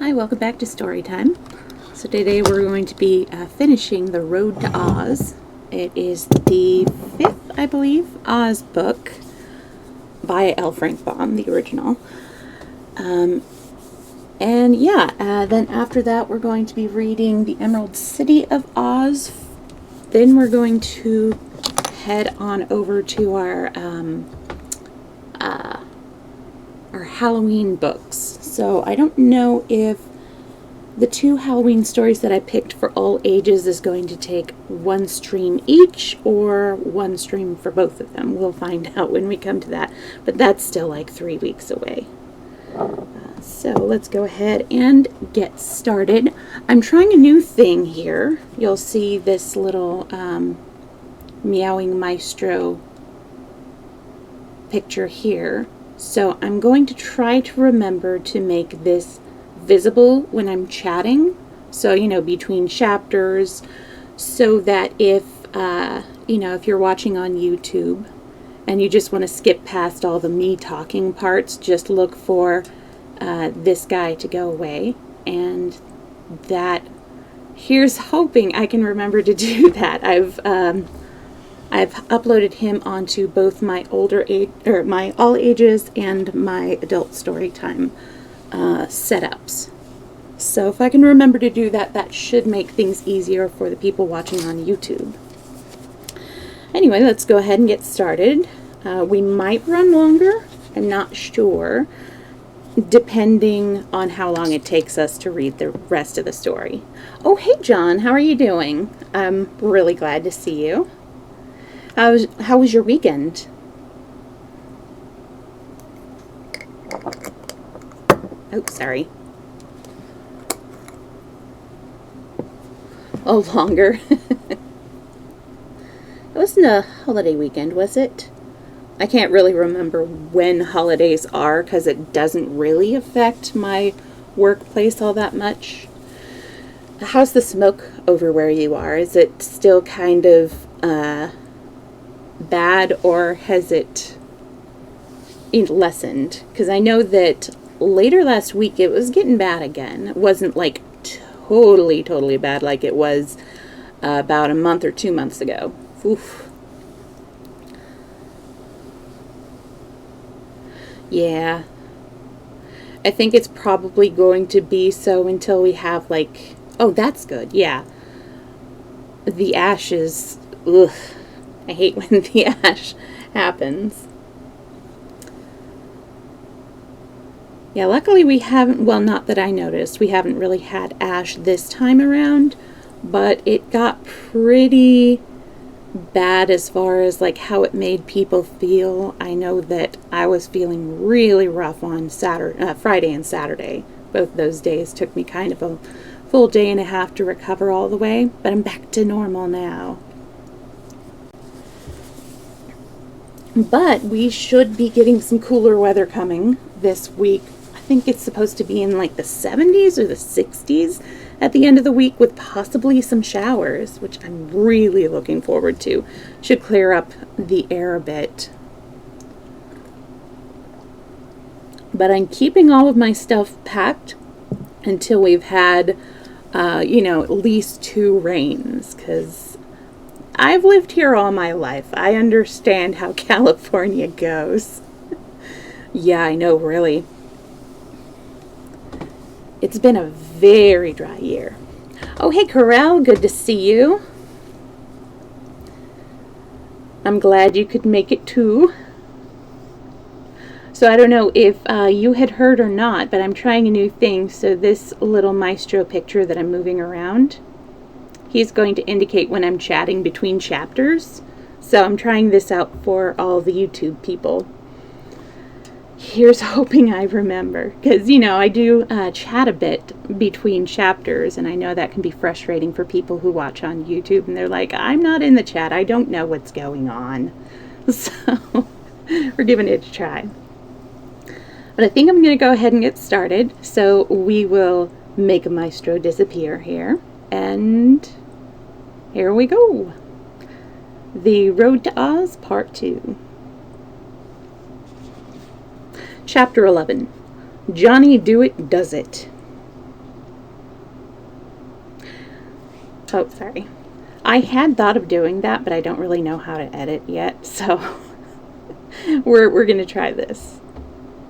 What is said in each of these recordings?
Hi, welcome back to Storytime. So today we're going to be finishing The Road to Oz. It is the fifth, I believe, Oz book by L. Frank Baum, the original. Then after that we're going to be reading The Emerald City of Oz. Then we're going to head on over to our Halloween books. So I don't know if the two Halloween stories that I picked for all ages is going to take one stream each or one stream for both of them. We'll find out when we come to that, but that's still like 3 weeks away. So let's go ahead and get started. I'm trying a new thing here. You'll see this little meowing maestro picture here. So I'm going to try to remember to make this visible when I'm chatting. So, between chapters, so that if you're watching on YouTube and you just want to skip past all the me talking parts, just look for this guy to go away. And here's hoping I can remember to do that. I've uploaded him onto both my my all ages and my adult story time setups. So if I can remember to do that, that should make things easier for the people watching on YouTube. Anyway, let's go ahead and get started. We might run longer. I'm not sure, depending on how long it takes us to read the rest of the story. Oh, hey John, how are you doing? I'm really glad to see you. How was your weekend? Oh, sorry. Oh, longer. It wasn't a holiday weekend, was it? I can't really remember when holidays are because it doesn't really affect my workplace all that much. How's the smoke over where you are? Is it still kind of bad, or has it lessened? Because I know that later last week it was getting bad again. It wasn't like totally bad like it was about a month or 2 months ago. Oof. Yeah. I think it's probably going to be so until we have oh, that's good. Yeah. The ashes. Ugh. I hate when the ash happens. Yeah, luckily we haven't, well, not that I noticed, we haven't really had ash this time around, but it got pretty bad as far as how it made people feel. I know that I was feeling really rough on Friday and Saturday. Both those days took me kind of a full day and a half to recover all the way, but I'm back to normal now. But we should be getting some cooler weather coming this week. I think it's supposed to be in the 70s or the 60s at the end of the week, with possibly some showers, which I'm really looking forward to. Should clear up the air a bit. But I'm keeping all of my stuff packed until we've had, at least 2 rains, because I've lived here all my life. I understand how California goes. Yeah, I know, really. It's been a very dry year. Oh, hey, Corral, good to see you. I'm glad you could make it too. So I don't know if you had heard or not, but I'm trying a new thing. So this little maestro picture that I'm moving around, he's going to indicate when I'm chatting between chapters. So I'm trying this out for all the YouTube people. Here's hoping I remember. Because, I do chat a bit between chapters. And I know that can be frustrating for people who watch on YouTube. And they're like, I'm not in the chat. I don't know what's going on. So we're giving it a try. But I think I'm going to go ahead and get started. So we will make a maestro disappear here. And here we go. The Road to Oz, Part 2. Chapter 11. Johnny Do It Does It. Oh, sorry. I had thought of doing that, but I don't really know how to edit yet, so we're going to try this.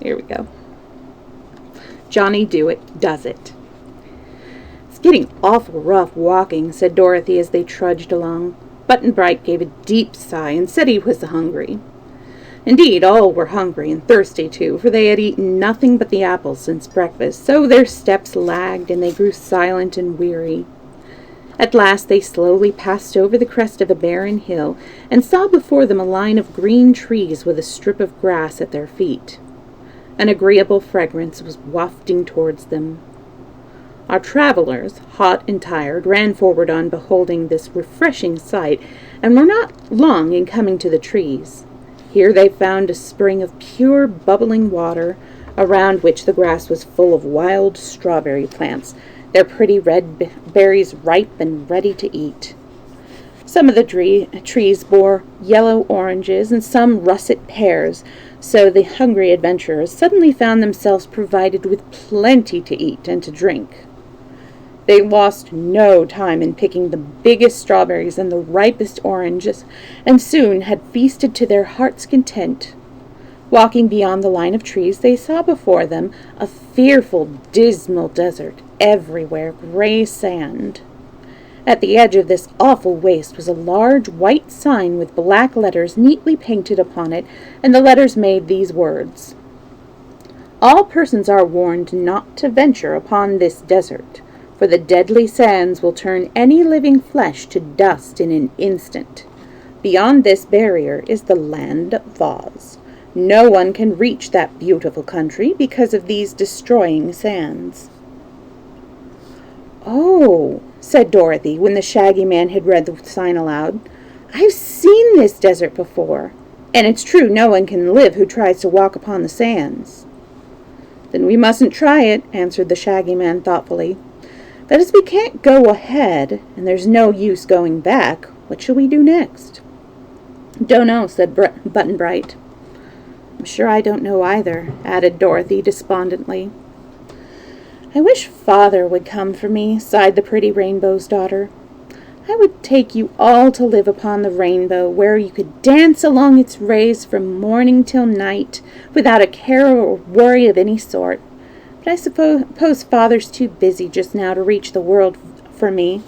Here we go. Johnny does it. It's getting awful rough walking, said Dorothy as they trudged along. Button-Bright gave a deep sigh and said he was hungry. Indeed, all were hungry and thirsty, too, for they had eaten nothing but the apples since breakfast, so their steps lagged and they grew silent and weary. At last they slowly passed over the crest of a barren hill and saw before them a line of green trees with a strip of grass at their feet. An agreeable fragrance was wafting towards them. Our travelers, hot and tired, ran forward on beholding this refreshing sight, and were not long in coming to the trees. Here they found a spring of pure bubbling water, around which the grass was full of wild strawberry plants, their pretty red berries ripe and ready to eat. Some of the trees bore yellow oranges and some russet pears, so the hungry adventurers suddenly found themselves provided with plenty to eat and to drink. They lost no time in picking the biggest strawberries and the ripest oranges, and soon had feasted to their heart's content. Walking beyond the line of trees, they saw before them a fearful, dismal desert, everywhere gray sand. At the edge of this awful waste was a large white sign with black letters neatly painted upon it, and the letters made these words: "All persons are warned not to venture upon this desert, for the deadly sands will turn any living flesh to dust in an instant. Beyond this barrier is the land of Oz. No one can reach that beautiful country because of these destroying sands." "Oh," said Dorothy, when the Shaggy Man had read the sign aloud, "I've seen this desert before, and it's true no one can live who tries to walk upon the sands." "Then we mustn't try it," answered the Shaggy Man thoughtfully. "But as we can't go ahead, and there's no use going back, what shall we do next?" "Don't know," said Button-Bright. "I'm sure I don't know either," added Dorothy despondently. "I wish Father would come for me," sighed the pretty Rainbow's daughter. "I would take you all to live upon the rainbow, where you could dance along its rays from morning till night, without a care or worry of any sort. But I suppose Father's too busy just now to reach the world for me."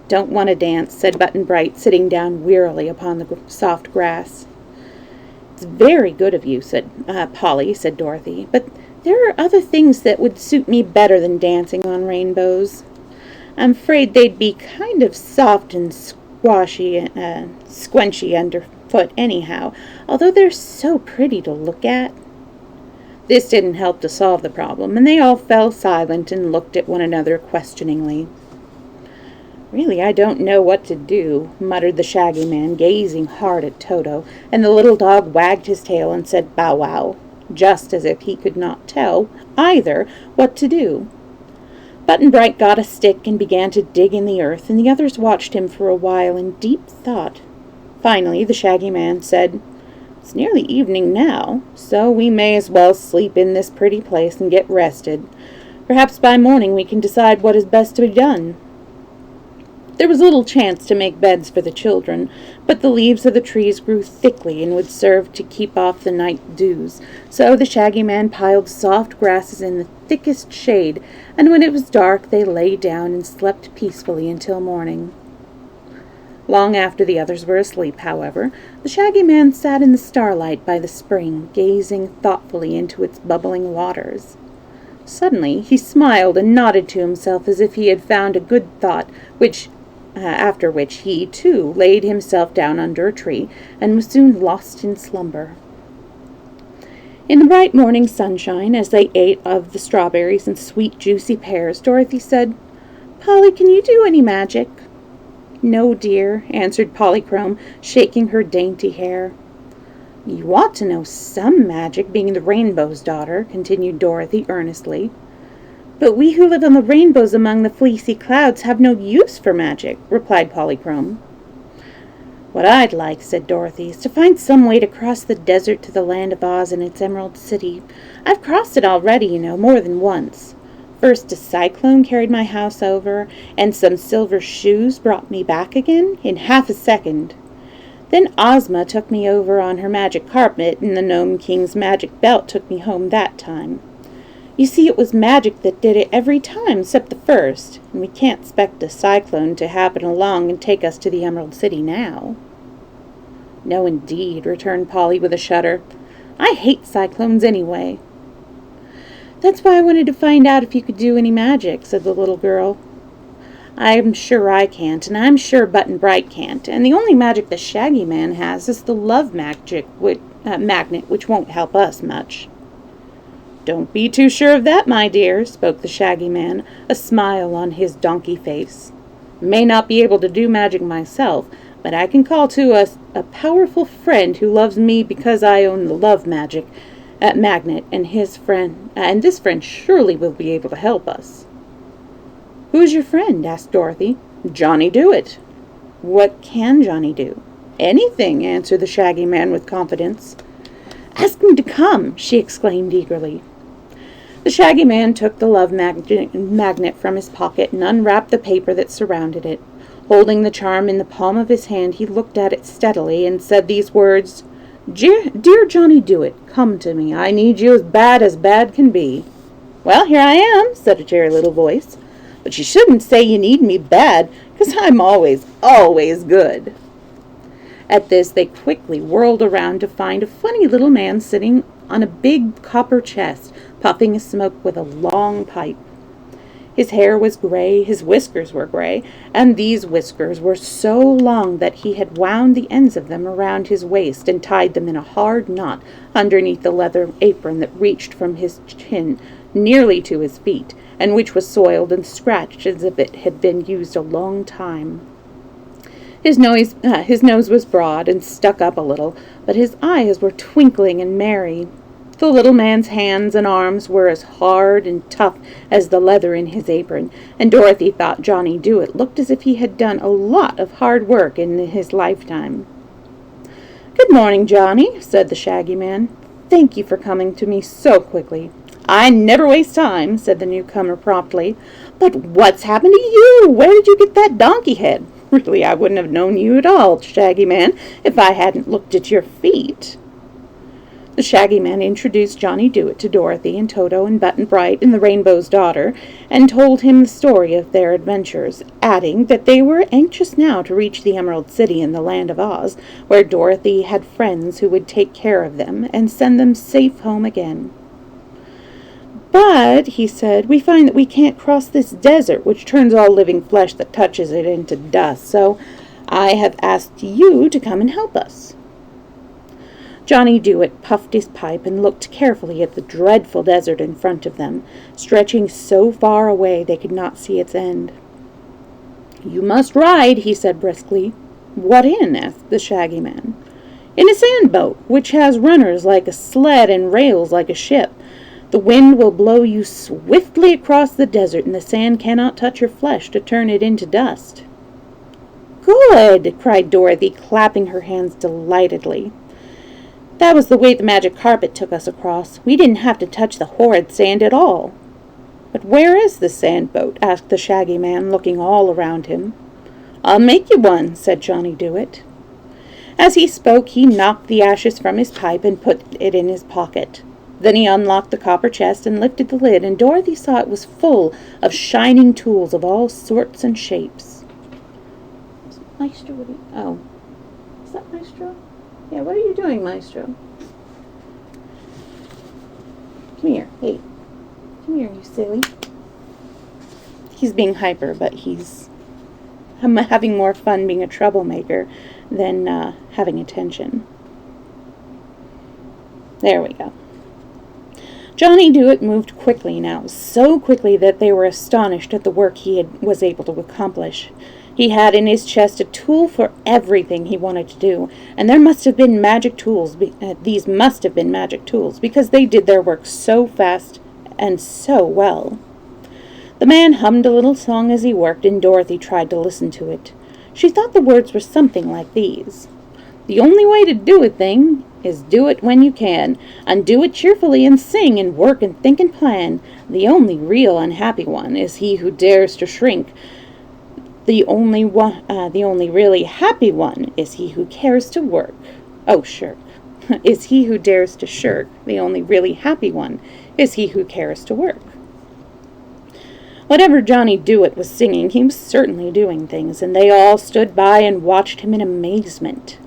"Don't want to dance," said Button-Bright, sitting down wearily upon the soft grass. "It's very good of you," said Polly, said Dorothy, "but there are other things that would suit me better than dancing on rainbows. I'm afraid they'd be kind of soft and squenchy underfoot anyhow, although they're so pretty to look at." This didn't help to solve the problem, and they all fell silent and looked at one another questioningly. "Really, I don't know what to do," muttered the Shaggy Man, gazing hard at Toto, and the little dog wagged his tail and said "bow wow," just as if he could not tell, either, what to do. Button-Bright got a stick and began to dig in the earth, and the others watched him for a while in deep thought. Finally, the Shaggy Man said, "It's nearly evening now, so we may as well sleep in this pretty place and get rested. Perhaps by morning we can decide what is best to be done." There was little chance to make beds for the children, but the leaves of the trees grew thickly and would serve to keep off the night dews, so the Shaggy Man piled soft grasses in the thickest shade, and when it was dark they lay down and slept peacefully until morning. Long after the others were asleep, however, the Shaggy Man sat in the starlight by the spring, gazing thoughtfully into its bubbling waters. Suddenly he smiled and nodded to himself as if he had found a good thought, after which he, too, laid himself down under a tree, and was soon lost in slumber. In the bright morning sunshine, as they ate of the strawberries and sweet, juicy pears, Dorothy said, "Polly, can you do any magic?" "No, dear," answered Polychrome, shaking her dainty hair. "You ought to know some magic, being the Rainbow's daughter," continued Dorothy earnestly. "But we who live on the rainbows among the fleecy clouds have no use for magic," replied Polychrome. "What I'd like," said Dorothy, "is to find some way to cross the desert to the land of Oz and its Emerald City. I've crossed it already, more than once. First a cyclone carried my house over, and some silver shoes brought me back again in half a second. Then Ozma took me over on her magic carpet, and the Gnome King's magic belt took me home that time. You see, it was magic that did it every time except the first, and we can't expect a cyclone to happen along and take us to the Emerald City now." "No, indeed," returned Polly with a shudder. "I hate cyclones anyway." "That's why I wanted to find out if you could do any magic," said the little girl. "I'm sure I can't, and I'm sure Button-Bright can't, and the only magic the Shaggy Man has is the love magnet, which won't help us much." "Don't be too sure of that, my dear," spoke the Shaggy Man, a smile on his donkey face. "May not be able to do magic myself, but I can call to us a powerful friend who loves me because I own the love magnet, and this friend surely will be able to help us." "Who's your friend?" asked Dorothy. "Johnny Dooit." "What can Johnny do?" "Anything," answered the Shaggy Man with confidence. "Ask him to come," she exclaimed eagerly. The Shaggy Man took the love magnet from his pocket and unwrapped the paper that surrounded it. Holding the charm in the palm of his hand, he looked at it steadily and said these words, Dear Johnny Dooit, come to me. I need you as bad can be." "Well, here I am," said a cheery little voice. "But you shouldn't say you need me bad, 'cause I'm always good." At this, they quickly whirled around to find a funny little man sitting on a big copper chest, puffing smoke with a long pipe. His hair was gray, his whiskers were gray, and these whiskers were so long that he had wound the ends of them around his waist and tied them in a hard knot underneath the leather apron that reached from his chin nearly to his feet, and which was soiled and scratched as if it had been used a long time. His nose was broad and stuck up a little, but his eyes were twinkling and merry. The little man's hands and arms were as hard and tough as the leather in his apron, and Dorothy thought Johnny Dooit looked as if he had done a lot of hard work in his lifetime. "Good morning, Johnny," said the Shaggy Man. "Thank you for coming to me so quickly." "I never waste time," said the newcomer promptly. "But what's happened to you? Where did you get that donkey head? Really, I wouldn't have known you at all, Shaggy Man, if I hadn't looked at your feet." The Shaggy Man introduced Johnny Dooit to Dorothy and Toto and Button-Bright and the Rainbow's Daughter, and told him the story of their adventures, adding that they were anxious now to reach the Emerald City in the Land of Oz, where Dorothy had friends who would take care of them and send them safe home again. "But," he said, "we find that we can't cross this desert, which turns all living flesh that touches it into dust, so I have asked you to come and help us." Johnny Dooit puffed his pipe and looked carefully at the dreadful desert in front of them, stretching so far away they could not see its end. "You must ride," he said briskly. "What in?" asked the Shaggy Man. "In a sand boat, which has runners like a sled and rails like a ship. The wind will blow you swiftly across the desert, and the sand cannot touch your flesh to turn it into dust." "Good!" cried Dorothy, clapping her hands delightedly. "That was the way the magic carpet took us across. We didn't have to touch the horrid sand at all." "But where is the sand boat?" asked the Shaggy Man, looking all around him. "I'll make you one," said Johnny Dooit. As he spoke, he knocked the ashes from his pipe and put it in his pocket. Then he unlocked the copper chest and lifted the lid, and Dorothy saw it was full of shining tools of all sorts and shapes. "Maestro, is that Maestro? Yeah, what are you doing, Maestro? Come here. Hey. Come here, you silly." He's being hyper, but I'm having more fun being a troublemaker than having attention. There we go. Johnny Dooit moved quickly now, so quickly that they were astonished at the work he was able to accomplish. He had in his chest a tool for everything he wanted to do, and there must have been magic tools. These must have been magic tools, because they did their work so fast and so well. The man hummed a little song as he worked, and Dorothy tried to listen to it. She thought the words were something like these. The only way to do a thing is do it when you can, and do it cheerfully and sing and work and think and plan. The only real unhappy one is he who dares to shrink. The only really happy one is he who cares to work. Oh, shirk. Is he who dares to shirk. The only really happy one is he who cares to work. Whatever Johnny Dewett was singing, he was certainly doing things, and they all stood by and watched him in amazement.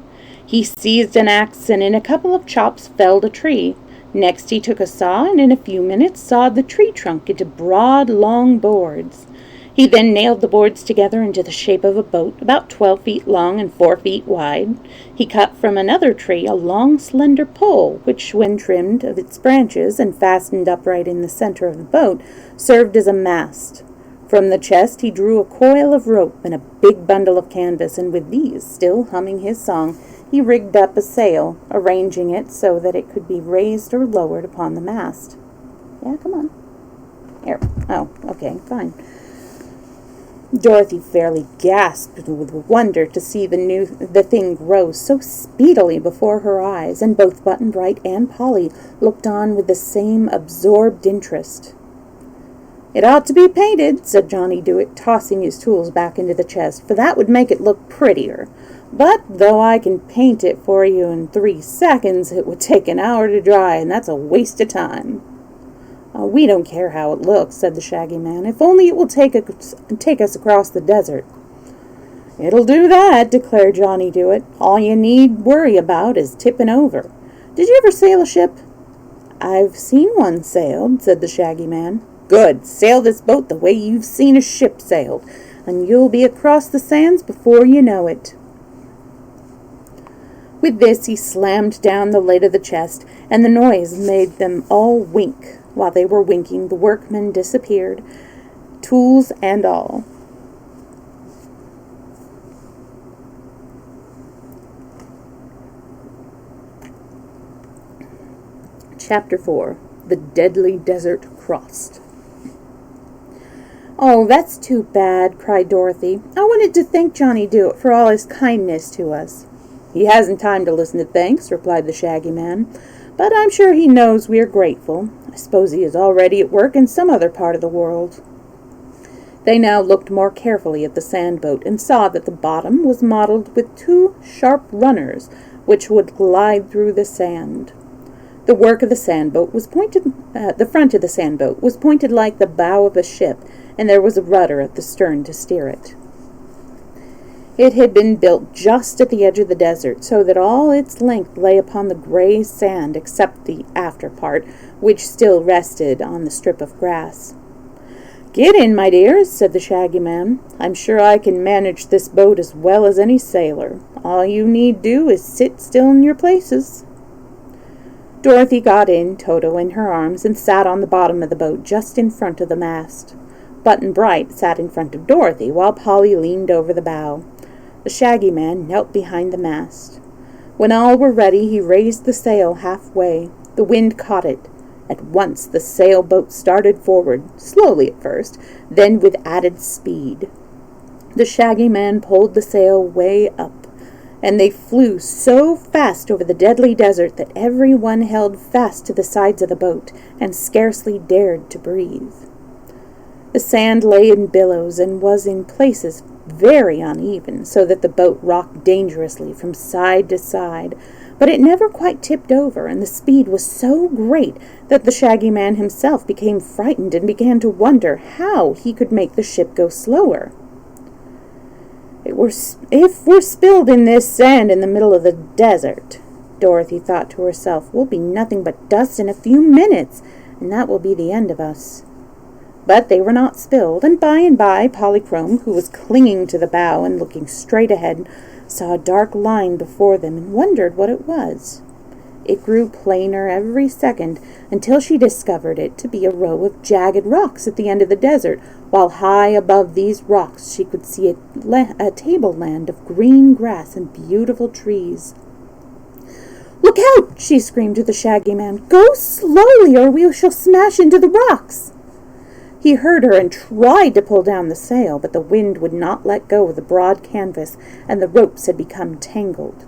He seized an axe and in a couple of chops felled a tree. Next he took a saw and in a few minutes sawed the tree trunk into broad, long boards. He then nailed the boards together into the shape of a boat about 12 feet long and 4 feet wide. He cut from another tree a long, slender pole, which, when trimmed of its branches and fastened upright in the center of the boat, served as a mast. From the chest he drew a coil of rope and a big bundle of canvas, and with these, still humming his song, he rigged up a sail, arranging it so that it could be raised or lowered upon the mast. Yeah, come on. Here. Oh, okay, fine. Dorothy fairly gasped with wonder to see the thing grow so speedily before her eyes, and both Button-Bright and Polly looked on with the same absorbed interest. "It ought to be painted," said Johnny Dewett, tossing his tools back into the chest, "for that would make it look prettier. But though I can paint it for you in 3 seconds, it would take an hour to dry, and that's a waste of time." "Oh, we don't care how it looks," said the Shaggy Man, "if only it will take us across the desert." "It'll do that," declared Johnny Dewett. "All you need worry about is tipping over. Did you ever sail a ship?" "I've seen one sailed," said the Shaggy Man. "Good. Sail this boat the way you've seen a ship sailed, and you'll be across the sands before you know it." With this he slammed down the lid of the chest, and the noise made them all wink. While they were winking, the workmen disappeared, tools and all. Chapter 4. The Deadly Desert Crossed. "Oh, that's too bad," cried Dorothy. "I wanted to thank Johnny Dewett for all his kindness to us." "He hasn't time to listen to thanks," replied the Shaggy Man, "but I'm sure he knows we are grateful. I suppose he is already at work in some other part of the world." They now looked more carefully at the sand-boat and saw that the bottom was modeled with 2 sharp runners, which would glide through the sand. The work of the sand-boat was pointed. The front of the sand-boat was pointed like the bow of a ship, and there was a rudder at the stern to steer it. It had been built just at the edge of the desert, so that all its length lay upon the gray sand except the after part, which still rested on the strip of grass. "Get in, my dears," said the Shaggy Man. "I'm sure I can manage this boat as well as any sailor. All you need do is sit still in your places." Dorothy got in, Toto in her arms, and sat on the bottom of the boat just in front of the mast. Button-Bright sat in front of Dorothy, while Polly leaned over the bow. The Shaggy Man knelt behind the mast. When all were ready, he raised the sail halfway. The wind caught it. At once the sailboat started forward, slowly at first, then with added speed. The Shaggy Man pulled the sail way up, and they flew so fast over the deadly desert that everyone held fast to the sides of the boat and scarcely dared to breathe. The sand lay in billows and was in places very uneven, so that the boat rocked dangerously from side to side, but it never quite tipped over, and the speed was so great that the Shaggy Man himself became frightened and began to wonder how he could make the ship go slower. If we're spilled in this sand in the middle of the desert," Dorothy thought to herself, "we'll be nothing but dust in a few minutes, and that will be the end of us." But they were not spilled, and by Polychrome, who was clinging to the bow and looking straight ahead, saw a dark line before them and wondered what it was. It grew plainer every second until she discovered it to be a row of jagged rocks at the end of the desert, while high above these rocks she could see a tableland of green grass and beautiful trees. "Look out!" she screamed to the Shaggy Man. "Go slowly, or we shall smash into the rocks." He heard her and tried to pull down the sail, but the wind would not let go of the broad canvas, and the ropes had become tangled.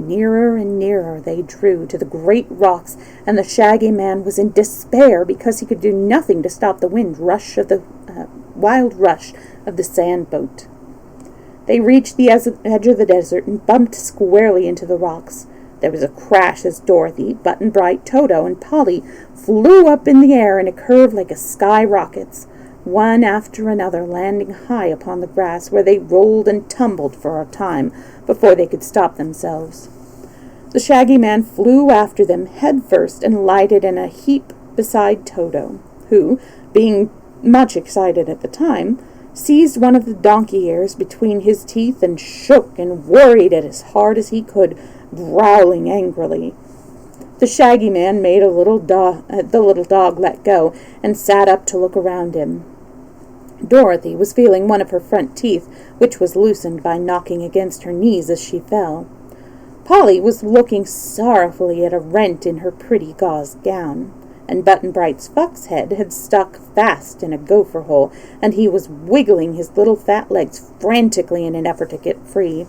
Nearer and nearer they drew to the great rocks, and the Shaggy Man was in despair because he could do nothing to stop the wild rush of the sand boat. They reached the edge of the desert and bumped squarely into the rocks. There was a crash as Dorothy, Button-Bright, Toto, and Polly flew up in the air in a curve like a sky rocket's, one after another landing high upon the grass, where they rolled and tumbled for a time before they could stop themselves. The Shaggy Man flew after them head first and lighted in a heap beside Toto, who, being much excited at the time, seized one of the donkey ears between his teeth and shook and worried it as hard as he could, growling angrily. The Shaggy Man made the little dog let go and sat up to look around him. Dorothy was feeling one of her front teeth, which was loosened by knocking against her knees as she fell. Polly was looking sorrowfully at a rent in her pretty gauze gown, and Button-Bright's fox head had stuck fast in a gopher hole, and he was wiggling his little fat legs frantically in an effort to get free.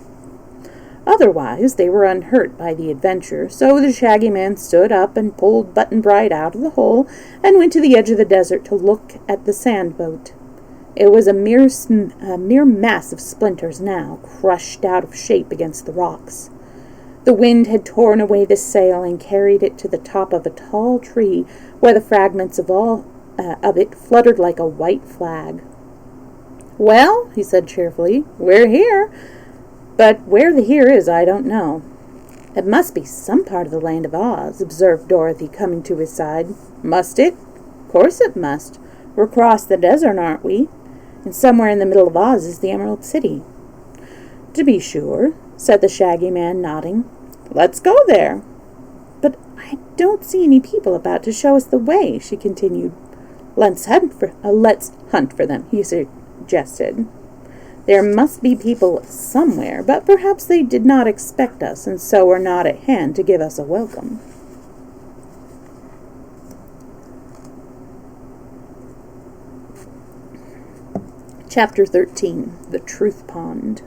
Otherwise, they were unhurt by the adventure, so the Shaggy Man stood up and pulled Button-Bright out of the hole and went to the edge of the desert to look at the sand boat. It was a mere mass of splinters now, crushed out of shape against the rocks. The wind had torn away the sail and carried it to the top of a tall tree, where the fragments of it fluttered like a white flag. "Well," he said cheerfully, "we're here. But where the here is, I don't know." "It must be some part of the Land of Oz," observed Dorothy, coming to his side. "Must it?" "Course it must. We're across the desert, aren't we? And somewhere in the middle of Oz is the Emerald City." "To be sure," said the Shaggy Man, nodding. "Let's go there." "But I don't see any people about to show us the way," she continued. Let's hunt for them," he suggested. "There must be people somewhere, but perhaps they did not expect us, and so are not at hand to give us a welcome." Chapter 13. The Truth Pond.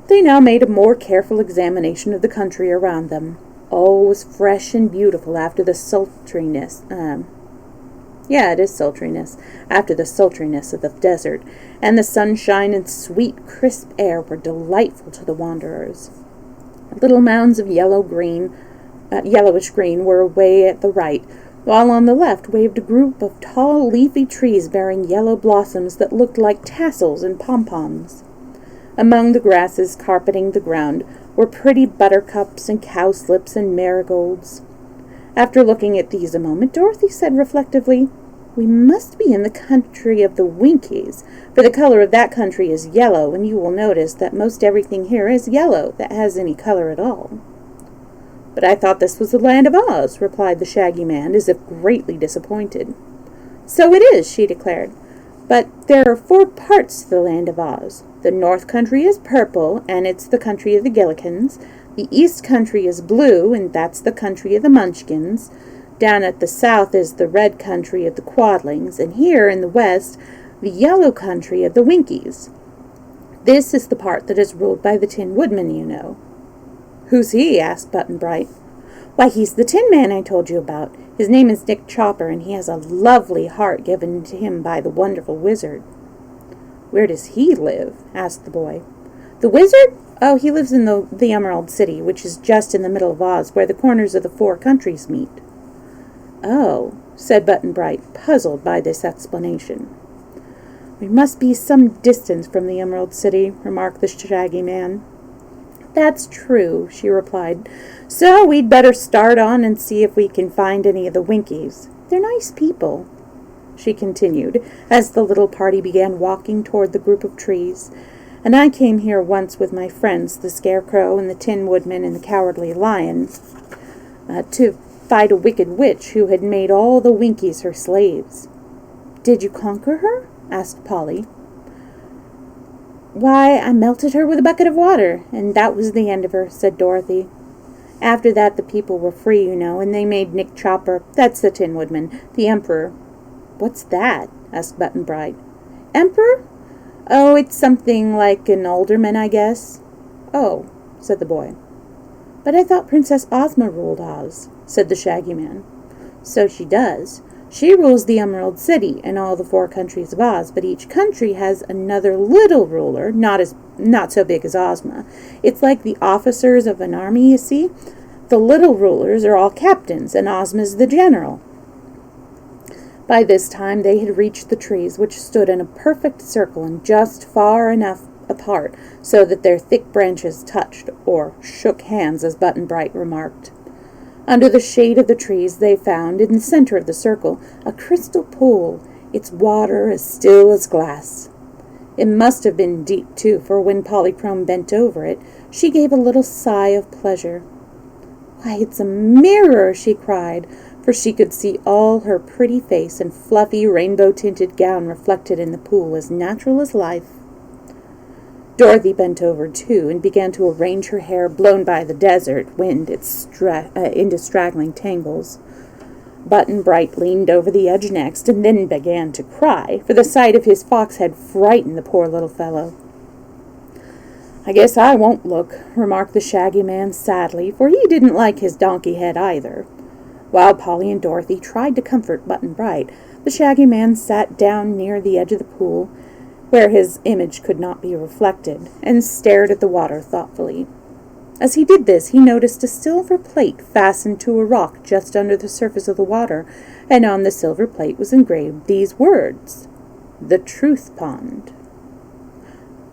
They now made a more careful examination of the country around them. All was fresh and beautiful after the sultriness. After the sultriness of the desert, and the sunshine and sweet, crisp air were delightful to the wanderers. Little mounds of yellowish green were away at the right, while on the left waved a group of tall, leafy trees bearing yellow blossoms that looked like tassels and pom-poms. Among the grasses carpeting the ground were pretty buttercups and cowslips and marigolds. After looking at these a moment, Dorothy said reflectively, "We must be in the country of the Winkies, for the color of that country is yellow, and you will notice that most everything here is yellow that has any color at all." "But I thought this was the Land of Oz," replied the Shaggy Man, as if greatly disappointed. "So it is," she declared. "But there are 4 parts to the Land of Oz. The North Country is purple, and it's the country of the Gillikins. The East Country is blue, and that's the country of the Munchkins. Down at the South is the Red Country of the Quadlings, and here in the West, the Yellow Country of the Winkies. This is the part that is ruled by the Tin Woodman, you know." "Who's he?" asked Button-Bright. "Why, he's the Tin Man I told you about. His name is Nick Chopper, and he has a lovely heart given to him by the wonderful wizard." "Where does he live?" asked the boy. "The wizard? Oh, he lives in the Emerald City, which is just in the middle of Oz, where the corners of the 4 countries meet." "Oh," said Button-Bright, puzzled by this explanation. "We must be some distance from the Emerald City," remarked the Shaggy Man. "That's true," she replied. "So we'd better start on and see if we can find any of the Winkies. They're nice people," she continued, as the little party began walking toward the group of trees. "And I came here once with my friends, the Scarecrow and the Tin Woodman and the Cowardly Lion, to fight a wicked witch who had made all the Winkies her slaves." "Did you conquer her?" asked Polly. "Why, I melted her with a bucket of water, and that was the end of her," said Dorothy. "After that the people were free, you know, and they made Nick Chopper, that's the Tin Woodman, the Emperor." "What's that?" asked Button-Bright. "Emperor? Oh, it's something like an alderman, I guess." "Oh," said the boy. "But I thought Princess Ozma ruled Oz," said the Shaggy Man. "So she does. She rules the Emerald City and all the 4 countries of Oz, but each country has another little ruler, not so big as Ozma. It's like the officers of an army, you see. The little rulers are all captains, and Ozma's the general." By this time they had reached the trees, which stood in a perfect circle and just far enough apart so that their thick branches touched, or shook hands, as Button-Bright remarked. Under the shade of the trees they found, in the center of the circle, a crystal pool, its water as still as glass. It must have been deep, too, for when Polychrome bent over it, she gave a little sigh of pleasure. "Why, it's a mirror!" she cried, for she could see all her pretty face and fluffy rainbow-tinted gown reflected in the pool as natural as life. Dorothy bent over, too, and began to arrange her hair, blown by the desert wind into straggling tangles. Button-Bright leaned over the edge next, and then began to cry, for the sight of his fox had frightened the poor little fellow. "I guess I won't look," remarked the Shaggy Man sadly, for he didn't like his donkey head either. While Polly and Dorothy tried to comfort Button-Bright, the Shaggy Man sat down near the edge of the pool, where his image could not be reflected, and stared at the water thoughtfully. As he did this, he noticed a silver plate fastened to a rock just under the surface of the water, and on the silver plate was engraved these words: "The Truth Pond."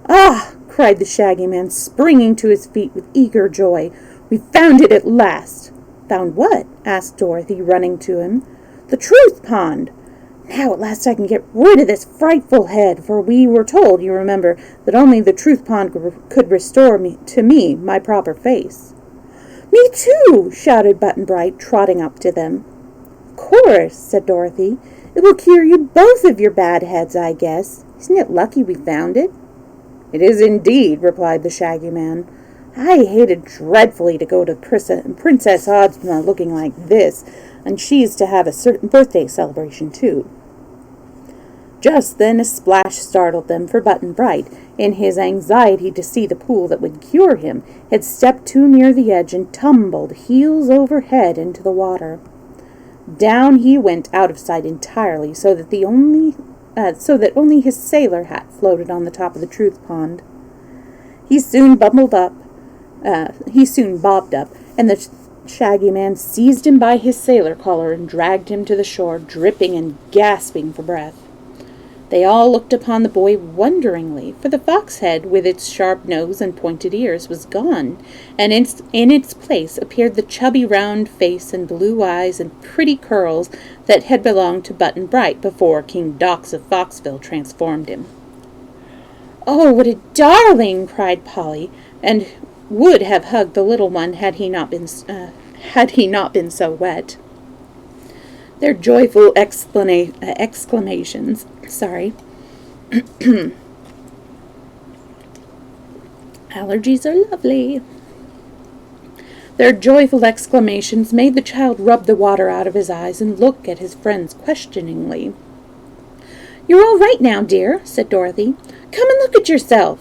"Ah!" cried the Shaggy Man, springing to his feet with eager joy. "We've found it at last!" "Found what?" asked Dorothy, running to him. "The Truth Pond! Now at last I can get rid of this frightful head, for we were told, you remember, that only the Truth Pond could restore to me my proper face." "Me too!" shouted Button-Bright, trotting up to them. "Of course," said Dorothy. "It will cure you both of your bad heads, I guess. Isn't it lucky we found it?" "It is indeed," replied the Shaggy Man. "I hated dreadfully to go to Princess Ozma looking like this, and she's to have a certain birthday celebration, too." Just then a splash startled them, for Button-Bright, in his anxiety to see the pool that would cure him, had stepped too near the edge and tumbled heels over head into the water. Down he went out of sight entirely, so that only his sailor hat floated on the top of the Truth Pond. He soon bobbed up, and the Shaggy Man seized him by his sailor collar and dragged him to the shore, dripping and gasping for breath. They all looked upon the boy wonderingly, for the fox head, with its sharp nose and pointed ears, was gone, and in its place appeared the chubby round face and blue eyes and pretty curls that had belonged to Button-Bright before King Dox of Foxville transformed him. "Oh, what a darling!" cried Polly, and would have hugged the little one had he not been so wet. Their joyful exclamations, allergies are lovely. Their joyful exclamations made the child rub the water out of his eyes and look at his friends questioningly. "You're all right now, dear," said Dorothy. "Come and look at yourself."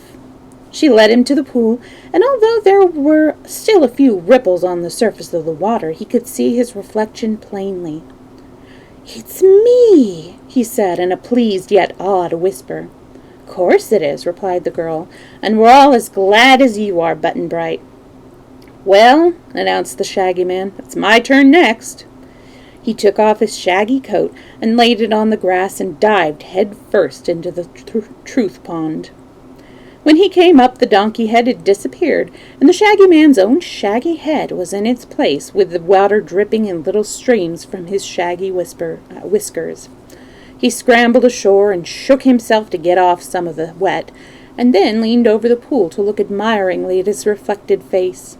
She led him to the pool, and although there were still a few ripples on the surface of the water, he could see his reflection plainly. "It's me," he said in a pleased yet awed whisper. "Course it is," replied the girl, "and we're all as glad as you are, Button-Bright." "Well," announced the Shaggy Man, "it's my turn next." He took off his shaggy coat and laid it on the grass and dived head first into the Truth Pond. When he came up, the donkey head had disappeared, and the Shaggy Man's own shaggy head was in its place, with the water dripping in little streams from his shaggy whiskers. He scrambled ashore and shook himself to get off some of the wet, and then leaned over the pool to look admiringly at his reflected face.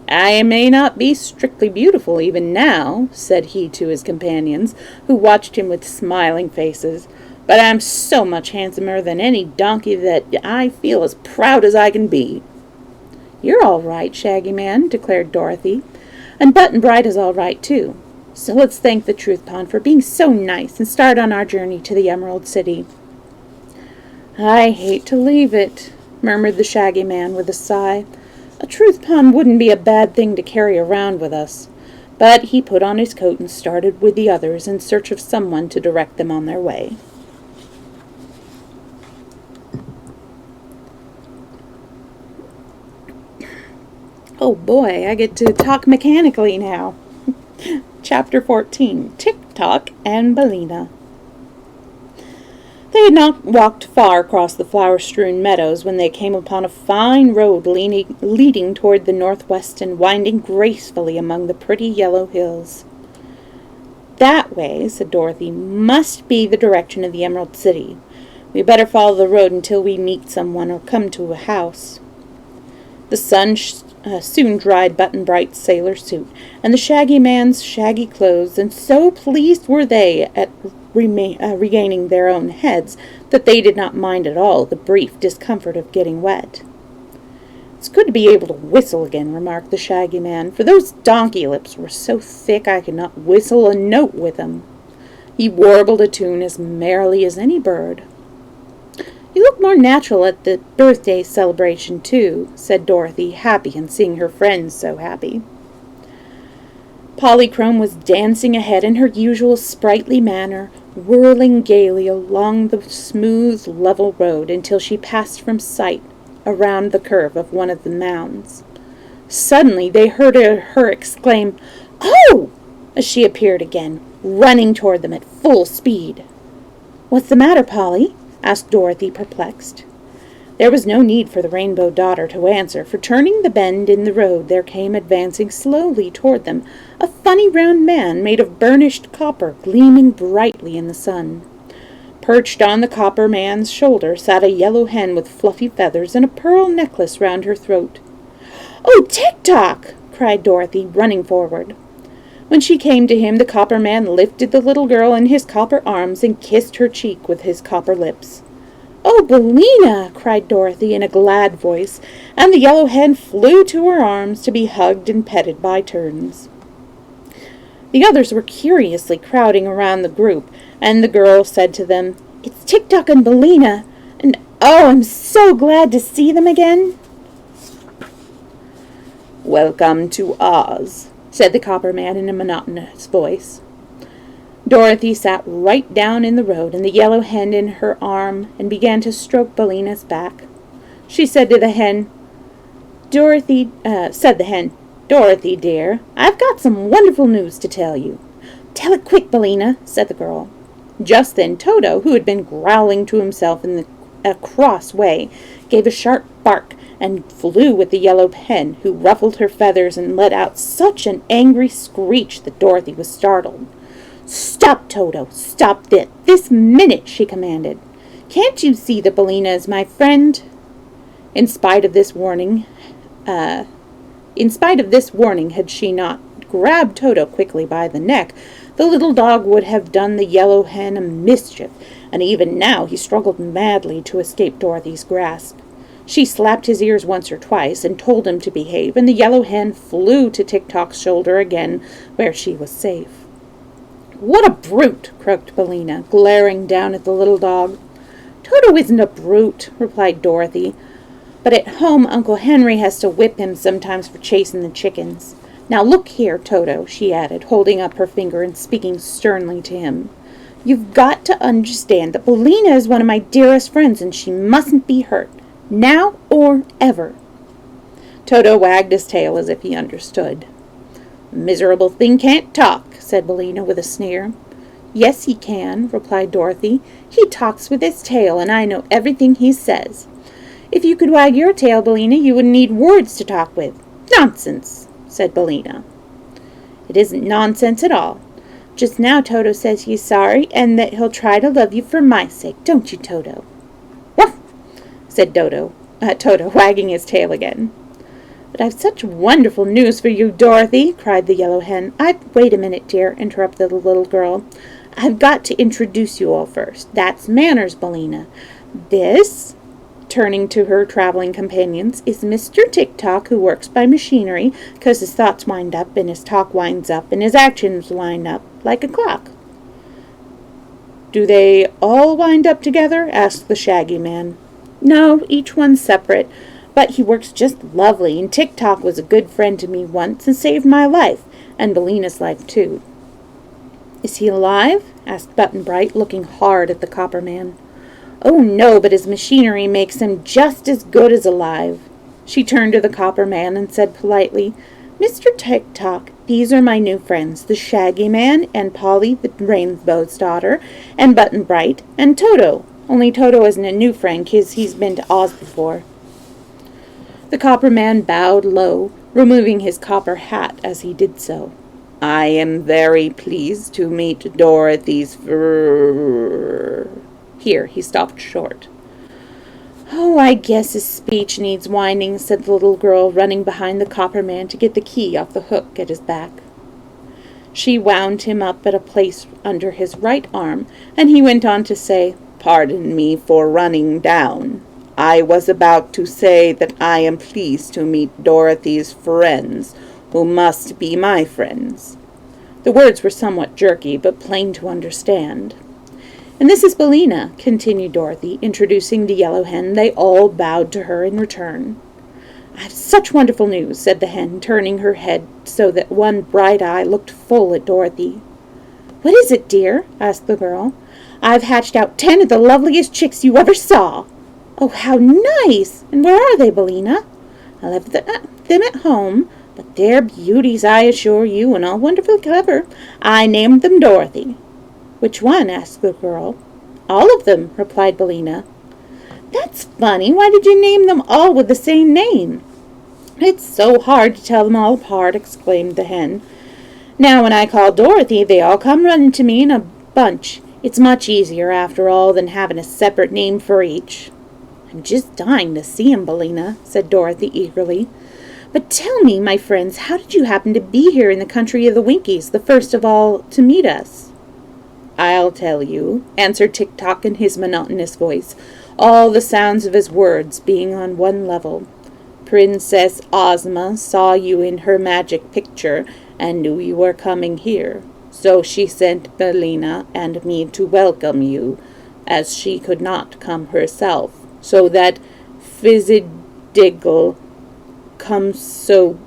"I may not be strictly beautiful even now," said he to his companions, who watched him with smiling faces, "but I'm so much handsomer than any donkey that I feel as proud as I can be." "You're all right, Shaggy Man," declared Dorothy, "and Button-Bright is all right, too. So let's thank the Truth Pond for being so nice and start on our journey to the Emerald City." "I hate to leave it," murmured the Shaggy Man with a sigh. A truth pond wouldn't be a bad thing to carry around with us. But he put on his coat and started with the others in search of someone to direct them on their way. Oh boy, I get to talk mechanically now. Chapter 14, Tick-Tock and Billina. They had not walked far across the flower-strewn meadows when they came upon a fine road leading toward the northwest and winding gracefully among the pretty yellow hills. "That way," said Dorothy, "must be the direction of the Emerald City. We better follow the road until we meet someone or come to a house." The sun soon dried Button-Bright's sailor suit and the Shaggy Man's shaggy clothes, and so pleased were they at regaining their own heads that they did not mind at all the brief discomfort of getting wet. "It's good to be able to whistle again," remarked the Shaggy Man, "for those donkey lips were so thick I could not whistle a note with them." He warbled a tune as merrily as any bird. "You look more natural at the birthday celebration, too," said Dorothy, happy in seeing her friends so happy. Polychrome was dancing ahead in her usual sprightly manner, whirling gaily along the smooth, level road until she passed from sight around the curve of one of the mounds. Suddenly they heard her exclaim, "Oh!" as she appeared again, running toward them at full speed. "What's the matter, Polly?" asked Dorothy, perplexed. There was no need for the Rainbow Daughter to answer, for turning the bend in the road there came advancing slowly toward them a funny round man made of burnished copper, gleaming brightly in the sun. Perched on the copper man's shoulder sat a yellow hen with fluffy feathers and a pearl necklace round her throat. "Oh, Tick-Tock!" cried Dorothy, running forward. When she came to him, the copper man lifted the little girl in his copper arms and kissed her cheek with his copper lips. "Oh, Billina!" cried Dorothy in a glad voice, and the yellow hen flew to her arms to be hugged and petted by turns. The others were curiously crowding around the group, and the girl said to them, "It's Tick-Tock and Billina, and oh, I'm so glad to see them again." "Welcome to Oz," said the copper man in a monotonous voice. Dorothy sat right down in the road and the yellow hen in her arm and began to stroke Billina's back. She said to the hen, "Dorothy, dear, I've got some wonderful news to tell you." "Tell it quick, Billina," said the girl. Just then Toto, who had been growling to himself in a cross way, gave a sharp bark and flew with the yellow hen, who ruffled her feathers and let out such an angry screech that Dorothy was startled. "Stop, Toto! Stop this minute!" she commanded. "Can't you see that Billina is my friend?" In spite of this warning, had she not grabbed Toto quickly by the neck, the little dog would have done the yellow hen a mischief, and even now he struggled madly to escape Dorothy's grasp. She slapped his ears once or twice and told him to behave, and the yellow hen flew to Tick-Tock's shoulder again, where she was safe. "What a brute!" croaked Billina, glaring down at the little dog. "Toto isn't a brute," replied Dorothy, "but at home Uncle Henry has to whip him sometimes for chasing the chickens. Now look here, Toto," she added, holding up her finger and speaking sternly to him. "You've got to understand that Billina is one of my dearest friends, and she mustn't be hurt, now or ever." Toto wagged his tail as if he understood. "Miserable thing can't talk," said Billina with a sneer. "Yes, he can," replied Dorothy. "He talks with his tail, and I know everything he says. If you could wag your tail, Billina, you wouldn't need words to talk with." "Nonsense," said Billina. "It isn't nonsense at all. Just now Toto says he's sorry, and that he'll try to love you for my sake. Don't you, Toto?" "Woof!" said Toto, wagging his tail again. "But I've such wonderful news for you, Dorothy," cried the yellow hen. "Wait a minute, dear," interrupted the little girl. "I've got to introduce you all first. That's manners, Billina. This," turning to her traveling companions, "is Mr. Tick-Tock, who works by machinery, 'cause his thoughts wind up, and his talk winds up, and his actions wind up, like a clock." "Do they all wind up together?" asked the Shaggy Man. "No, each one's separate. But he works just lovely, and Tick-Tock was a good friend to me once and saved my life, and Bellina's life too." "Is he alive?" asked Button-Bright, looking hard at the Copper Man. "Oh, no, but his machinery makes him just as good as alive." She turned to the Copper Man and said politely, "Mr. Tick-Tock, these are my new friends, the Shaggy Man and Polly, the Rainbow's daughter, and Button-Bright and Toto. Only Toto isn't a new friend, 'cause he's been to Oz before." The Copper Man bowed low, removing his copper hat as he did so. "I am very pleased to meet Dorothy's Here he stopped short. "Oh, I guess his speech needs winding," said the little girl, running behind the Copper Man to get the key off the hook at his back. She wound him up at a place under his right arm, and he went on to say, "Pardon me for running down. I was about to say that I am pleased to meet Dorothy's friends, who must be my friends." The words were somewhat jerky, but plain to understand. "And this is Bellina," continued Dorothy, introducing the Yellow Hen. They all bowed to her in return. "I have such wonderful news," said the hen, turning her head so that one bright eye looked full at Dorothy. "What is it, dear?" asked the girl. "I've hatched out 10 of the loveliest chicks you ever saw." "Oh, how nice! And where are they, Bellina?" "I left them at home, but they're beauties, I assure you, and all wonderfully clever. I named them Dorothy." "Which one?" asked the girl. "All of them," replied Bellina. "That's funny. Why did you name them all with the same name?" "It's so hard to tell them all apart," exclaimed the hen. "Now, when I call Dorothy, they all come running to me in a bunch. It's much easier, after all, than having a separate name for each." "I'm just dying to see him, Bellina," said Dorothy eagerly. "But tell me, my friends, how did you happen to be here in the country of the Winkies, the first of all to meet us?" "I'll tell you," answered Tick-Tock in his monotonous voice, all the sounds of his words being on one level. "Princess Ozma saw you in her magic picture and knew you were coming here. So she sent Bellina and me to welcome you, as she could not come herself, so that Fizzidiggle comes so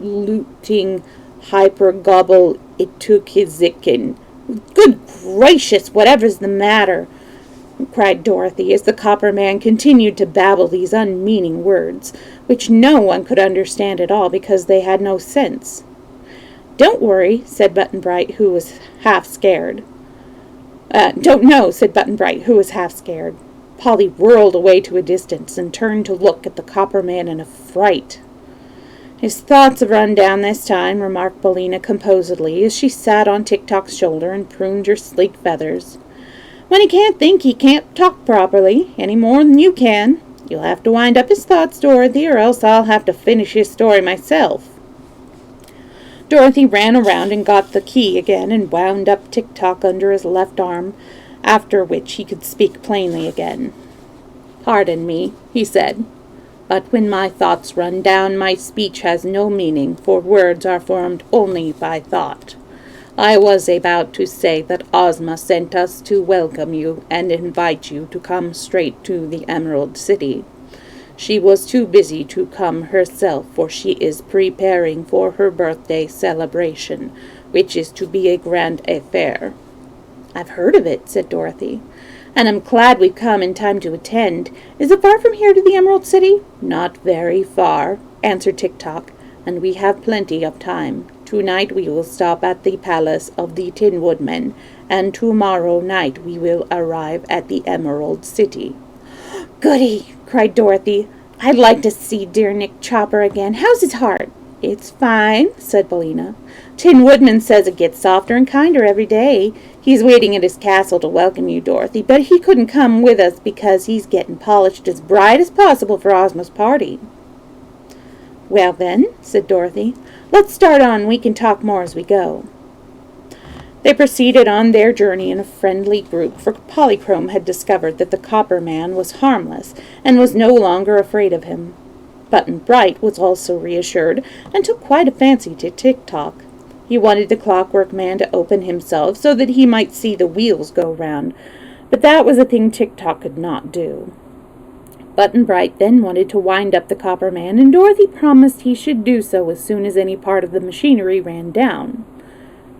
looting hypergobble it took his zicken." "Good gracious, whatever's the matter?" cried Dorothy, as the Copper Man continued to babble these unmeaning words, which no one could understand at all because they had no sense. "Don't worry," said Button-Bright, who was half scared. "Don't know," said Button-Bright, who was half scared. Polly whirled away to a distance and turned to look at the Copper Man in a fright. "His thoughts have run down this time," remarked Bellina composedly, as she sat on Tick-Tock's shoulder and pruned her sleek feathers. "When he can't think, he can't talk properly, any more than you can. You'll have to wind up his thoughts, Dorothy, or else I'll have to finish his story myself." Dorothy ran around and got the key again and wound up Tick-Tock under his left arm, after which he could speak plainly again. "Pardon me," he said, "but when my thoughts run down, my speech has no meaning, for words are formed only by thought. I was about to say that Ozma sent us to welcome you and invite you to come straight to the Emerald City. She was too busy to come herself, for she is preparing for her birthday celebration, which is to be a grand affair." "I've heard of it," said Dorothy, "and I'm glad we've come in time to attend. Is it far from here to the Emerald City?" "Not very far," answered Tick-Tock, "and we have plenty of time. Tonight we will stop at the palace of the Tin Woodman, and tomorrow night we will arrive at the Emerald City." "Goody!" cried Dorothy. "I'd like to see dear Nick Chopper again. How's his heart?" "It's fine," said Bellina. "Tin Woodman says it gets softer and kinder every day. He's waiting at his castle to welcome you, Dorothy, but he couldn't come with us because he's getting polished as bright as possible for Ozma's party." "Well then," said Dorothy, "let's start on and we can talk more as we go." They proceeded on their journey in a friendly group, for Polychrome had discovered that the Copper Man was harmless and was no longer afraid of him. Button-Bright was also reassured and took quite a fancy to Tick-Tock. He wanted the Clockwork Man to open himself so that he might see the wheels go round, but that was a thing Tick-Tock could not do. Button-Bright then wanted to wind up the copper man, and Dorothy promised he should do so as soon as any part of the machinery ran down.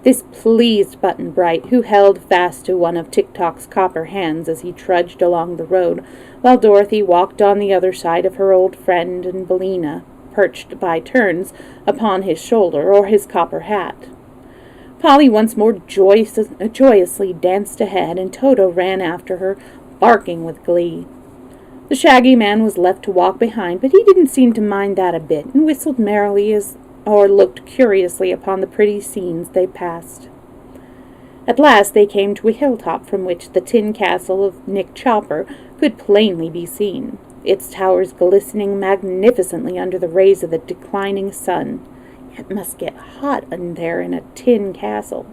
This pleased Button-Bright, who held fast to one of Tick-Tock's copper hands as he trudged along the road, while Dorothy walked on the other side of her old friend and Billina, perched by turns upon his shoulder or his copper hat. Polly once more joyously danced ahead, and Toto ran after her, barking with glee. The Shaggy Man was left to walk behind, but he didn't seem to mind that a bit, and whistled merrily or looked curiously upon the pretty scenes they passed. At last they came to a hilltop from which the tin castle of Nick Chopper could plainly be seen, its towers glistening magnificently under the rays of the declining sun. It must get hot in there in a tin castle.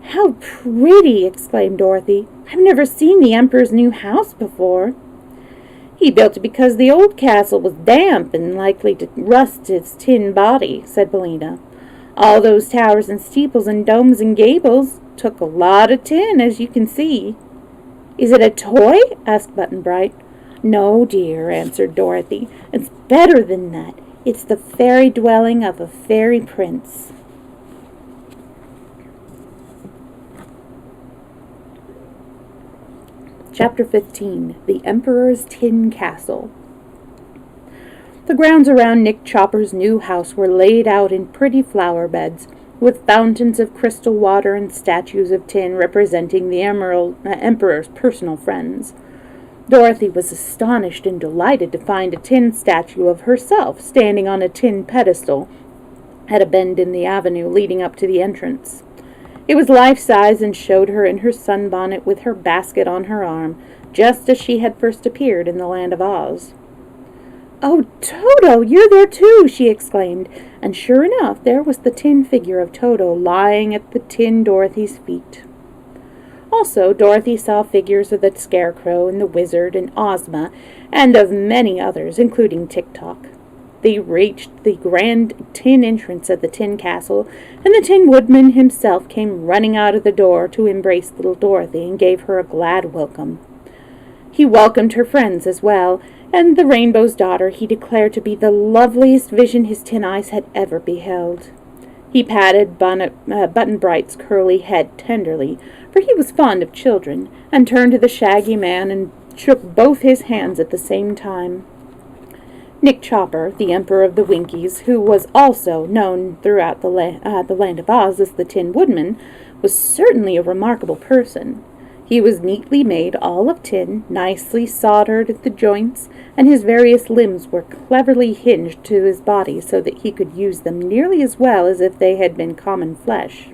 "How pretty!" exclaimed Dorothy. "I've never seen the Emperor's new house before." "He built it because the old castle was damp and likely to rust its tin body," said Billina. "All those towers and steeples and domes and gables took a lot of tin, as you can see." "Is it a toy?" asked Button-Bright. "No, dear," answered Dorothy. "It's better than that. It's the fairy dwelling of a fairy prince." Chapter 15. The Emperor's Tin Castle. The grounds around Nick Chopper's new house were laid out in pretty flower beds, with fountains of crystal water and statues of tin representing the Emperor's personal friends. Dorothy was astonished and delighted to find a tin statue of herself standing on a tin pedestal at a bend in the avenue leading up to the entrance. It was life-size and showed her in her sunbonnet with her basket on her arm, just as she had first appeared in the Land of Oz. "Oh, Toto, you're there too!" she exclaimed, and sure enough, there was the tin figure of Toto lying at the tin Dorothy's feet. Also, Dorothy saw figures of the Scarecrow and the Wizard and Ozma, and of many others, including Tick-Tock. They reached the grand tin entrance of the Tin Castle, and the Tin Woodman himself came running out of the door to embrace little Dorothy and gave her a glad welcome. He welcomed her friends as well, and the Rainbow's Daughter he declared to be the loveliest vision his tin eyes had ever beheld. He patted Button-Bright's curly head tenderly, for he was fond of children, and turned to the Shaggy Man and shook both his hands at the same time. Nick Chopper, the Emperor of the Winkies, who was also known throughout the Land of Oz as the Tin Woodman, was certainly a remarkable person. He was neatly made, all of tin, nicely soldered at the joints, and his various limbs were cleverly hinged to his body so that he could use them nearly as well as if they had been common flesh.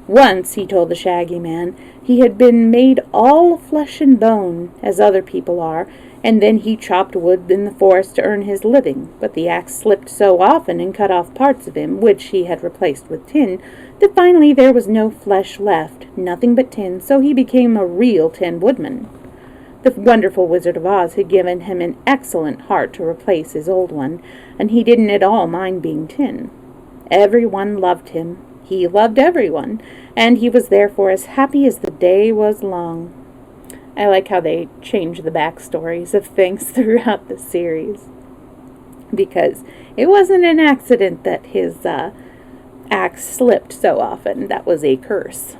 Once, he told the Shaggy Man, he had been made all flesh and bone, as other people are, and then he chopped wood in the forest to earn his living, but the axe slipped so often and cut off parts of him, which he had replaced with tin, that finally there was no flesh left, nothing but tin, so he became a real Tin Woodman. The wonderful Wizard of Oz had given him an excellent heart to replace his old one, and he didn't at all mind being tin. Everyone loved him. He loved everyone, and he was therefore as happy as the day was long. I like how they change the backstories of things throughout the series, because it wasn't an accident that his axe slipped so often. That was a curse.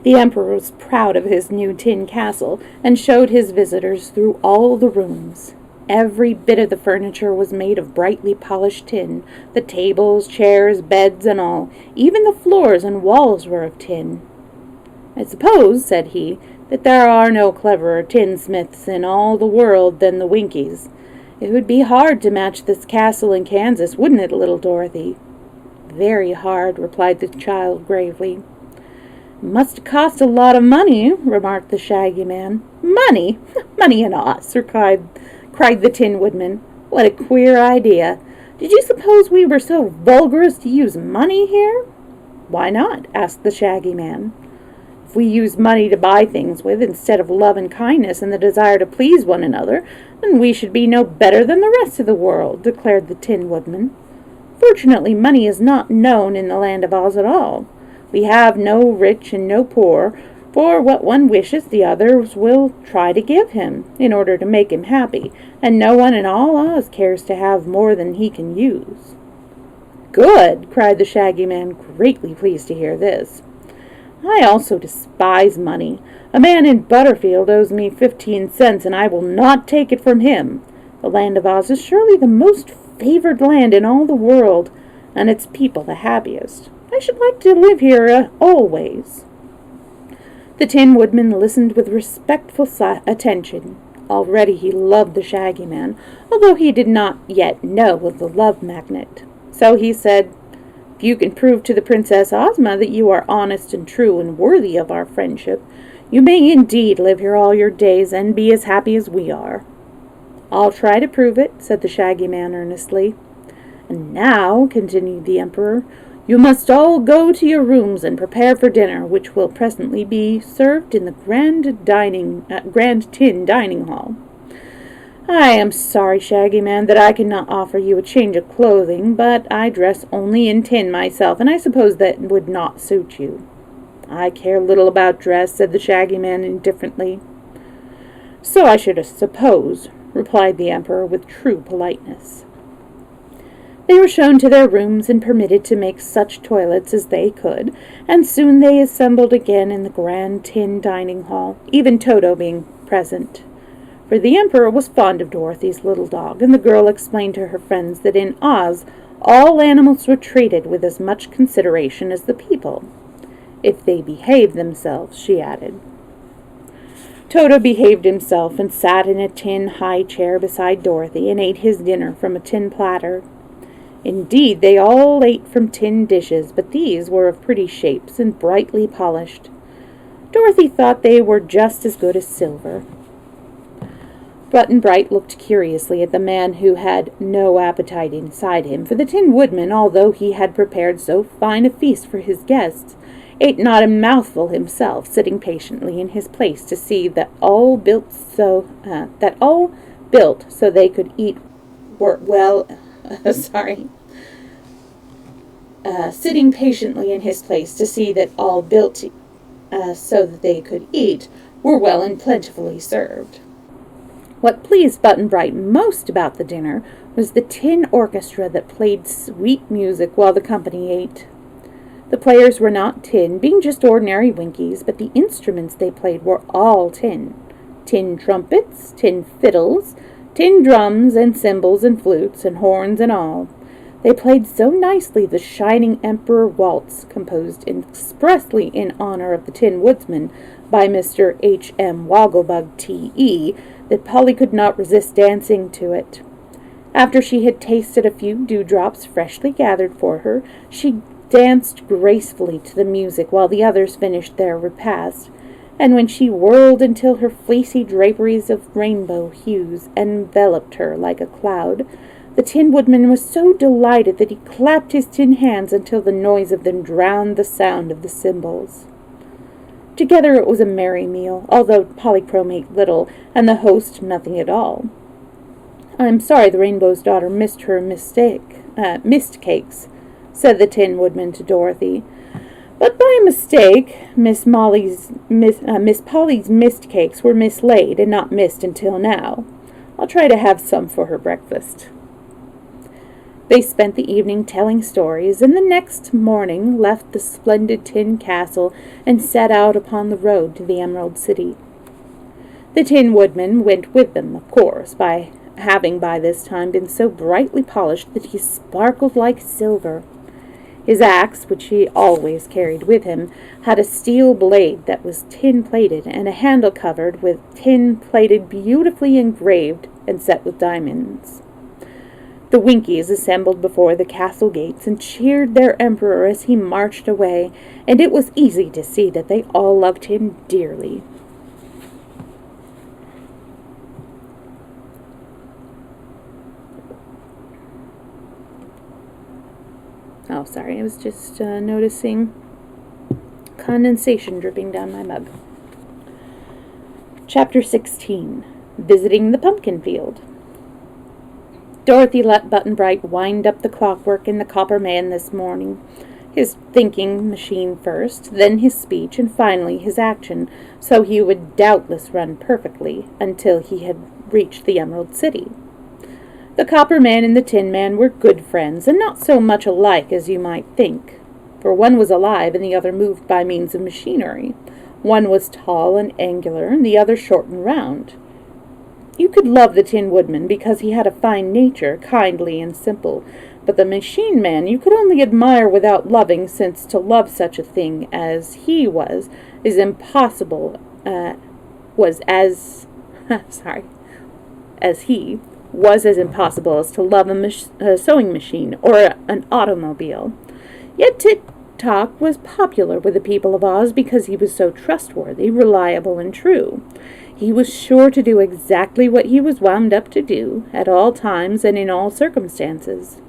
The Emperor was proud of his new tin castle and showed his visitors through all the rooms. Every bit of the furniture was made of brightly polished tin, the tables, chairs, beds, and all. Even the floors and walls were of tin. "I suppose," said he, "that there are no cleverer tinsmiths in all the world than the Winkies. It would be hard to match this castle in Kansas, wouldn't it, little Dorothy?" "Very hard," replied the child gravely. "Must cost a lot of money," remarked the Shaggy Man. "Money? Money and Oz!" cried the Tin Woodman. "What a queer idea. Did you suppose we were so vulgar as to use money here?" "Why not?" asked the Shaggy Man. "If we use money to buy things with instead of love and kindness and the desire to please one another, then we should be no better than the rest of the world," declared the Tin Woodman. "Fortunately, money is not known in the Land of Oz at all. We have no rich and no poor, For what one wishes the others will try to give him, in order to make him happy, and no one in all Oz cares to have more than he can use." "Good!" cried the Shaggy Man, greatly pleased to hear this. "I also despise money. A man in Butterfield owes me 15 cents, and I will not take it from him. The land of Oz is surely the most favored land in all the world, and its people the happiest. I should like to live here always." The Tin Woodman listened with respectful attention. Already he loved the Shaggy Man, although he did not yet know of the love magnet. So he said, "If you can prove to the Princess Ozma that you are honest and true and worthy of our friendship, you may indeed live here all your days and be as happy as we are." "I'll try to prove it," said the Shaggy Man earnestly. "And now," continued the Emperor, "you must all go to your rooms and prepare for dinner, which will presently be served in the Grand Tin Dining Hall. I am sorry, Shaggy Man, that I cannot offer you a change of clothing, but I dress only in tin myself, and I suppose that would not suit you." "I care little about dress," said the Shaggy Man indifferently. "So I should suppose," replied the Emperor with true politeness. They were shown to their rooms and permitted to make such toilets as they could, and soon they assembled again in the Grand Tin Dining Hall, even Toto being present. For the Emperor was fond of Dorothy's little dog, and the girl explained to her friends that in Oz all animals were treated with as much consideration as the people. "If they behave themselves," she added. Toto behaved himself and sat in a tin high chair beside Dorothy and ate his dinner from a tin platter. Indeed, they all ate from tin dishes, but these were of pretty shapes and brightly polished. Dorothy thought they were just as good as silver. Button-Bright looked curiously at the man who had no appetite inside him, for the Tin Woodman, although he had prepared so fine a feast for his guests, ate not a mouthful himself, sitting patiently in his place to see that all built so they could eat sitting patiently in his place to see that all built so that they could eat were well and plentifully served. What pleased Button-Bright most about the dinner was the tin orchestra that played sweet music while the company ate. The players were not tin, being just ordinary Winkies, but the instruments they played were all tin. Tin trumpets, tin fiddles, tin drums and cymbals and flutes and horns and all. They played so nicely the Shining Emperor Waltz, composed expressly in honor of the Tin Woodsman by Mr. H.M. Wogglebug T.E., that Polly could not resist dancing to it. After she had tasted a few dewdrops freshly gathered for her, she danced gracefully to the music while the others finished their repast, and when she whirled until her fleecy draperies of rainbow hues enveloped her like a cloud, the Tin Woodman was so delighted that he clapped his tin hands until the noise of them drowned the sound of the cymbals. Together it was a merry meal, although Polychrome ate little, and the host nothing at all. "I'm sorry the Rainbow's daughter missed her mist cakes," said the Tin Woodman to Dorothy. "But by mistake, Miss Polly's mist cakes were mislaid and not missed until now. I'll try to have some for her breakfast." They spent the evening telling stories, and the next morning left the splendid tin castle and set out upon the road to the Emerald City. The Tin Woodman went with them, of course, having by this time been so brightly polished that he sparkled like silver. His axe, which he always carried with him, had a steel blade that was tin-plated and a handle covered with tin plated beautifully engraved and set with diamonds. The Winkies assembled before the castle gates and cheered their emperor as he marched away, and it was easy to see that they all loved him dearly. Oh, sorry, I was just noticing condensation dripping down my mug. Chapter 16. Visiting the Pumpkin Field. Dorothy let Button-Bright wind up the clockwork in the Copper Man this morning. his thinking machine first, then his speech, and finally his action, so he would doubtless run perfectly until he had reached the Emerald City. The Copper Man and the Tin Man were good friends, and not so much alike as you might think, for one was alive and the other moved by means of machinery. One was tall and angular, and the other short and round. You could love the Tin Woodman because he had a fine nature, kindly and simple, but the Machine Man you could only admire without loving, since to love such a thing as he was is impossible. As he was as impossible as to love a sewing machine or an automobile. Yet Tik-Tok was popular with the people of Oz because he was so trustworthy, reliable, and true. He was sure to do exactly what he was wound up to do, at all times and in all circumstances.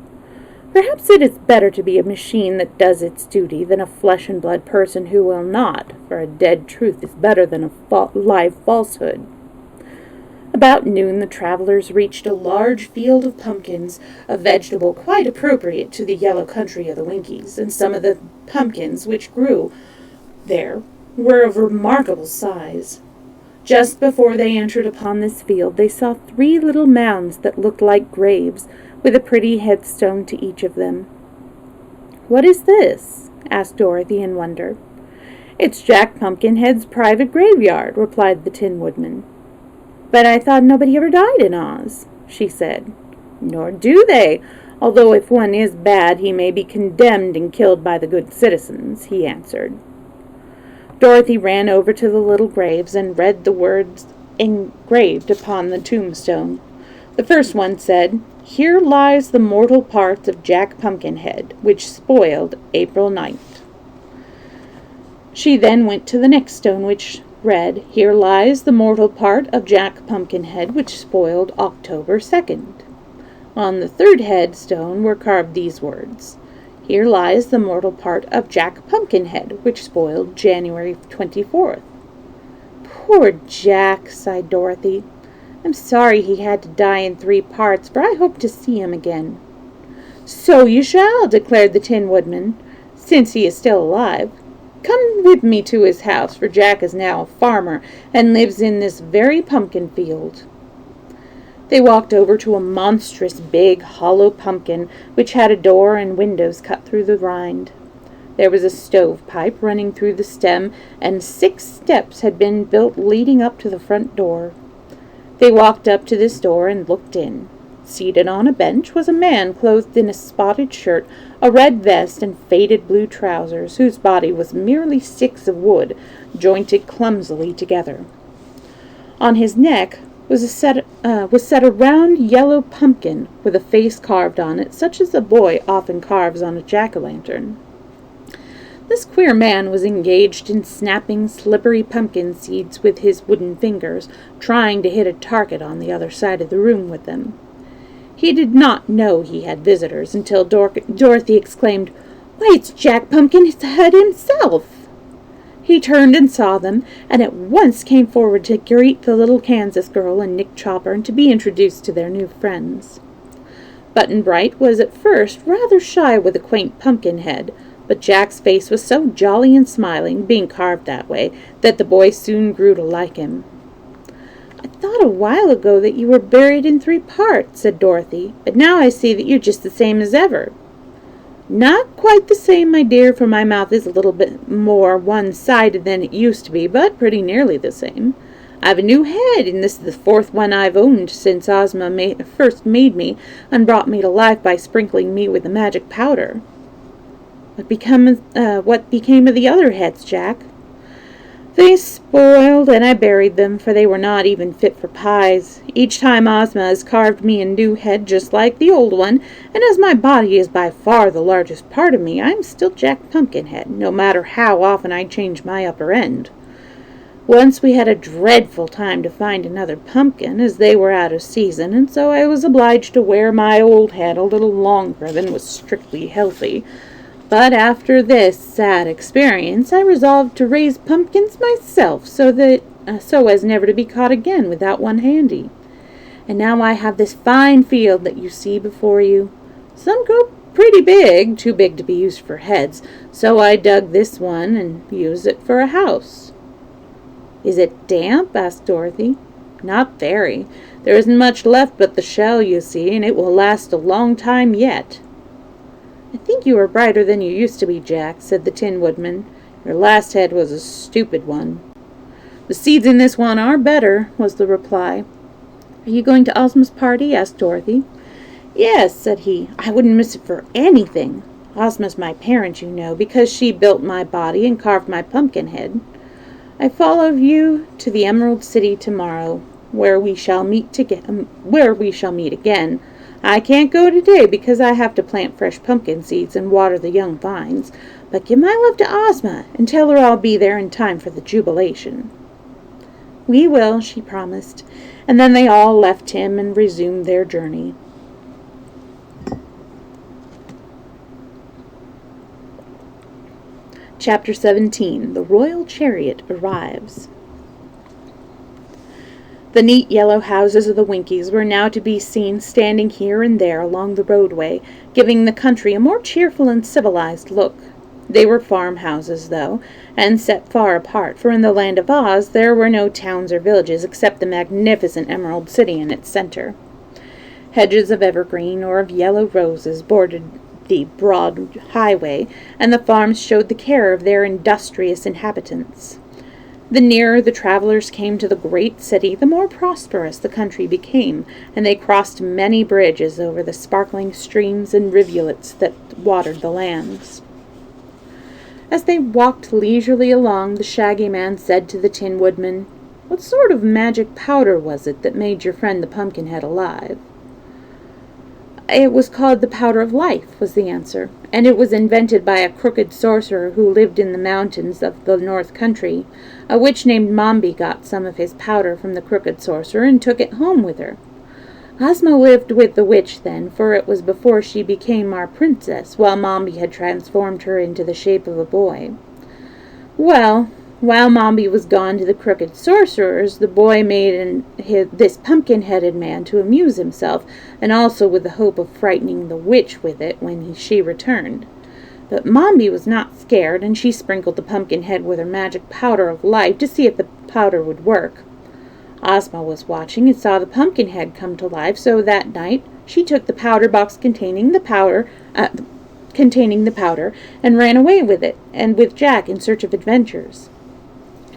Perhaps it is better to be a machine that does its duty than a flesh-and-blood person who will not, for a dead truth is better than a live falsehood. About noon the travelers reached a large field of pumpkins, a vegetable quite appropriate to the yellow country of the Winkies, and some of the pumpkins which grew there were of remarkable size. Just before they entered upon this field, they saw 3 little mounds that looked like graves, with a pretty headstone to each of them. "What is this?" asked Dorothy in wonder. "It's Jack Pumpkinhead's private graveyard," replied the Tin Woodman. "But I thought nobody ever died in Oz," she said. "Nor do they, although if one is bad, he may be condemned and killed by the good citizens," he answered. Dorothy ran over to the little graves and read the words engraved upon the tombstone. The first one said, "Here lies the mortal part of Jack Pumpkinhead, which spoiled April 9th. She then went to the next stone, which read, "Here lies the mortal part of Jack Pumpkinhead, which spoiled October 2nd. On the third headstone were carved these words, "Here lies the mortal part of Jack Pumpkinhead, which spoiled January 24th. "Poor Jack," sighed Dorothy. "I'm sorry he had to die in 3 parts, for I hope to see him again." "So you shall," declared the Tin Woodman, "since he is still alive. Come with me to his house, for Jack is now a farmer, and lives in this very pumpkin field." They walked over to a monstrous big hollow pumpkin, which had a door and windows cut through the rind. There was a stovepipe running through the stem, and 6 steps had been built leading up to the front door. They walked up to this door and looked in. Seated on a bench was a man clothed in a spotted shirt, a red vest, and faded blue trousers, whose body was merely sticks of wood, jointed clumsily together. On his neck was set a round yellow pumpkin with a face carved on it, such as a boy often carves on a jack-o'-lantern. This queer man was engaged in snapping slippery pumpkin seeds with his wooden fingers, trying to hit a target on the other side of the room with them. He did not know he had visitors until Dorothy exclaimed, "Why, it's Jack Pumpkinhead himself!" He turned and saw them, and at once came forward to greet the little Kansas girl and Nick Chopper and to be introduced to their new friends. Button-Bright was at first rather shy with the quaint Pumpkinhead, but Jack's face was so jolly and smiling, being carved that way, that the boy soon grew to like him. "I thought a while ago that you were buried in 3 parts," said Dorothy, "but now I see that you're just the same as ever." "Not quite the same, my dear, for my mouth is a little bit more one-sided than it used to be, but pretty nearly the same. I've a new head, and this is the 4th one I've owned since Ozma first made me and brought me to life by sprinkling me with the magic powder." What became of the other heads, Jack?" "They spoiled, and I buried them, for they were not even fit for pies. Each time Ozma has carved me a new head just like the old one, and as my body is by far the largest part of me, I am still Jack Pumpkinhead, no matter how often I change my upper end. Once we had a dreadful time to find another pumpkin, as they were out of season, and so I was obliged to wear my old head a little longer than was strictly healthy. But after this sad experience, I resolved to raise pumpkins myself, so as never to be caught again without one handy. And now I have this fine field that you see before you. Some grow pretty big, too big to be used for heads, so I dug this one and used it for a house." "Is it damp?" asked Dorothy. "Not very. There isn't much left but the shell, you see, and it will last a long time yet." "I think you are brighter than you used to be, Jack," said the Tin Woodman. "Your last head was a stupid one." "The seeds in this one are better," was the reply. "Are you going to Ozma's party?" asked Dorothy. "Yes," said he. "I wouldn't miss it for anything. Ozma's my parent, you know, because she built my body and carved my pumpkin head. I follow you to the Emerald City tomorrow, where we shall meet again. I can't go today because I have to plant fresh pumpkin seeds and water the young vines, but give my love to Ozma and tell her I'll be there in time for the jubilation." "We will," she promised, and then they all left him and resumed their journey. Chapter 17. The Royal Chariot Arrives. The neat yellow houses of the Winkies were now to be seen standing here and there along the roadway, giving the country a more cheerful and civilized look. They were farmhouses, though, and set far apart, for in the Land of Oz there were no towns or villages except the magnificent Emerald City in its center. Hedges of evergreen or of yellow roses bordered the broad highway, and the farms showed the care of their industrious inhabitants. The nearer the travelers came to the great city, the more prosperous the country became, and they crossed many bridges over the sparkling streams and rivulets that watered the lands. As they walked leisurely along, the Shaggy Man said to the Tin Woodman, "What sort of magic powder was it that made your friend the Pumpkinhead alive?" "It was called the Powder of Life," was the answer, "and it was invented by a crooked sorcerer who lived in the mountains of the North Country. A witch named Mombi got some of his powder from the crooked sorcerer and took it home with her. Ozma lived with the witch then, for it was before she became our princess, while Mombi had transformed her into the shape of a boy. Well, while Mombi was gone to the crooked sorcerers, the boy made this pumpkin-headed man to amuse himself, and also with the hope of frightening the witch with it when she returned. But Mombi was not scared, and she sprinkled the pumpkin head with her magic powder of life to see if the powder would work. Ozma was watching and saw the pumpkin head come to life, so that night she took the powder box containing the powder and ran away with it, and with Jack in search of adventures.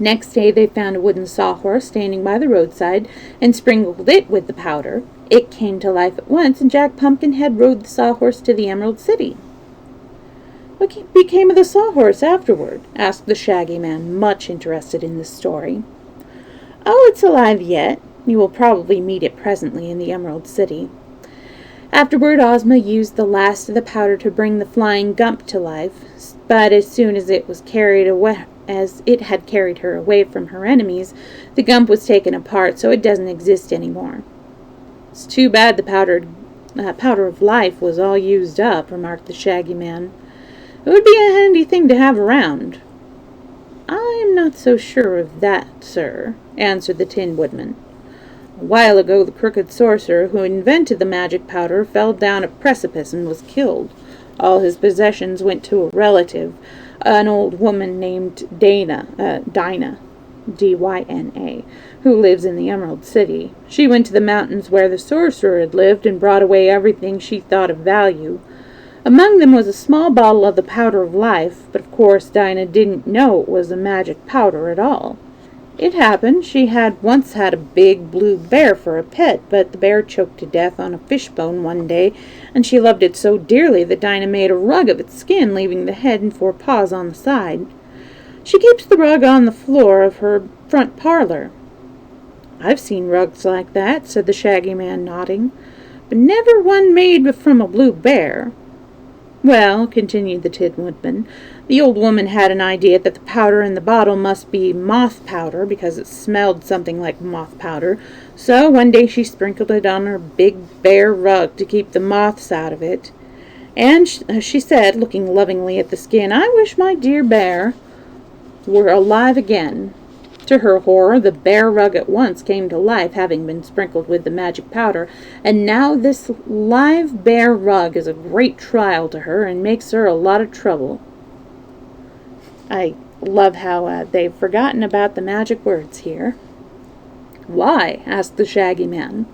Next day they found a wooden sawhorse standing by the roadside and sprinkled it with the powder. It came to life at once, and Jack Pumpkinhead rode the sawhorse to the Emerald City. "What became of the sawhorse afterward?" asked the Shaggy Man, much interested in this story. "Oh, it's alive yet. You will probably meet it presently in the Emerald City." Afterward, Ozma used the last of the powder to bring the flying Gump to life, but as soon as it had carried her away from her enemies, the Gump was taken apart, so it doesn't exist anymore. "It's too bad the powder of life was all used up," remarked the Shaggy Man. "It would be a handy thing to have around." "I am not so sure of that, sir," answered the Tin Woodman. "A while ago the crooked sorcerer who invented the magic powder fell down a precipice and was killed. All his possessions went to a relative, an old woman named Dinah, D-Y-N-A, who lives in the Emerald City. She went to the mountains where the sorcerer had lived and brought away everything she thought of value. Among them was a small bottle of the powder of life, but of course Dinah didn't know it was a magic powder at all. It happened she had once had a big blue bear for a pet, but the bear choked to death on a fishbone one day, and she loved it so dearly that Dinah made a rug of its skin, leaving the head and 4 paws on the side. She keeps the rug on the floor of her front parlor." "I've seen rugs like that," said the Shaggy Man, nodding, "but never one made from a blue bear." "Well," continued the Tin Woodman, "the old woman had an idea that the powder in the bottle must be moth powder, because it smelled something like moth powder, so one day she sprinkled it on her big bear rug to keep the moths out of it. And she said, looking lovingly at the skin, 'I wish my dear bear were alive again.' To her horror, the bear rug at once came to life, having been sprinkled with the magic powder, and now this live bear rug is a great trial to her and makes her a lot of trouble. I love how they've forgotten about the magic words here. Why? Asked the Shaggy Man.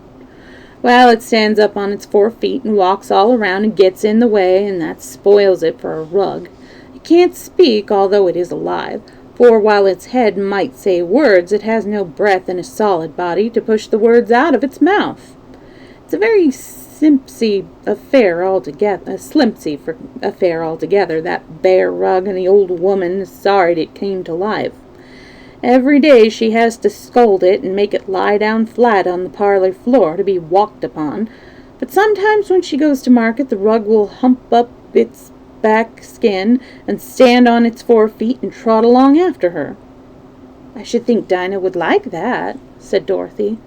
Well, it stands up on its 4 feet and walks all around and gets in the way, and that spoils it for a rug. It can't speak, although it is alive, for while its head might say words, it has no breath in a solid body to push the words out of its mouth. It's a very slimpsy affair altogether, that bear rug, and the old woman is sorry it came to life. Every day she has to scold it and make it lie down flat on the parlor floor to be walked upon, but sometimes when she goes to market the rug will hump up its back skin and stand on its 4 feet and trot along after her. I should think Dinah would like that, said Dorothy.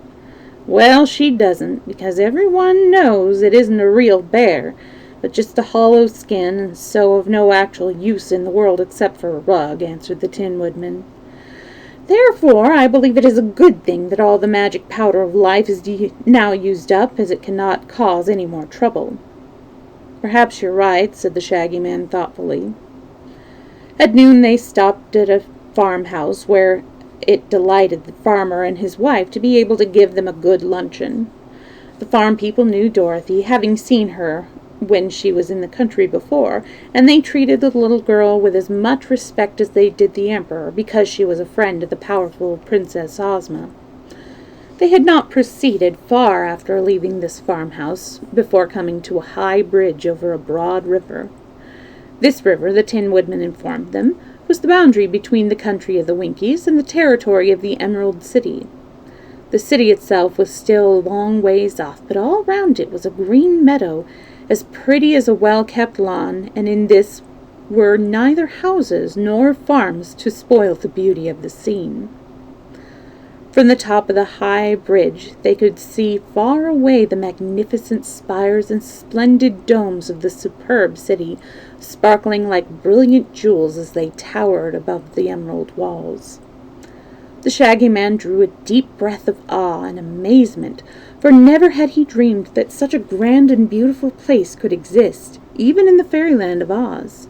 Well, she doesn't, because everyone knows it isn't a real bear, but just a hollow skin, and so of no actual use in the world except for a rug, answered the Tin Woodman. Therefore, I believe it is a good thing that all the magic powder of life is now used up, as it cannot cause any more trouble. Perhaps you're right, said the Shaggy Man thoughtfully. At noon they stopped at a farmhouse where it delighted the farmer and his wife to be able to give them a good luncheon. The farm people knew Dorothy, having seen her when she was in the country before, and they treated the little girl with as much respect as they did the Emperor, because she was a friend of the powerful Princess Ozma. They had not proceeded far after leaving this farmhouse before coming to a high bridge over a broad river. This river, the Tin Woodman informed them, was the boundary between the country of the Winkies and the territory of the Emerald City. The city itself was still a long ways off, but all round it was a green meadow, as pretty as a well-kept lawn, and in this were neither houses nor farms to spoil the beauty of the scene. From the top of the high bridge they could see far away the magnificent spires and splendid domes of the superb city, sparkling like brilliant jewels as they towered above the emerald walls. The Shaggy Man drew a deep breath of awe and amazement, for never had he dreamed that such a grand and beautiful place could exist, even in the fairyland of Oz.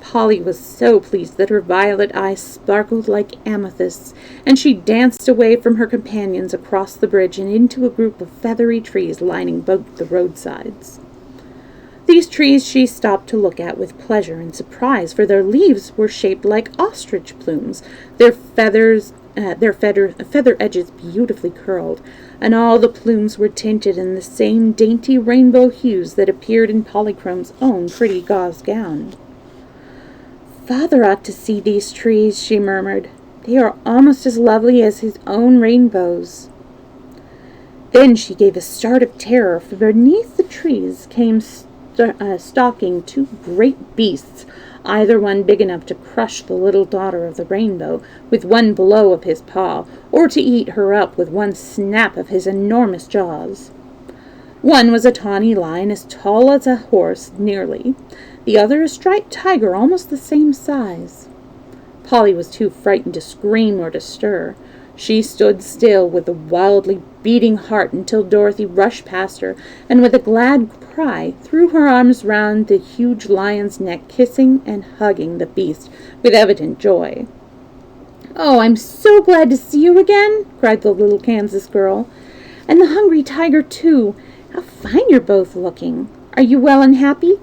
Polly was so pleased that her violet eyes sparkled like amethysts, and she danced away from her companions across the bridge and into a group of feathery trees lining both the roadsides. These trees she stopped to look at with pleasure and surprise, for their leaves were shaped like ostrich plumes, their feather edges beautifully curled, and all the plumes were tinted in the same dainty rainbow hues that appeared in Polychrome's own pretty gauze gown. "Father ought to see these trees," she murmured. "They are almost as lovely as his own rainbows." Then she gave a start of terror, for beneath the trees came stalking 2 great beasts, either one big enough to crush the little daughter of the rainbow with one blow of his paw, or to eat her up with one snap of his enormous jaws. One was a tawny lion as tall as a horse, nearly. The other a striped tiger almost the same size. Polly was too frightened to scream or to stir. She stood still with a wildly beating heart until Dorothy rushed past her, and with a glad cry threw her arms round the huge lion's neck, kissing and hugging the beast with evident joy. "Oh, I'm so glad to see you again!" cried the little Kansas girl. "And the hungry tiger, too! How fine you're both looking! Are you well and happy?"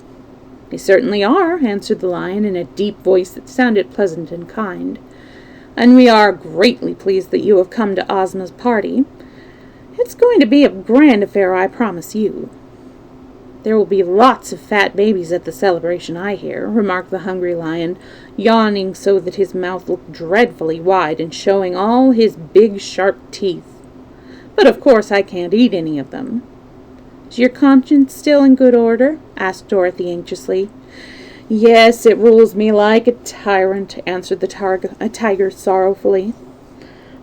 "We certainly are," answered the lion in a deep voice that sounded pleasant and kind. "And we are greatly pleased that you have come to Ozma's party. It's going to be a grand affair, I promise you." "There will be lots of fat babies at the celebration, I hear," remarked the hungry lion, yawning so that his mouth looked dreadfully wide and showing all his big sharp teeth. "But of course I can't eat any of them." "Is your conscience still in good order?" asked Dorothy anxiously. "Yes, it rules me like a tyrant," answered the tiger sorrowfully.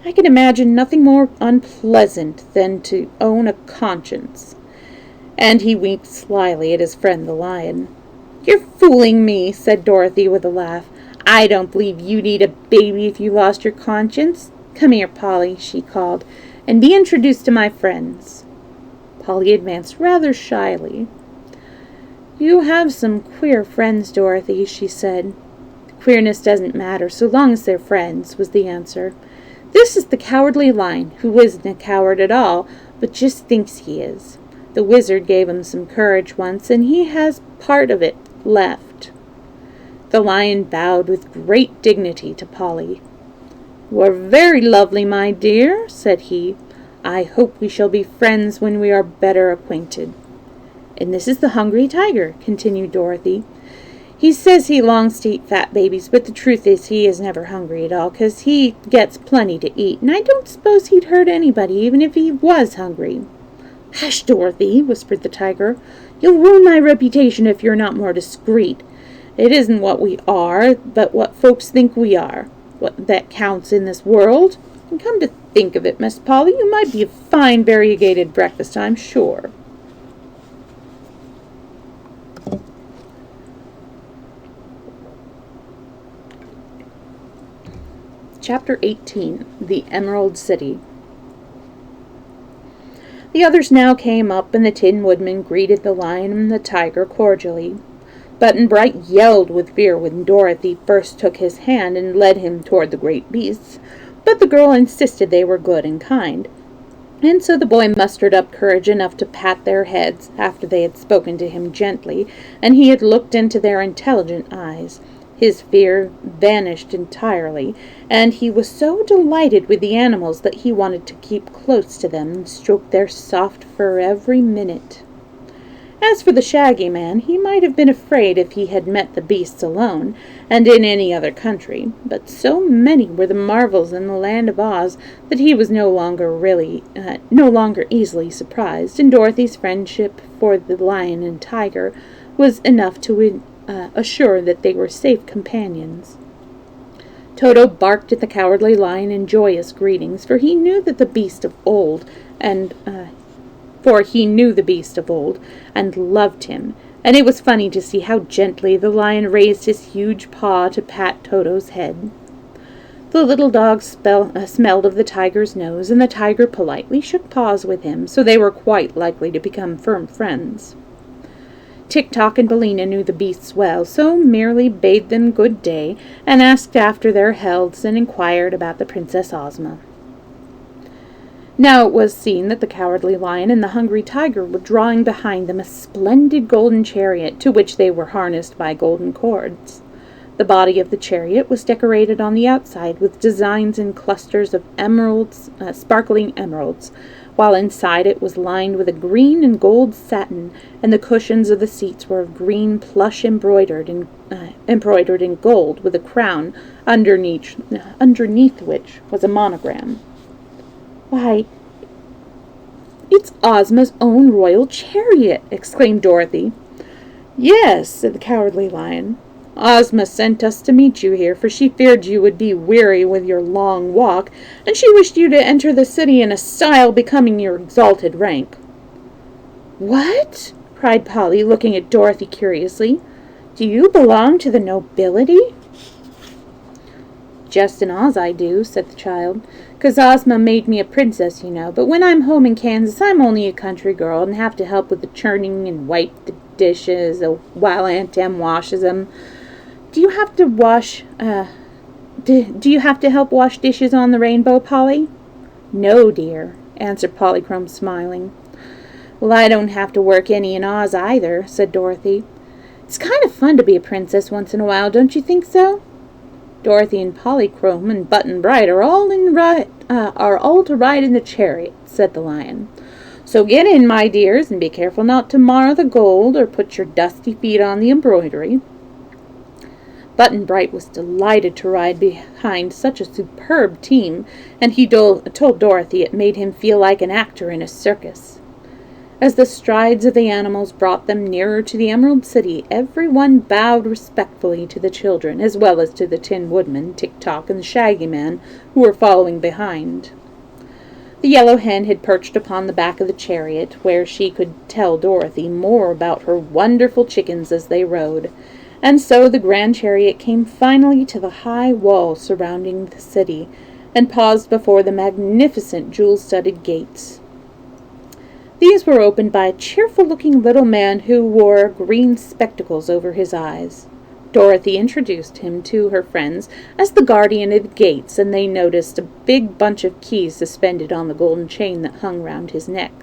"I can imagine nothing more unpleasant than to own a conscience." And he winked slyly at his friend the lion. "You're fooling me," said Dorothy with a laugh. I don't believe you'd eat a baby if you lost your conscience. Come here, Polly, she called, and be introduced to my friends. Polly advanced rather shyly. You have some queer friends, Dorothy, she said. Queerness doesn't matter, so long as they're friends, was the answer. This is the Cowardly Lion, who isn't a coward at all, but just thinks he is. The wizard gave him some courage once, and he has part of it left. The lion bowed with great dignity to Polly. You are very lovely, my dear, said he. I hope we shall be friends when we are better acquainted. And this is the Hungry Tiger, continued Dorothy. He says he longs to eat fat babies, but the truth is he is never hungry at all, 'cause he gets plenty to eat, and I don't suppose he'd hurt anybody, even if he was hungry. Hush, Dorothy, whispered the tiger. You'll ruin my reputation if you're not more discreet. It isn't what we are, but what folks think we are, that counts in this world. And come to think of it, Miss Polly, you might be a fine variegated breakfast, I'm sure. Chapter 18, The Emerald City. The others now came up, and the Tin Woodman greeted the Lion and the Tiger cordially. Button-Bright yelled with fear when Dorothy first took his hand and led him toward the great beasts, but the girl insisted they were good and kind, and so the boy mustered up courage enough to pat their heads after they had spoken to him gently, and he had looked into their intelligent eyes. His fear vanished entirely, and he was so delighted with the animals that he wanted to keep close to them and stroke their soft fur every minute. As for the Shaggy Man, he might have been afraid if he had met the beasts alone, and in any other country, but so many were the marvels in the land of Oz that he was no longer easily surprised, and Dorothy's friendship for the Lion and Tiger was enough to assure that they were safe companions. Toto barked at the Cowardly Lion in joyous greetings, for he knew the beast of old, and loved him, and it was funny to see how gently the lion raised his huge paw to pat Toto's head. The little dog smelled of the tiger's nose, and the tiger politely shook paws with him, so they were quite likely to become firm friends. Tick-Tock and Billina knew the beasts well, so merely bade them good day, and asked after their healths and inquired about the Princess Ozma. Now it was seen that the Cowardly Lion and the Hungry Tiger were drawing behind them a splendid golden chariot, to which they were harnessed by golden cords. The body of the chariot was decorated on the outside with designs and clusters of sparkling emeralds, while inside it was lined with a green and gold satin, and the cushions of the seats were of green plush embroidered in gold, with a crown underneath which was a monogram. Why, it's Ozma's own royal chariot, exclaimed Dorothy. Yes, said the Cowardly Lion. Ozma sent us to meet you here, for she feared you would be weary with your long walk, and she wished you to enter the city in a style becoming your exalted rank. What? Cried Polly, looking at Dorothy curiously. Do you belong to the nobility? Just in Oz I do, said the child, 'cause Ozma made me a princess, you know, but when I'm home in Kansas I'm only a country girl and have to help with the churning and wipe the dishes while Aunt Em washes them. Do you have to help wash dishes on the Rainbow, Polly? No, dear, answered Polychrome, smiling. Well, I don't have to work any in Oz either, said Dorothy. It's kind of fun to be a princess once in a while, don't you think so? Dorothy and Polychrome and Button-Bright are all to ride in the chariot, said the Lion. So get in, my dears, and be careful not to mar the gold or put your dusty feet on the embroidery. Button-Bright was delighted to ride behind such a superb team, and he told Dorothy it made him feel like an actor in a circus. As the strides of the animals brought them nearer to the Emerald City, everyone bowed respectfully to the children, as well as to the Tin Woodman, Tick-Tock, and the Shaggy Man, who were following behind. The Yellow Hen had perched upon the back of the chariot, where she could tell Dorothy more about her wonderful chickens as they rode, And so the grand chariot came finally to the high wall surrounding the city, and paused before the magnificent jewel-studded gates. These were opened by a cheerful-looking little man who wore green spectacles over his eyes. Dorothy introduced him to her friends as the guardian of the gates, and they noticed a big bunch of keys suspended on the golden chain that hung round his neck.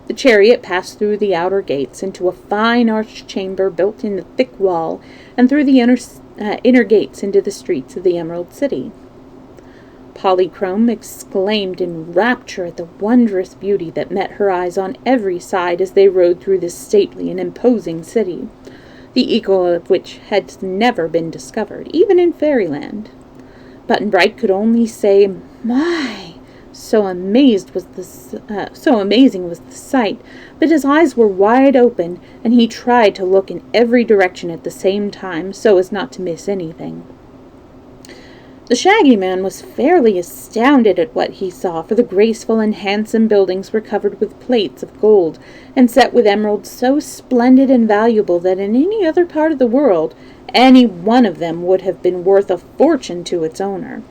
The chariot passed through the outer gates into a fine arched chamber built in the thick wall, and through the inner gates into the streets of the Emerald City. Polychrome exclaimed in rapture at the wondrous beauty that met her eyes on every side as they rode through this stately and imposing city, the equal of which had never been discovered, even in Fairyland. Button-Bright could only say, "My!" So amazing was the sight, but his eyes were wide open, and he tried to look in every direction at the same time, so as not to miss anything. The Shaggy Man was fairly astounded at what he saw, for the graceful and handsome buildings were covered with plates of gold, and set with emeralds so splendid and valuable that in any other part of the world, any one of them would have been worth a fortune to its owner.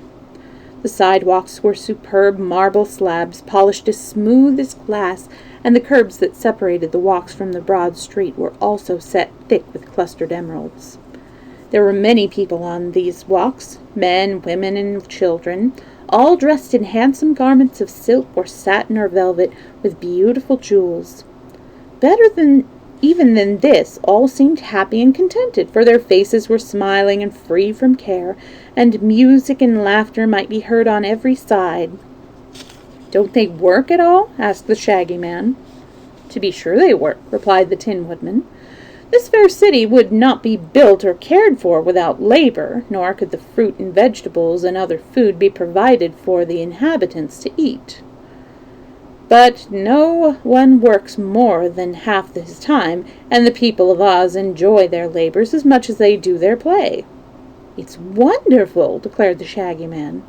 The sidewalks were superb marble slabs, polished as smooth as glass, and the curbs that separated the walks from the broad street were also set thick with clustered emeralds. There were many people on these walks, men, women, and children, all dressed in handsome garments of silk or satin or velvet, with beautiful jewels. Even than this, all seemed happy and contented, for their faces were smiling and free from care, and music and laughter might be heard on every side. "Don't they work at all?" asked the Shaggy Man. "To be sure they work," replied the Tin Woodman. "This fair city would not be built or cared for without labor, nor could the fruit and vegetables and other food be provided for the inhabitants to eat. But no one works more than half his time, and the people of Oz enjoy their labors as much as they do their play." "It's wonderful," declared the Shaggy Man.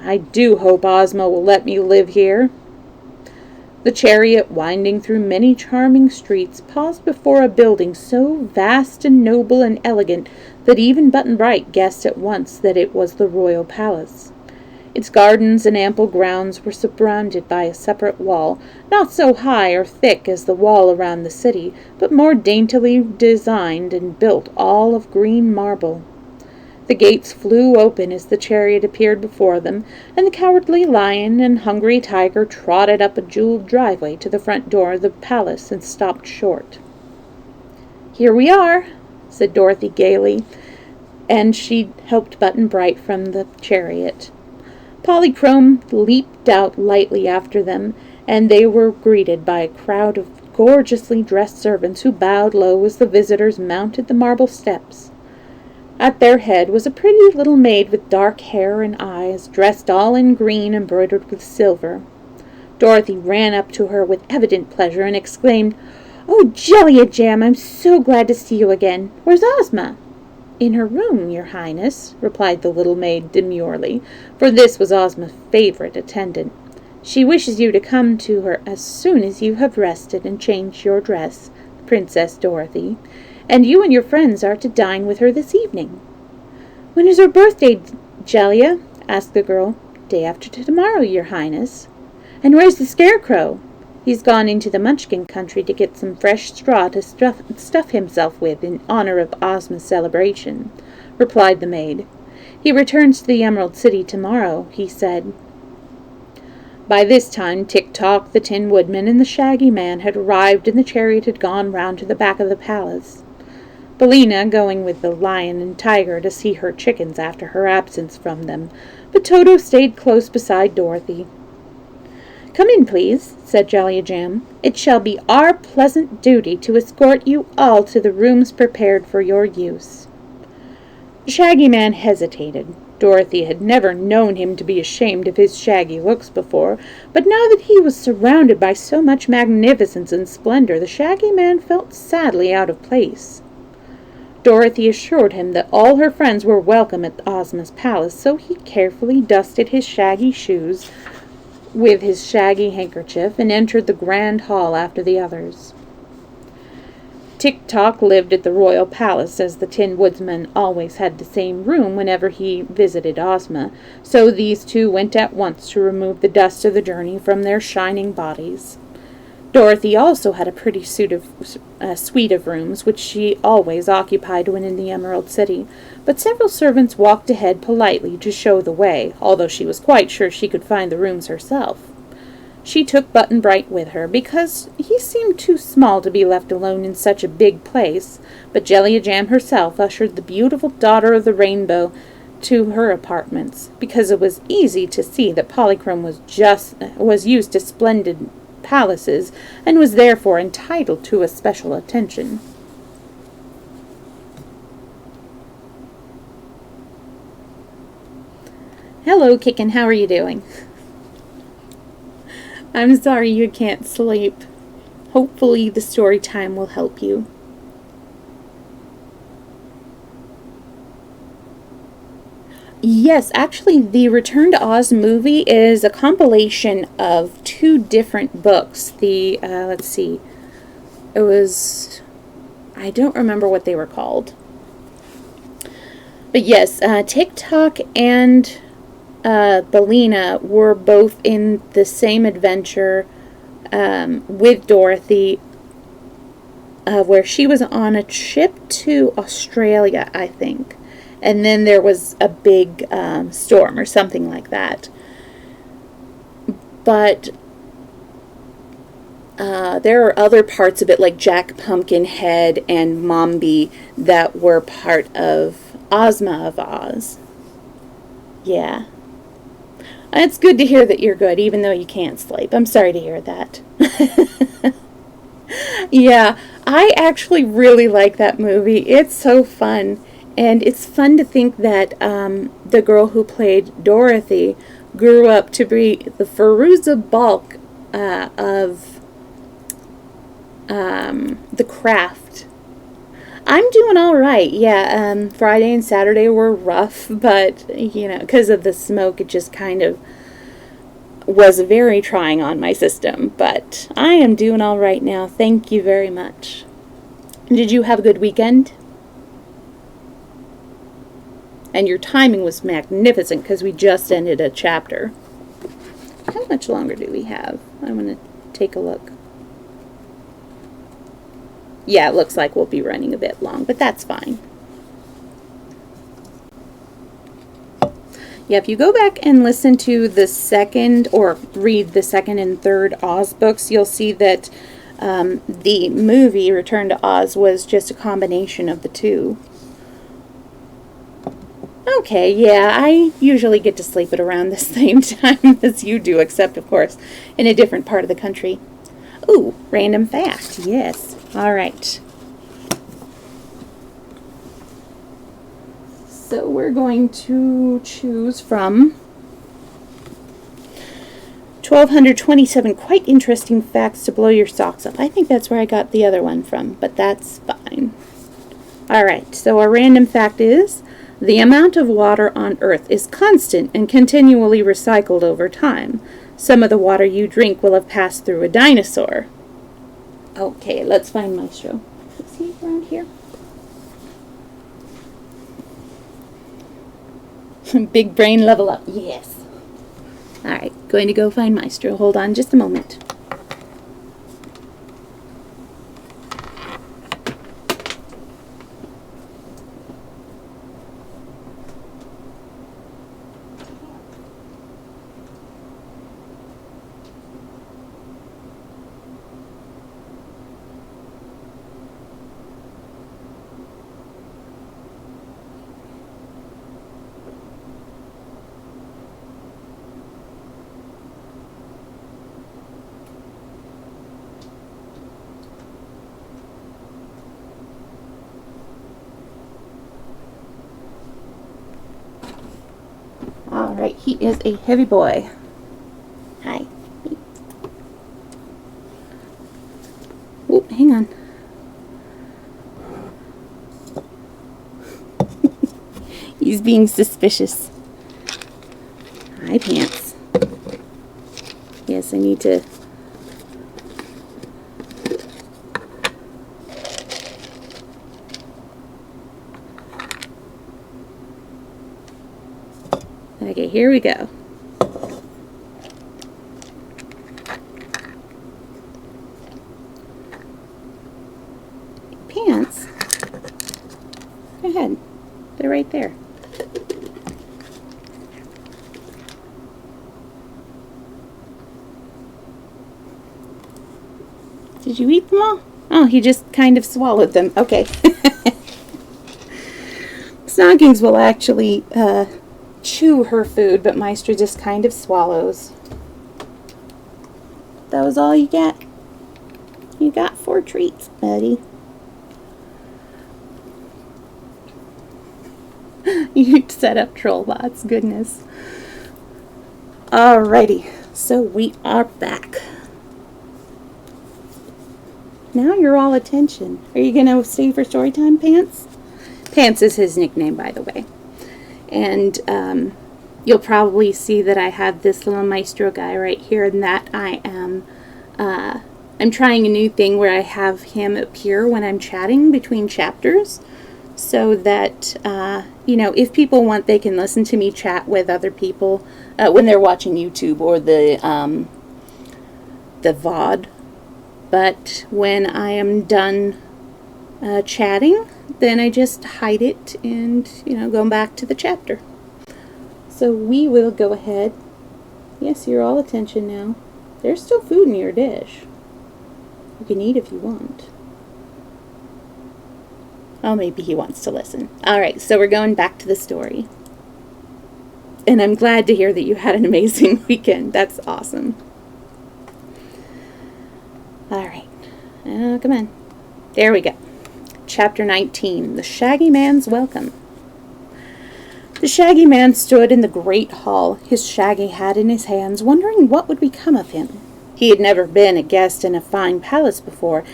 "I do hope Ozma will let me live here." The chariot, winding through many charming streets, paused before a building so vast and noble and elegant that even Button-Bright guessed at once that it was the royal palace. Its gardens and ample grounds were surrounded by a separate wall, not so high or thick as the wall around the city, but more daintily designed and built all of green marble. The gates flew open as the chariot appeared before them, and the Cowardly Lion and Hungry Tiger trotted up a jeweled driveway to the front door of the palace and stopped short. "Here we are," said Dorothy gaily, and she helped Button-Bright from the chariot. Polychrome leaped out lightly after them, and they were greeted by a crowd of gorgeously dressed servants who bowed low as the visitors mounted the marble steps. At their head was a pretty little maid with dark hair and eyes, dressed all in green embroidered with silver. Dorothy ran up to her with evident pleasure and exclaimed, "Oh, Jellia-Jam, I'm so glad to see you again. Where's Ozma?" "In her room, Your Highness," replied the little maid demurely, for this was Ozma's favorite attendant. "She wishes you to come to her as soon as you have rested and changed your dress, Princess Dorothy, and you and your friends are to dine with her this evening." "When is her birthday, Jellia?" asked the girl. "Day after tomorrow, Your Highness." "And where's the Scarecrow?" "He's gone into the Munchkin country to get some fresh straw to stuff himself with in honor of Ozma's celebration," replied the maid. "He returns to the Emerald City tomorrow," he said. By this time Tick-Tock, the Tin Woodman, and the Shaggy Man had arrived, and the chariot had gone round to the back of the palace. Billina going with the Lion and Tiger to see her chickens after her absence from them, but Toto stayed close beside Dorothy. "Come in, please," said Jellia-Jam. "It shall be our pleasant duty to escort you all to the rooms prepared for your use." The Shaggy Man hesitated. Dorothy had never known him to be ashamed of his shaggy looks before, but now that he was surrounded by so much magnificence and splendor, the Shaggy Man felt sadly out of place. Dorothy assured him that all her friends were welcome at Ozma's palace, so he carefully dusted his shaggy shoes with his shaggy handkerchief and entered the grand hall after the others. Tick-Tock lived at the royal palace, as the Tin Woodman always had the same room whenever he visited Ozma, so these two went at once to remove the dust of the journey from their shining bodies. Dorothy also had a pretty suite of rooms, which she always occupied when in the Emerald City, but several servants walked ahead politely to show the way, although she was quite sure she could find the rooms herself. She took Button-Bright with her, because he seemed too small to be left alone in such a big place, but Jelly-a-Jam herself ushered the beautiful Daughter of the Rainbow to her apartments, because it was easy to see that Polychrome was used to splendid palaces, and was therefore entitled to a special attention. Hello, Kickin', how are you doing? I'm sorry you can't sleep. Hopefully the story time will help you. Yes, actually, the Return to Oz movie is a compilation of two different books. Let's see. It was... I don't remember what they were called. But yes, Tick-Tock and Billina were both in the same adventure with Dorothy, where she was on a ship to Australia, I think. And then there was a big storm or something like that. But there are other parts of it, like Jack Pumpkinhead and Mombi, that were part of Ozma of Oz. Yeah. It's good to hear that you're good, even though you can't sleep. I'm sorry to hear that. Yeah, I actually really like that movie. It's so fun. And it's fun to think that the girl who played Dorothy grew up to be the Firuza Balk of The Craft. I'm doing all right. Yeah, Friday and Saturday were rough, but, you know, because of the smoke, it just kind of was very trying on my system. But I am doing all right now. Thank you very much. Did you have a good weekend? And your timing was magnificent because we just ended a chapter. How much longer do we have? I'm going to take a look. Yeah, it looks like we'll be running a bit long, but that's fine. Yeah, if you go back and listen to the second, or read the second and third Oz books, you'll see that the movie Return to Oz was just a combination of the two. Okay, yeah, I usually get to sleep at around the same time as you do, except, of course, in a different part of the country. Ooh, random fact, yes. All right. So we're going to choose from 1,227 quite interesting facts to blow your socks up. I think that's where I got the other one from, but that's fine. All right, so our random fact is, the amount of water on Earth is constant and continually recycled over time. Some of the water you drink will have passed through a dinosaur. Okay, let's find Maestro. Is he around here? Big brain level up. Yes. All right, going to go find Maestro. Hold on just a moment. Alright, he is a heavy boy. Hi. Oh, hang on. He's being suspicious. Hi, Pants. Yes, I need to... Okay, here we go. Pants? Go ahead. They're right there. Did you eat them all? Oh, he just kind of swallowed them. Okay. Snoggings will actually chew her food, but Maestro just kind of swallows. That was all you got? You got 4 treats, buddy. You set up troll bots, goodness. Alrighty, so we are back. Now you're all attention. Are you going to stay for Storytime, Pants? Pants is his nickname, by the way. And you'll probably see that I have this little Maestro guy right here, and that I am... I'm trying a new thing where I have him appear when I'm chatting between chapters, so that, you know, if people want, they can listen to me chat with other people when they're watching YouTube or the VOD. But when I am done chatting, then I just hide it and, you know, go back to the chapter. So we will go ahead. Yes, you're all attention now. There's still food in your dish. You can eat if you want. Oh, maybe he wants to listen. Alright, so we're going back to the story. And I'm glad to hear that you had an amazing weekend. That's awesome. Alright. Oh, come on. There we go. Chapter 19. The Shaggy Man's Welcome. The Shaggy Man stood in the great hall, his shaggy hat in his hands, wondering what would become of him. He had never been a guest in a fine palace before.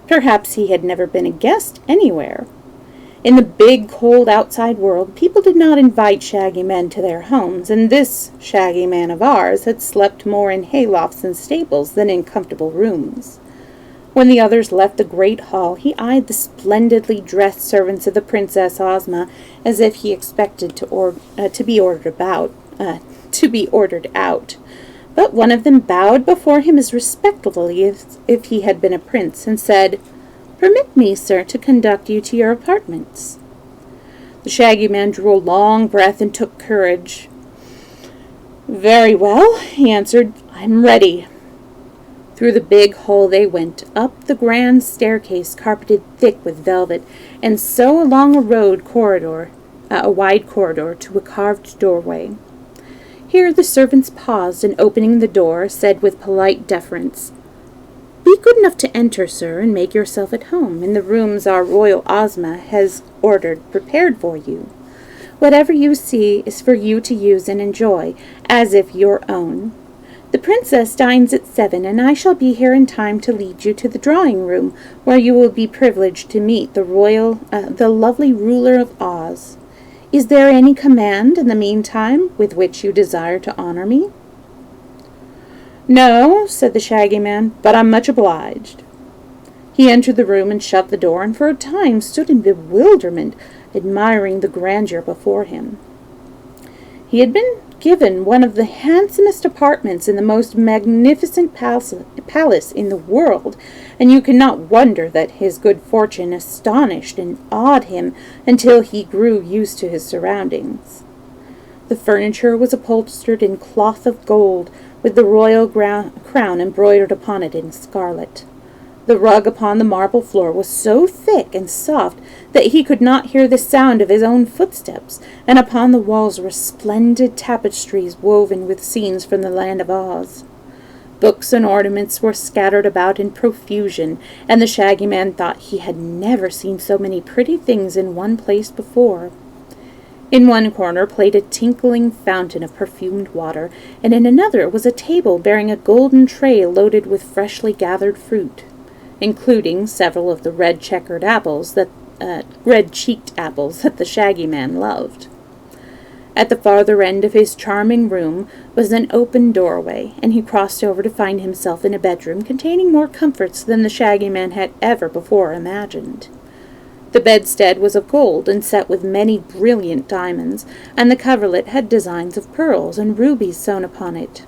Perhaps he had never been a guest anywhere. In the big, cold outside world, people did not invite shaggy men to their homes, and this shaggy man of ours had slept more in haylofts and stables than in comfortable rooms. When the others left the great hall, he eyed the splendidly dressed servants of the Princess Ozma as if he expected to be ordered out. But one of them bowed before him as respectfully as if he had been a prince, and said, "Permit me, sir, to conduct you to your apartments." The Shaggy Man drew a long breath and took courage. "Very well," he answered. "I'm ready." Through the big hall they went, up the grand staircase carpeted thick with velvet, and so along a wide corridor to a carved doorway. Here the servants paused, and opening the door, said with polite deference, "Be good enough to enter, sir, and make yourself at home in the rooms our Royal Ozma has ordered prepared for you. Whatever you see is for you to use and enjoy, as if your own. The princess dines at 7, and I shall be here in time to lead you to the drawing room, where you will be privileged to meet the lovely ruler of Oz. Is there any command in the meantime with which you desire to honor me?" "No," said the Shaggy Man, "but I'm much obliged." He entered the room and shut the door, and for a time stood in bewilderment, admiring the grandeur before him. He had been given one of the handsomest apartments in the most magnificent palace in the world, and you cannot wonder that his good fortune astonished and awed him until he grew used to his surroundings. The furniture was upholstered in cloth of gold, with the royal crown embroidered upon it in scarlet. The rug upon the marble floor was so thick and soft that he could not hear the sound of his own footsteps, and upon the walls were splendid tapestries woven with scenes from the land of Oz. Books and ornaments were scattered about in profusion, and the Shaggy Man thought he had never seen so many pretty things in one place before. In one corner played a tinkling fountain of perfumed water, and in another was a table bearing a golden tray loaded with freshly gathered fruit, including several of the red-cheeked apples that the Shaggy Man loved. At the farther end of his charming room was an open doorway, and he crossed over to find himself in a bedroom containing more comforts than the Shaggy Man had ever before imagined. The bedstead was of gold and set with many brilliant diamonds, and the coverlet had designs of pearls and rubies sewn upon it.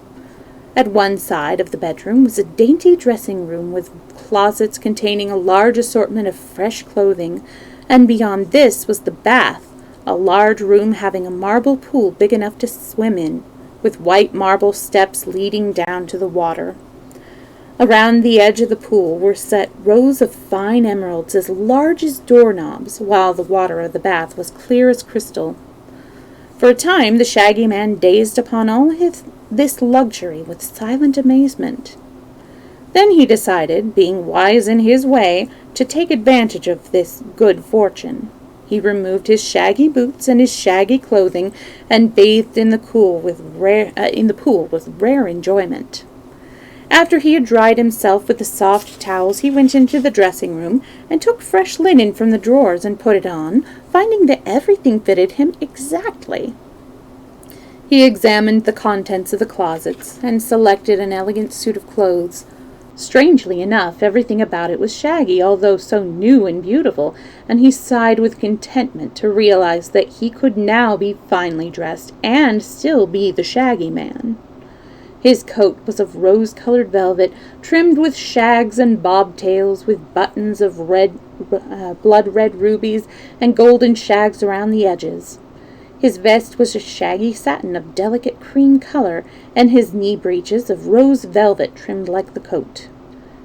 At one side of the bedroom was a dainty dressing room with closets containing a large assortment of fresh clothing, and beyond this was the bath, a large room having a marble pool big enough to swim in, with white marble steps leading down to the water. Around the edge of the pool were set rows of fine emeralds as large as doorknobs, while the water of the bath was clear as crystal. For a time the Shaggy Man gazed upon all this luxury with silent amazement. Then he decided, being wise in his way, to take advantage of this good fortune. He removed his shaggy boots and his shaggy clothing, and bathed in the pool with rare enjoyment. After he had dried himself with the soft towels, he went into the dressing room and took fresh linen from the drawers and put it on, finding that everything fitted him exactly. He examined the contents of the closets and selected an elegant suit of clothes. Strangely enough, everything about it was shaggy, although so new and beautiful, and he sighed with contentment to realize that he could now be finely dressed and still be the Shaggy Man. His coat was of rose-colored velvet, trimmed with shags and bobtails, with buttons of blood-red rubies and golden shags around the edges. His vest was a shaggy satin of delicate cream color, and his knee breeches of rose velvet trimmed like the coat.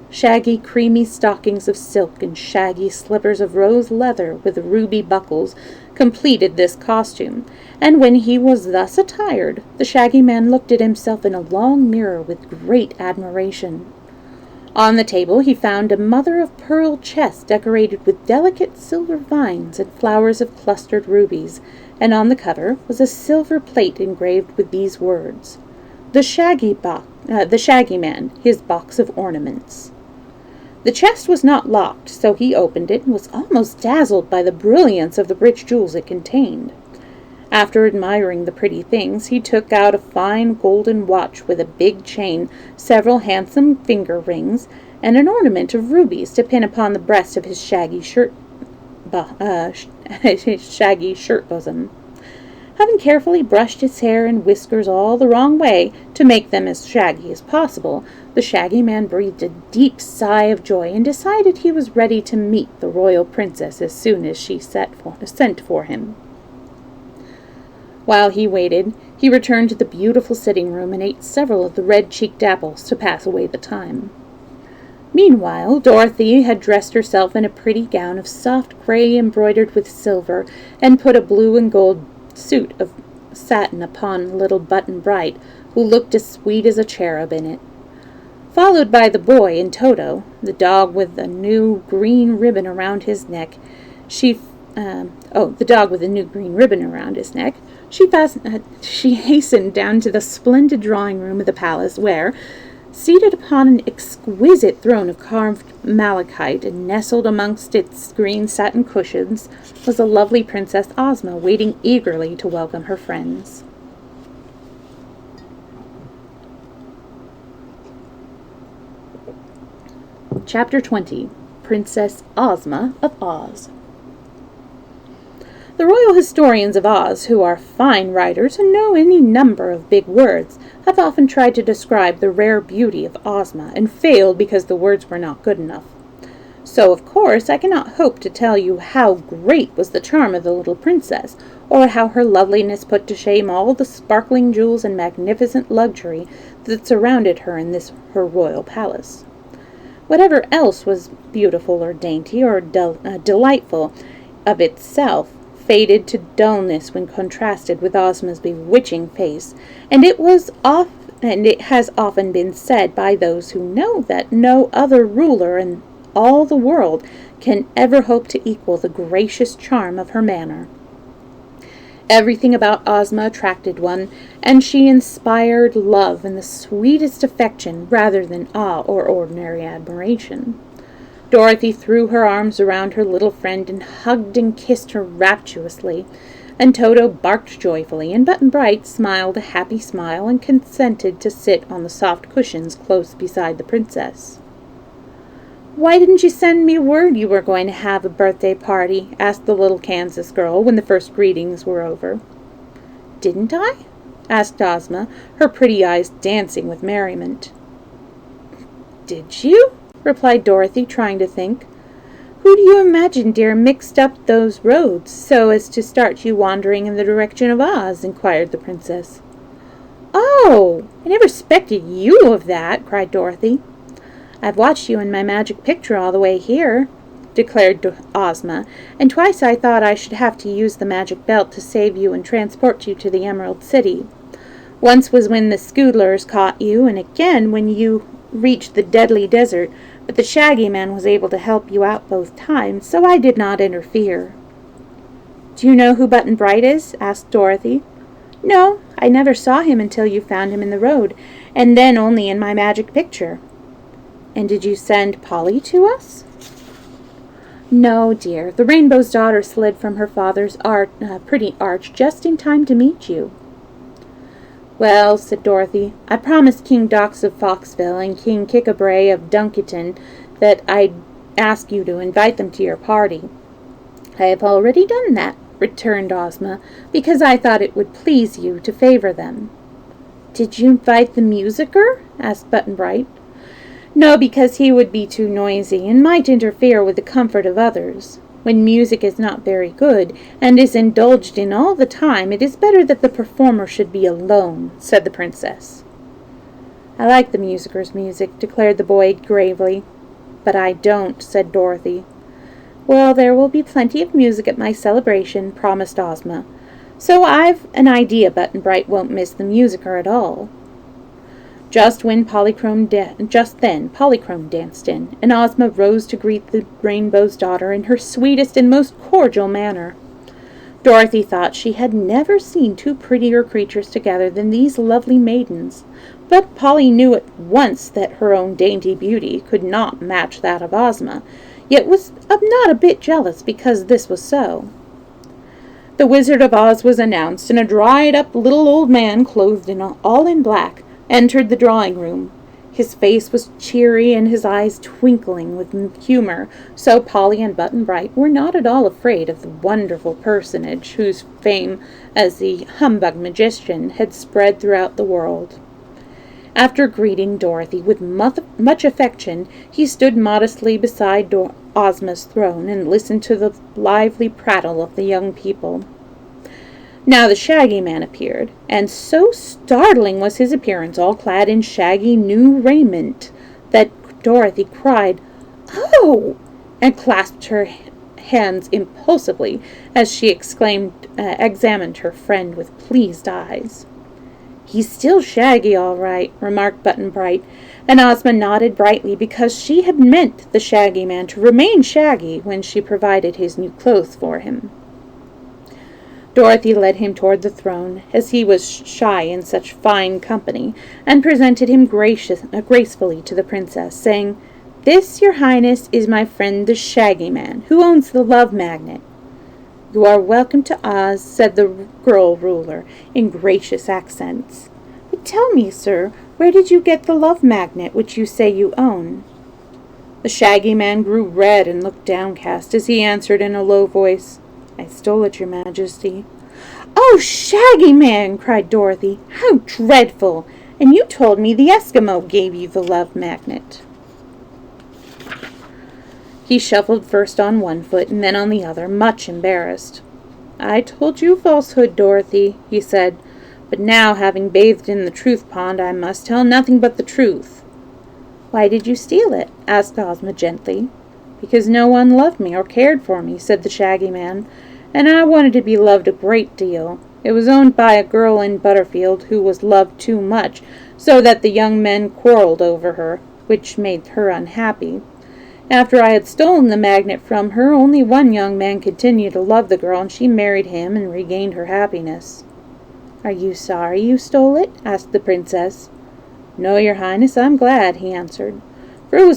Shaggy, creamy stockings of silk and shaggy slippers of rose leather with ruby buckles completed this costume, and when he was thus attired, the Shaggy Man looked at himself in a long mirror with great admiration. On the table he found a mother-of-pearl chest decorated with delicate silver vines and flowers of clustered rubies, and on the cover was a silver plate engraved with these words, The Shaggy Man, his box of ornaments." The chest was not locked, so he opened it and was almost dazzled by the brilliance of the rich jewels it contained. After admiring the pretty things, he took out a fine golden watch with a big chain, several handsome finger rings, and an ornament of rubies to pin upon the breast of his shaggy shirt bosom. Having carefully brushed his hair and whiskers all the wrong way to make them as shaggy as possible, the Shaggy Man breathed a deep sigh of joy and decided he was ready to meet the royal princess as soon as she sent for him. While he waited, he returned to the beautiful sitting room and ate several of the red-cheeked apples to pass away the time. Meanwhile, Dorothy had dressed herself in a pretty gown of soft gray embroidered with silver, and put a blue and gold suit of satin upon little Button-Bright, who looked as sweet as a cherub in it. Followed by the boy and Toto, the dog with a new green ribbon around his neck, she hastened down to the splendid drawing room of the palace, where, seated upon an exquisite throne of carved malachite and nestled amongst its green satin cushions, was the lovely Princess Ozma, waiting eagerly to welcome her friends. Chapter 20. Princess Ozma of Oz. The royal historians of Oz, who are fine writers and know any number of big words, have often tried to describe the rare beauty of Ozma, and failed because the words were not good enough. So, of course, I cannot hope to tell you how great was the charm of the little princess, or how her loveliness put to shame all the sparkling jewels and magnificent luxury that surrounded her in this her royal palace. Whatever else was beautiful or dainty or delightful of itself faded to dullness when contrasted with Ozma's bewitching face, and it has often been said by those who know that no other ruler in all the world can ever hope to equal the gracious charm of her manner. Everything about Ozma attracted one, and she inspired love and the sweetest affection rather than awe or ordinary admiration. Dorothy threw her arms around her little friend and hugged and kissed her rapturously, and Toto barked joyfully, and Button-Bright smiled a happy smile and consented to sit on the soft cushions close beside the princess. "Why didn't you send me word you were going to have a birthday party?" asked the little Kansas girl when the first greetings were over. "Didn't I?" asked Ozma, her pretty eyes dancing with merriment. "Did you?" replied Dorothy, trying to think. "Who do you imagine, dear, mixed up those roads so as to start you wandering in the direction of Oz?" inquired the princess. "Oh, I never suspected you of that!" cried Dorothy. "I've watched you in my magic picture all the way here," declared Ozma, "and twice I thought I should have to use the magic belt to save you and transport you to the Emerald City. Once was when the Scoodlers caught you, and again when you reached the Deadly Desert, but the Shaggy Man was able to help you out both times, so I did not interfere." "Do you know who Button-Bright is?" asked Dorothy. "No, I never saw him until you found him in the road, and then only in my magic picture." "And did you send Polly to us?" "No, dear. The Rainbow's Daughter slid from her father's pretty arch just in time to meet you." "Well," said Dorothy, "I promised King Dox of Foxville and King Kikabray of Dunkiton that I'd ask you to invite them to your party." "I have already done that," returned Ozma, "because I thought it would please you to favor them." "Did you invite the musicer?" asked Button-Bright. "No, because he would be too noisy and might interfere with the comfort of others. When music is not very good, and is indulged in all the time, it is better that the performer should be alone," said the princess. "I like the musicer's music," declared the boy gravely. "But I don't," said Dorothy. "Well, there will be plenty of music at my celebration," promised Ozma. "So I've an idea Button-Bright won't miss the musicer at all." Just then Polychrome danced in, and Ozma rose to greet the Rainbow's Daughter in her sweetest and most cordial manner. Dorothy thought she had never seen two prettier creatures together than these lovely maidens, but Polly knew at once that her own dainty beauty could not match that of Ozma, yet was not a bit jealous because this was so. The Wizard of Oz was announced, and a dried-up little old man, clothed all in black, entered the drawing room. His face was cheery and his eyes twinkling with humor, so Polly and Button-Bright were not at all afraid of the wonderful personage whose fame as the humbug magician had spread throughout the world. After greeting Dorothy with much affection, he stood modestly beside Ozma's throne and listened to the lively prattle of the young people. Now the Shaggy Man appeared, and so startling was his appearance, all clad in shaggy new raiment, that Dorothy cried, "Oh!" and clasped her hands impulsively as she examined her friend with pleased eyes. "He's still Shaggy, all right," remarked Button-Bright, and Ozma nodded brightly because she had meant the Shaggy Man to remain shaggy when she provided his new clothes for him. Dorothy led him toward the throne, as he was shy in such fine company, and presented him gracefully to the princess, saying, "This, your highness, is my friend the Shaggy Man, who owns the Love Magnet." "You are welcome to Oz," said the girl ruler, in gracious accents. "But tell me, sir, where did you get the Love Magnet which you say you own?" The Shaggy Man grew red and looked downcast as he answered in a low voice, "I stole it, your majesty." "Oh, Shaggy Man!" cried Dorothy. "How dreadful! And you told me the Eskimo gave you the Love Magnet." He shuffled first on one foot and then on the other, much embarrassed. "I told you falsehood, Dorothy," he said, "but now, having bathed in the truth pond, I must tell nothing but the truth." "Why did you steal it?" asked Ozma gently. "Because no one loved me or cared for me," said the Shaggy Man, "and I wanted to be loved a great deal. It was owned by a girl in Butterfield who was loved too much, so that the young men quarreled over her, which made her unhappy. After I had stolen the magnet from her, only one young man continued to love the girl, and she married him and regained her happiness." "Are you sorry you stole it?" asked the princess. "No, your highness, I'm glad," he answered, for it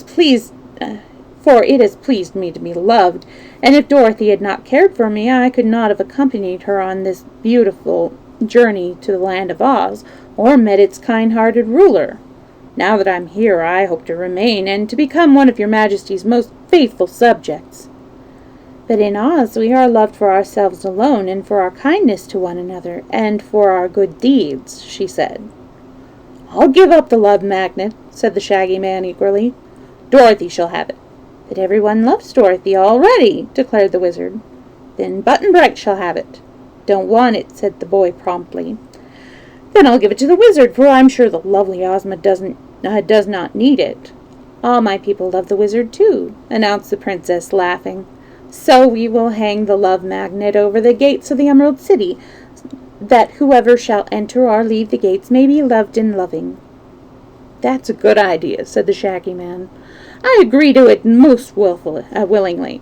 has pleased me to be loved, and if Dorothy had not cared for me, I could not have accompanied her on this beautiful journey to the land of Oz, or met its kind-hearted ruler. Now that I'm here, I hope to remain, and to become one of your Majesty's most faithful subjects." "But in Oz we are loved for ourselves alone, and for our kindness to one another, and for our good deeds," she said. "I'll give up the love magnet," said the Shaggy Man eagerly. "Dorothy shall have it." "But everyone loves Dorothy already," declared the Wizard. "Then Button-Bright shall have it." "Don't want it," said the boy promptly. "Then I'll give it to the Wizard, for I'm sure the lovely Ozma does not need it." "All my people love the Wizard too," announced the Princess, laughing. "So we will hang the love magnet over the gates of the Emerald City, that whoever shall enter or leave the gates may be loved and loving." "That's a good idea," said the Shaggy Man. "I agree to it most willingly."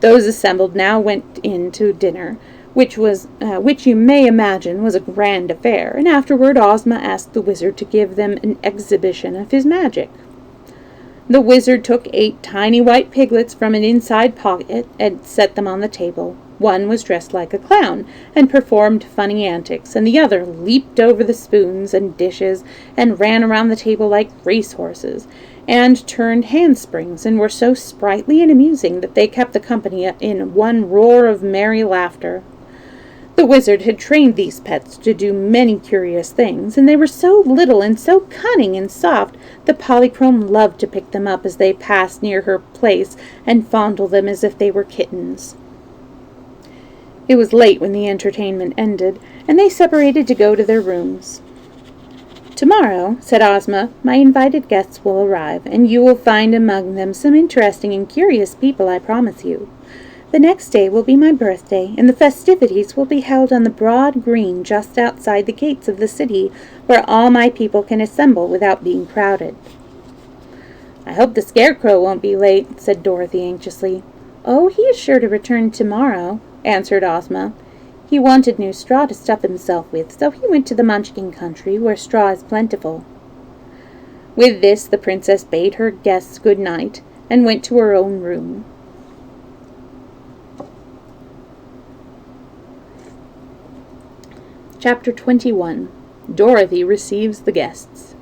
Those assembled now went in to dinner, which you may imagine was a grand affair, and afterward Ozma asked the Wizard to give them an exhibition of his magic. The Wizard took 8 tiny white piglets from an inside pocket and set them on the table. One was dressed like a clown and performed funny antics, and the other leaped over the spoons and dishes and ran around the table like racehorses, and turned handsprings, and were so sprightly and amusing that they kept the company in one roar of merry laughter. The Wizard had trained these pets to do many curious things, and they were so little and so cunning and soft that Polychrome loved to pick them up as they passed near her place and fondle them as if they were kittens. It was late when the entertainment ended, and they separated to go to their rooms. "Tomorrow," said Ozma, "my invited guests will arrive, and you will find among them some interesting and curious people, I promise you. The next day will be my birthday, and the festivities will be held on the broad green just outside the gates of the city, where all my people can assemble without being crowded." "I hope the Scarecrow won't be late," said Dorothy anxiously. "Oh, he is sure to return tomorrow," answered Ozma. "He wanted new straw to stuff himself with, so he went to the Munchkin country, where straw is plentiful." With this, the Princess bade her guests good night, and went to her own room. Chapter 21. Dorothy Receives the Guests.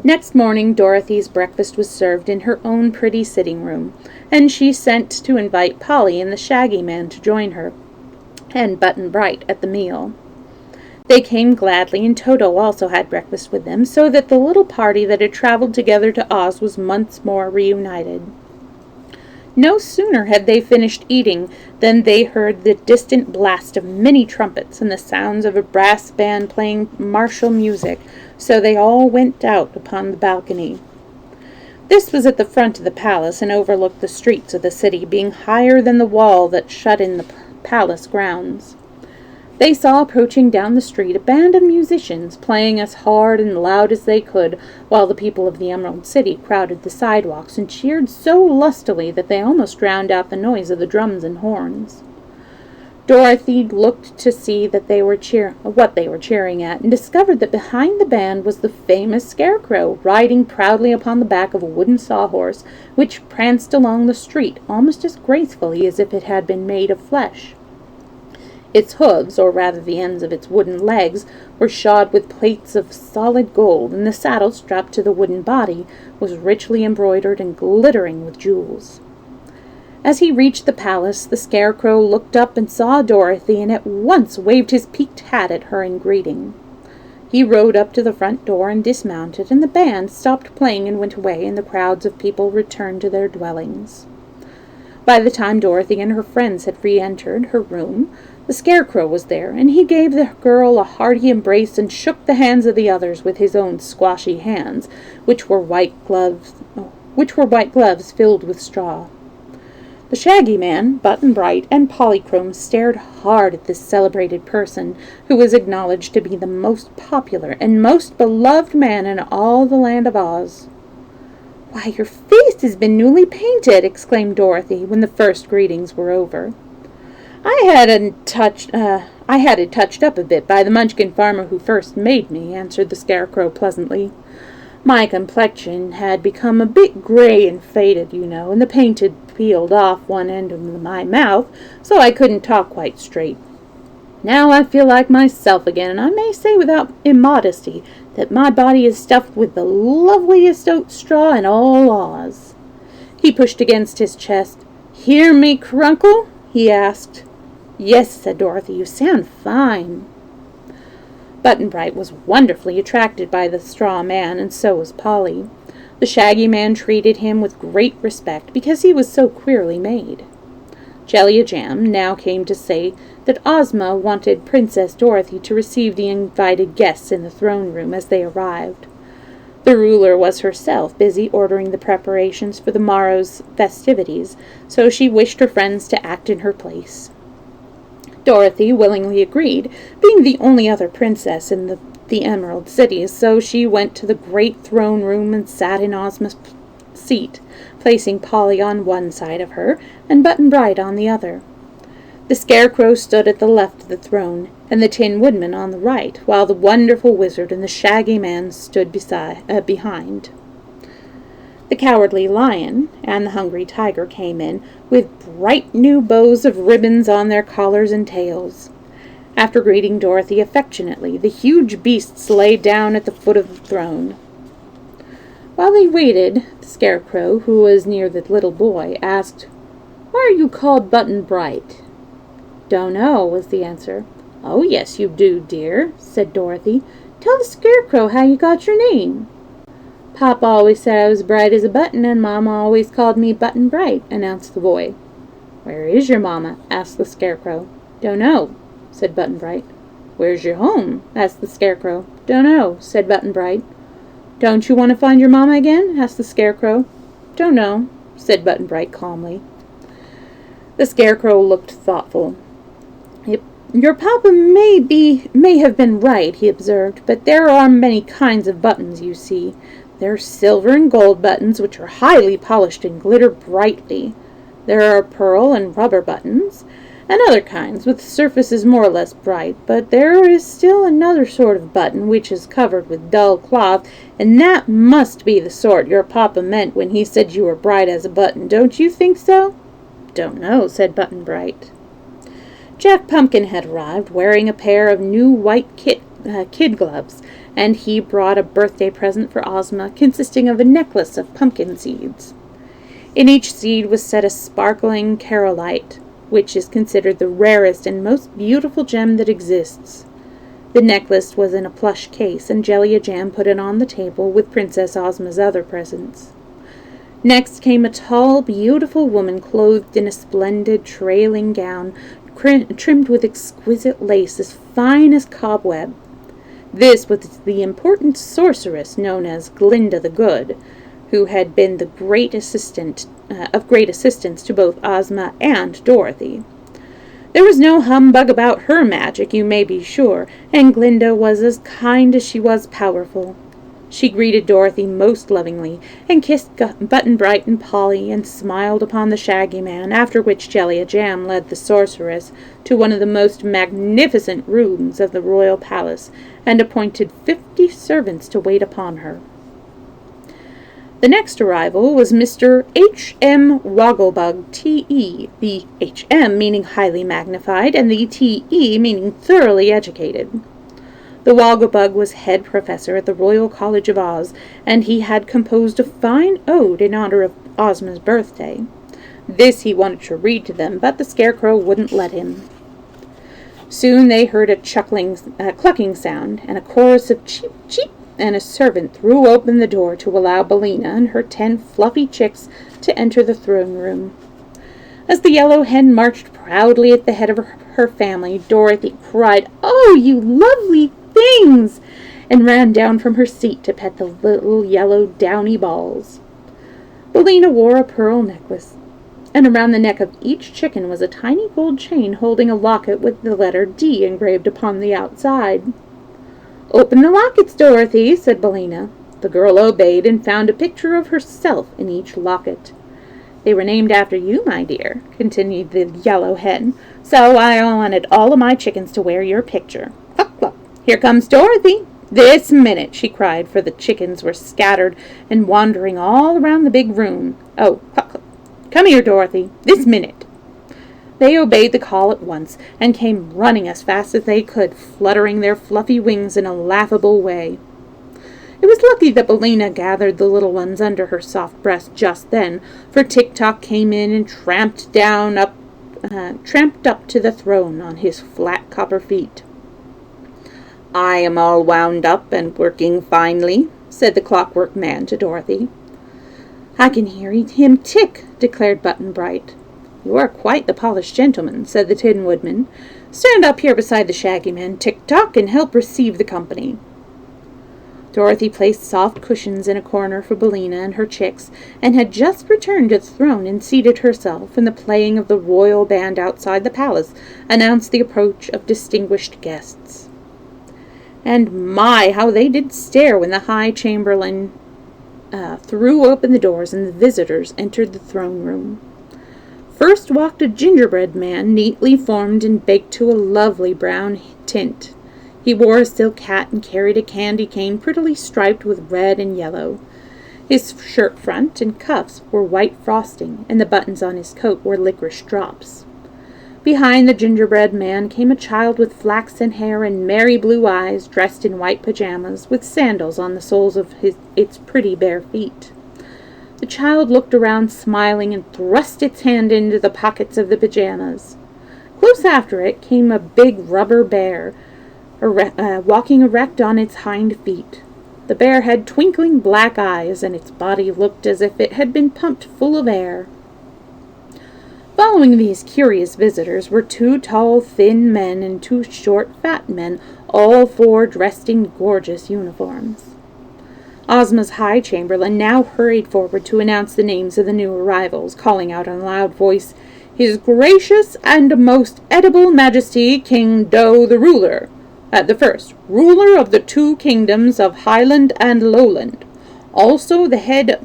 Next morning, Dorothy's breakfast was served in her own pretty sitting room, and she sent to invite Polly and the Shaggy Man to join her, and Button-Bright at the meal. They came gladly, and Toto also had breakfast with them, so that the little party that had traveled together to Oz was once more reunited. No sooner had they finished eating than they heard the distant blast of many trumpets and the sounds of a brass band playing martial music, so they all went out upon the balcony. This was at the front of the palace and overlooked the streets of the city, being higher than the wall that shut in the palace grounds. They saw approaching down the street a band of musicians playing as hard and loud as they could, while the people of the Emerald City crowded the sidewalks and cheered so lustily that they almost drowned out the noise of the drums and horns. Dorothy looked to see that what they were cheering at, and discovered that behind the band was the famous Scarecrow, riding proudly upon the back of a wooden sawhorse, which pranced along the street almost as gracefully as if it had been made of flesh. Its hooves, or rather the ends of its wooden legs, were shod with plates of solid gold, and the saddle strapped to the wooden body was richly embroidered and glittering with jewels. As he reached the palace, the Scarecrow looked up and saw Dorothy, and at once waved his peaked hat at her in greeting. He rode up to the front door and dismounted, and the band stopped playing and went away, and the crowds of people returned to their dwellings. By the time Dorothy and her friends had re-entered her room, the Scarecrow was there, and he gave the girl a hearty embrace and shook the hands of the others with his own squashy hands, which were white gloves filled with straw. The Shaggy Man, Button-Bright, and Polychrome stared hard at this celebrated person, who was acknowledged to be the most popular and most beloved man in all the land of Oz. "Why, your face has been newly painted!" exclaimed Dorothy, when the first greetings were over. I had it touched up a bit by the Munchkin farmer who first made me," answered the Scarecrow pleasantly. "My complexion had become a bit gray and faded, you know, and the paint had peeled off one end of my mouth, so I couldn't talk quite straight. Now I feel like myself again, and I may say without immodesty that my body is stuffed with the loveliest oat straw in all Oz. He pushed against his chest. "Hear me, Crunkle?" he asked. "Yes," said Dorothy, "you sound fine." Button-Bright was wonderfully attracted by the straw man, and so was Polly. The Shaggy Man treated him with great respect because he was so queerly made. Jellia-Jam now came to say that Ozma wanted Princess Dorothy to receive the invited guests in the throne room as they arrived. The ruler was herself busy ordering the preparations for the morrow's festivities, so she wished her friends to act in her place. Dorothy willingly agreed, being the only other princess in the Emerald City, so she went to the great throne room and sat in Ozma's seat, placing Polly on one side of her and Button-Bright on the other. The Scarecrow stood at the left of the throne, and the Tin Woodman on the right, while the wonderful Wizard and the Shaggy Man stood behind. The Cowardly Lion and the Hungry Tiger came in, with bright new bows of ribbons on their collars and tails. After greeting Dorothy affectionately, the huge beasts lay down at the foot of the throne. While they waited, the Scarecrow, who was near the little boy, asked, "Why are you called Button-Bright?" "Don't know," was the answer. "Oh, yes, you do, dear," said Dorothy. "Tell the Scarecrow how you got your name." "Papa always said I was bright as a button, and Mama always called me Button-Bright," announced the boy. "Where is your Mama?" asked the Scarecrow. "Don't know," said Button-Bright. "Where's your home?" asked the Scarecrow. "Don't know," said Button-Bright. "Don't you want to find your Mama again?" asked the Scarecrow. "Don't know," said Button-Bright calmly. The Scarecrow looked thoughtful. "Your papa may have been right," he observed, "but there are many kinds of buttons, you see. There are silver and gold buttons, which are highly polished and glitter brightly. There are pearl and rubber buttons, and other kinds with surfaces more or less bright, but there is still another sort of button which is covered with dull cloth, and that must be the sort your papa meant when he said you were bright as a button. Don't you think so?" "Don't know," said Button-Bright. Jack Pumpkinhead arrived, wearing a pair of new white kid gloves, and he brought a birthday present for Ozma, consisting of a necklace of pumpkin seeds. In each seed was set a sparkling carolite, which is considered the rarest and most beautiful gem that exists. The necklace was in a plush case, and Jellia-Jam put it on the table with Princess Ozma's other presents. Next came a tall, beautiful woman clothed in a splendid trailing gown, trimmed with exquisite lace as fine as cobweb. This was the important sorceress known as Glinda the Good, who had been of great assistance to both Ozma and Dorothy. There was no humbug about her magic, you may be sure, and Glinda was as kind as she was powerful. She greeted Dorothy most lovingly, and kissed Button-Bright and Polly, and smiled upon the Shaggy Man, after which Jellia-Jam led the sorceress to one of the most magnificent rooms of the royal palace, and appointed 50 servants to wait upon her. The next arrival was Mr. H.M. Wogglebug, T.E., the H.M. meaning highly magnified, and the T.E. meaning thoroughly educated. The Wogglebug was head professor at the Royal College of Oz, and he had composed a fine ode in honor of Ozma's birthday. This he wanted to read to them, but the Scarecrow wouldn't let him. Soon they heard a clucking sound, and a chorus of cheep, cheep, and a servant threw open the door to allow Billina and her 10 fluffy chicks to enter the throne room. As the Yellow Hen marched proudly at the head of her family, Dorothy cried, "Oh, you lovely things!" and ran down from her seat to pet the little yellow downy balls. Billina wore a pearl necklace, and around the neck of each chicken was a tiny gold chain holding a locket with the letter D engraved upon the outside. "Open the lockets, Dorothy," said Billina. The girl obeyed and found a picture of herself in each locket. "They were named after you, my dear," continued the Yellow Hen, "so I wanted all of my chickens to wear your picture. Cluck, cluck. Here comes Dorothy. This minute," she cried, for the chickens were scattered and wandering all around the big room. "Oh, cluck, cluck. Come here, Dorothy. This minute." They obeyed the call at once, and came running as fast as they could, fluttering their fluffy wings in a laughable way. It was lucky that Bellina gathered the little ones under her soft breast just then, for Tick-Tock came in and tramped up to the throne on his flat copper feet. "I am all wound up and working finely," said the Clockwork Man to Dorothy. "I can hear him tick," declared Button-Bright. "You are quite the polished gentleman," said the Tin Woodman. "Stand up here beside the Shaggy Man, Tick-Tock, and help receive the company." Dorothy placed soft cushions in a corner for Bellina and her chicks, and had just returned to the throne and seated herself, and the playing of the royal band outside the palace announced the approach of distinguished guests. And my, how they did stare when the High Chamberlain threw open the doors and the visitors entered the throne room. First walked a gingerbread man, neatly formed and baked to a lovely brown tint. He wore a silk hat and carried a candy cane prettily striped with red and yellow. His shirt front and cuffs were white frosting, and the buttons on his coat were licorice drops. Behind the gingerbread man came a child with flaxen hair and merry blue eyes, dressed in white pajamas, with sandals on the soles of its pretty bare feet. The child looked around smiling and thrust its hand into the pockets of the pajamas. Close after it came a big rubber bear, walking erect on its hind feet. The bear had twinkling black eyes, and its body looked as if it had been pumped full of air. Following these curious visitors were 2 tall, thin men and 2 short, fat men, all 4 dressed in gorgeous uniforms. Ozma's High Chamberlain now hurried forward to announce the names of the new arrivals, calling out in a loud voice, "His gracious and most edible Majesty King Do the Ruler, the first, ruler of the 2 kingdoms of Highland and Lowland, also the head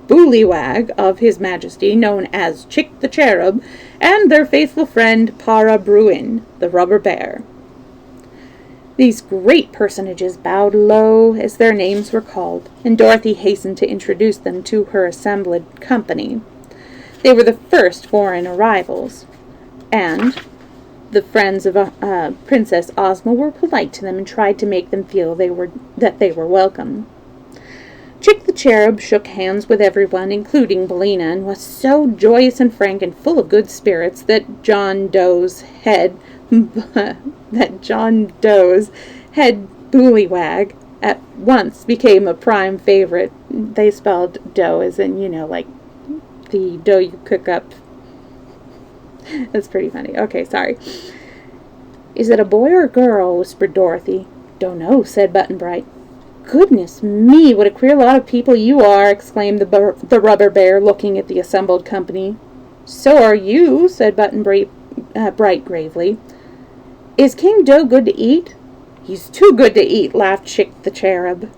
bullywag of His Majesty, known as Chick the Cherub, and their faithful friend Para Bruin, the Rubber Bear." These great personages bowed low as their names were called, and Dorothy hastened to introduce them to her assembled company. They were the first foreign arrivals, and the friends of Princess Ozma were polite to them and tried to make them feel that they were welcome. Chick the Cherub shook hands with everyone, including Bellina, and was so joyous and frank and full of good spirits that John Doe's head bullywag at once became a prime favorite. They spelled dough as in, like the dough you cook up. That's pretty funny. Okay, sorry. "Is it a boy or a girl?" whispered Dorothy. "Don't know," said Button-Bright. "Goodness me, what a queer lot of people you are!" exclaimed the Rubber Bear, looking at the assembled company. "So are you," said Button-Bright gravely. "Is King Do good to eat?" "He's too good to eat," laughed Chick the Cherub.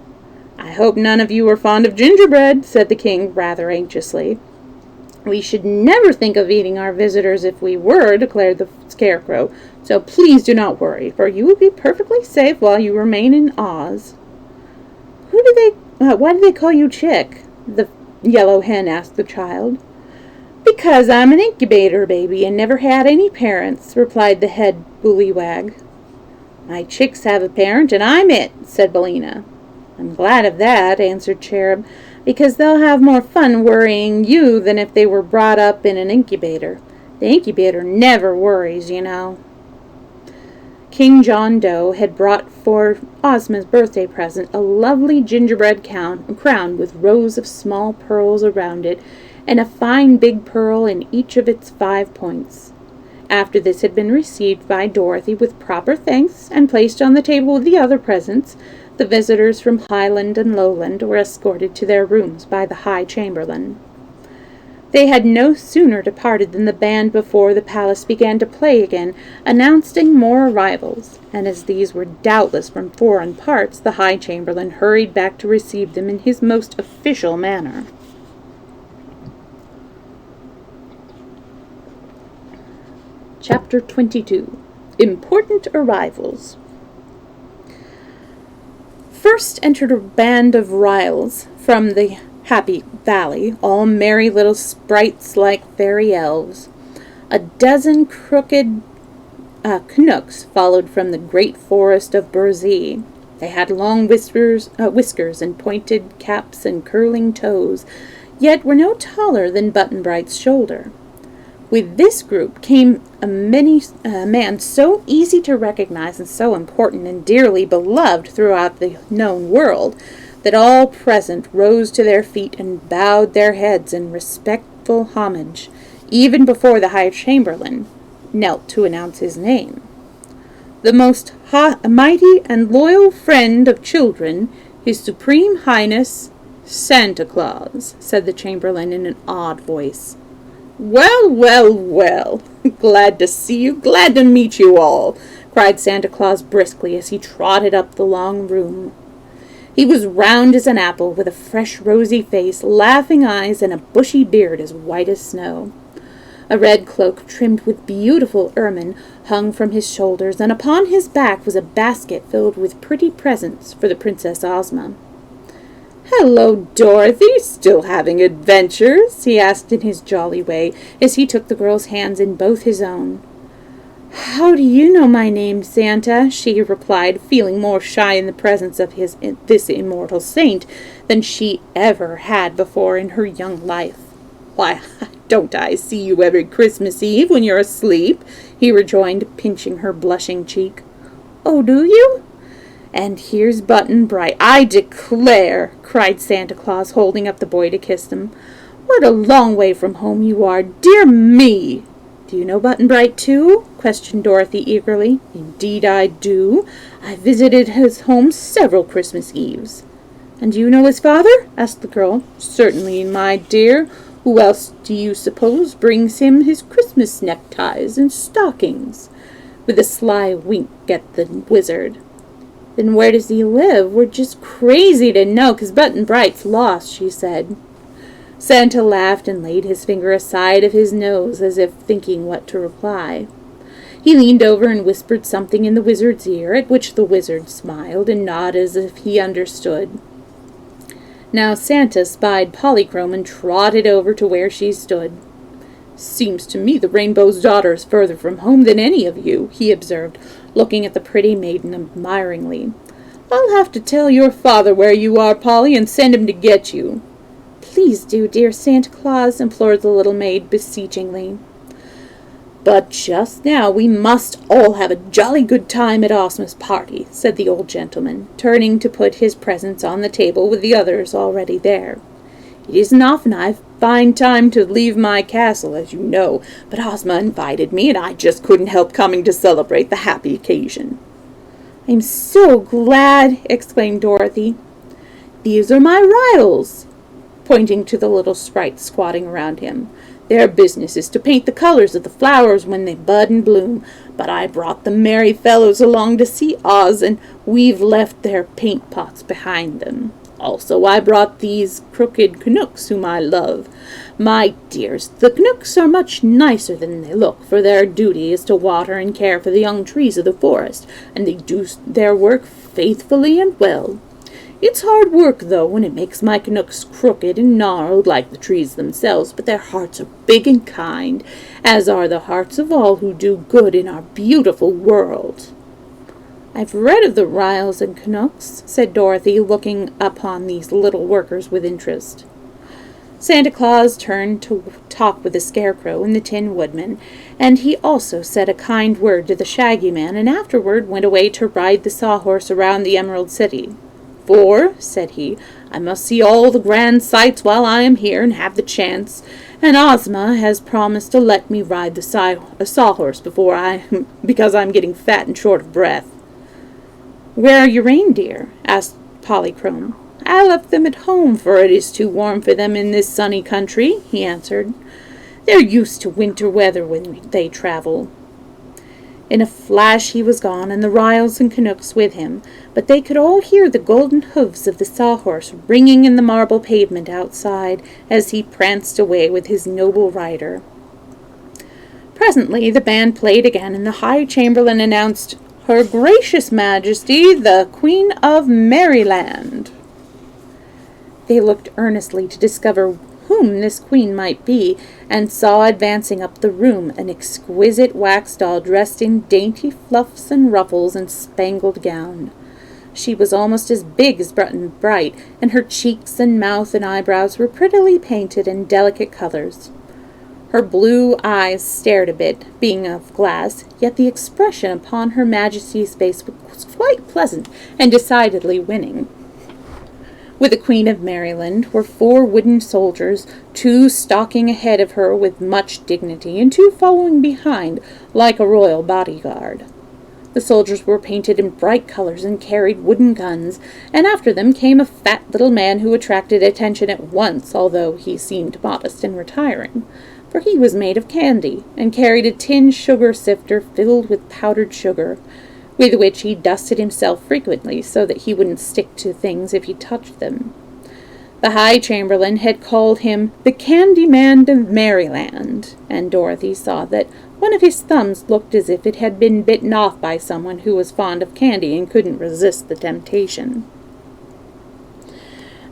"I hope none of you are fond of gingerbread," said the king rather anxiously. "We should never think of eating our visitors if we were," declared the Scarecrow, "so please do not worry, for you will be perfectly safe while you remain in Oz." Why do they call you Chick?" the Yellow Hen asked the child. "Because I'm an incubator baby and never had any parents," replied the head bullywag. "My chicks have a parent and I'm it," said Bellina. "I'm glad of that," answered Cherub, "because they'll have more fun worrying you than if they were brought up in an incubator. The incubator never worries, you know." King John Doe had brought for Ozma's birthday present a lovely gingerbread crown with rows of small pearls around it, and a fine big pearl in each of its 5 points. After this had been received by Dorothy with proper thanks and placed on the table with the other presents, the visitors from Highland and Lowland were escorted to their rooms by the High Chamberlain. They had no sooner departed than the band before the palace began to play again, announcing more arrivals, and as these were doubtless from foreign parts, the High Chamberlain hurried back to receive them in his most official manner. Chapter 22. Important Arrivals. First entered a band of Ryls from the Happy Valley, all merry little sprites like fairy elves. A dozen crooked Knooks followed from the great forest of Burzee. They had long whiskers and pointed caps and curling toes, yet were no taller than Button-Bright's shoulder. With this group came a man so easy to recognize and so important and dearly beloved throughout the known world that all present rose to their feet and bowed their heads in respectful homage, even before the High Chamberlain knelt to announce his name. The most mighty and loyal friend of children, His Supreme Highness, Santa Claus, said the Chamberlain in an awed voice. Well, well, well, glad to see you, glad to meet you all, cried Santa Claus briskly as he trotted up the long room. He was round as an apple, with a fresh rosy face, laughing eyes, and a bushy beard as white as snow. A red cloak trimmed with beautiful ermine hung from his shoulders, and upon his back was a basket filled with pretty presents for the Princess Ozma. "Hello, Dorothy! Still having adventures?" he asked in his jolly way, as he took the girl's hands in both his own. "How do you know my name, Santa?" she replied, feeling more shy in the presence of this immortal saint than she ever had before in her young life. "Why, don't I see you every Christmas Eve when you're asleep?" he rejoined, pinching her blushing cheek. "Oh, do you? And here's Button-Bright. I declare," cried Santa Claus, holding up the boy to kiss him. "What a long way from home you are. Dear me!" "Do you know Button-Bright, too?" questioned Dorothy eagerly. "Indeed I do. I visited his home several Christmas Eves." "And do you know his father?" asked the girl. "Certainly, my dear. Who else do you suppose brings him his Christmas neckties and stockings?" with a sly wink at the wizard. "Then where does he live? We're just crazy to know, 'cause Button-Bright's lost," she said. Santa laughed and laid his finger aside of his nose, as if thinking what to reply. He leaned over and whispered something in the wizard's ear, at which the wizard smiled and nodded as if he understood. Now Santa spied Polychrome and trotted over to where she stood. "Seems to me the Rainbow's Daughter is further from home than any of you," he observed, looking at the pretty maiden admiringly. "I'll have to tell your father where you are, Polly, and send him to get you." "Please do, dear Santa Claus," implored the little maid beseechingly. "But just now we must all have a jolly good time at Ozma's party," said the old gentleman, turning to put his presents on the table with the others already there. "It isn't often I find time to leave my castle, as you know, but Ozma invited me, and I just couldn't help coming to celebrate the happy occasion." "I'm so glad!" exclaimed Dorothy. "These are my Ryls," pointing to the little sprites squatting around him. "Their business is to paint the colors of the flowers when they bud and bloom, but I brought the merry fellows along to see Oz, and we've left their paint pots behind them. Also, I brought these crooked Knooks whom I love. My dears, the Knooks are much nicer than they look, for their duty is to water and care for the young trees of the forest, and they do their work faithfully and well. It's hard work, though, when it makes my Knooks crooked and gnarled like the trees themselves, but their hearts are big and kind, as are the hearts of all who do good in our beautiful world." "I've read of the Ryls and Knooks," said Dorothy, looking upon these little workers with interest. Santa Claus turned to talk with the Scarecrow and the Tin Woodman, and he also said a kind word to the Shaggy Man, and afterward went away to ride the Sawhorse around the Emerald City. "For," said he, "I must see all the grand sights while I am here and have the chance, and Ozma has promised to let me ride a Sawhorse because I'm getting fat and short of breath." "Where are your reindeer?" asked Polychrome. "I left them at home, for it is too warm for them in this sunny country," he answered. "They're used to winter weather when they travel." In a flash he was gone, and the Ryls and Knooks with him, but they could all hear the golden hoofs of the Sawhorse ringing in the marble pavement outside as he pranced away with his noble rider. Presently the band played again, and the High Chamberlain announced, "Her Gracious Majesty, the Queen of Merryland." They looked earnestly to discover whom this queen might be, and saw advancing up the room an exquisite wax doll dressed in dainty fluffs and ruffles and spangled gown. She was almost as big as Button Bright, and her cheeks and mouth and eyebrows were prettily painted in delicate colors. Her blue eyes stared a bit, being of glass, yet the expression upon Her Majesty's face was quite pleasant and decidedly winning. With the Queen of Maryland were 4 wooden soldiers, 2 stalking ahead of her with much dignity, and 2 following behind, like a royal bodyguard. The soldiers were painted in bright colors and carried wooden guns, and after them came a fat little man who attracted attention at once, although he seemed modest and retiring, for he was made of candy, and carried a tin sugar sifter filled with powdered sugar, with which he dusted himself frequently so that he wouldn't stick to things if he touched them. The High Chamberlain had called him the Candy Man of Maryland, and Dorothy saw that one of his thumbs looked as if it had been bitten off by someone who was fond of candy and couldn't resist the temptation.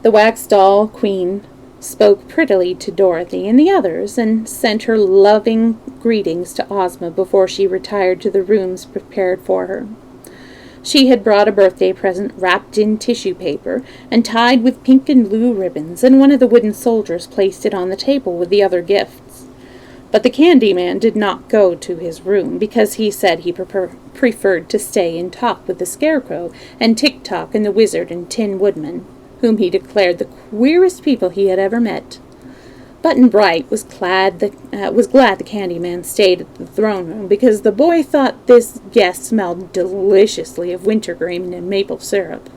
The wax doll Queen spoke prettily to Dorothy and the others, and sent her loving greetings to Ozma before she retired to the rooms prepared for her. She had brought a birthday present wrapped in tissue paper and tied with pink and blue ribbons, and one of the wooden soldiers placed it on the table with the other gifts. But the Candy Man did not go to his room, because he said he preferred to stay and talk with the Scarecrow and Tick-Tock and the Wizard and Tin Woodman, whom he declared the queerest people he had ever met. Button Bright was glad the Candy Man stayed at the throne room, because the boy thought this guest smelled deliciously of wintergreen and maple syrup.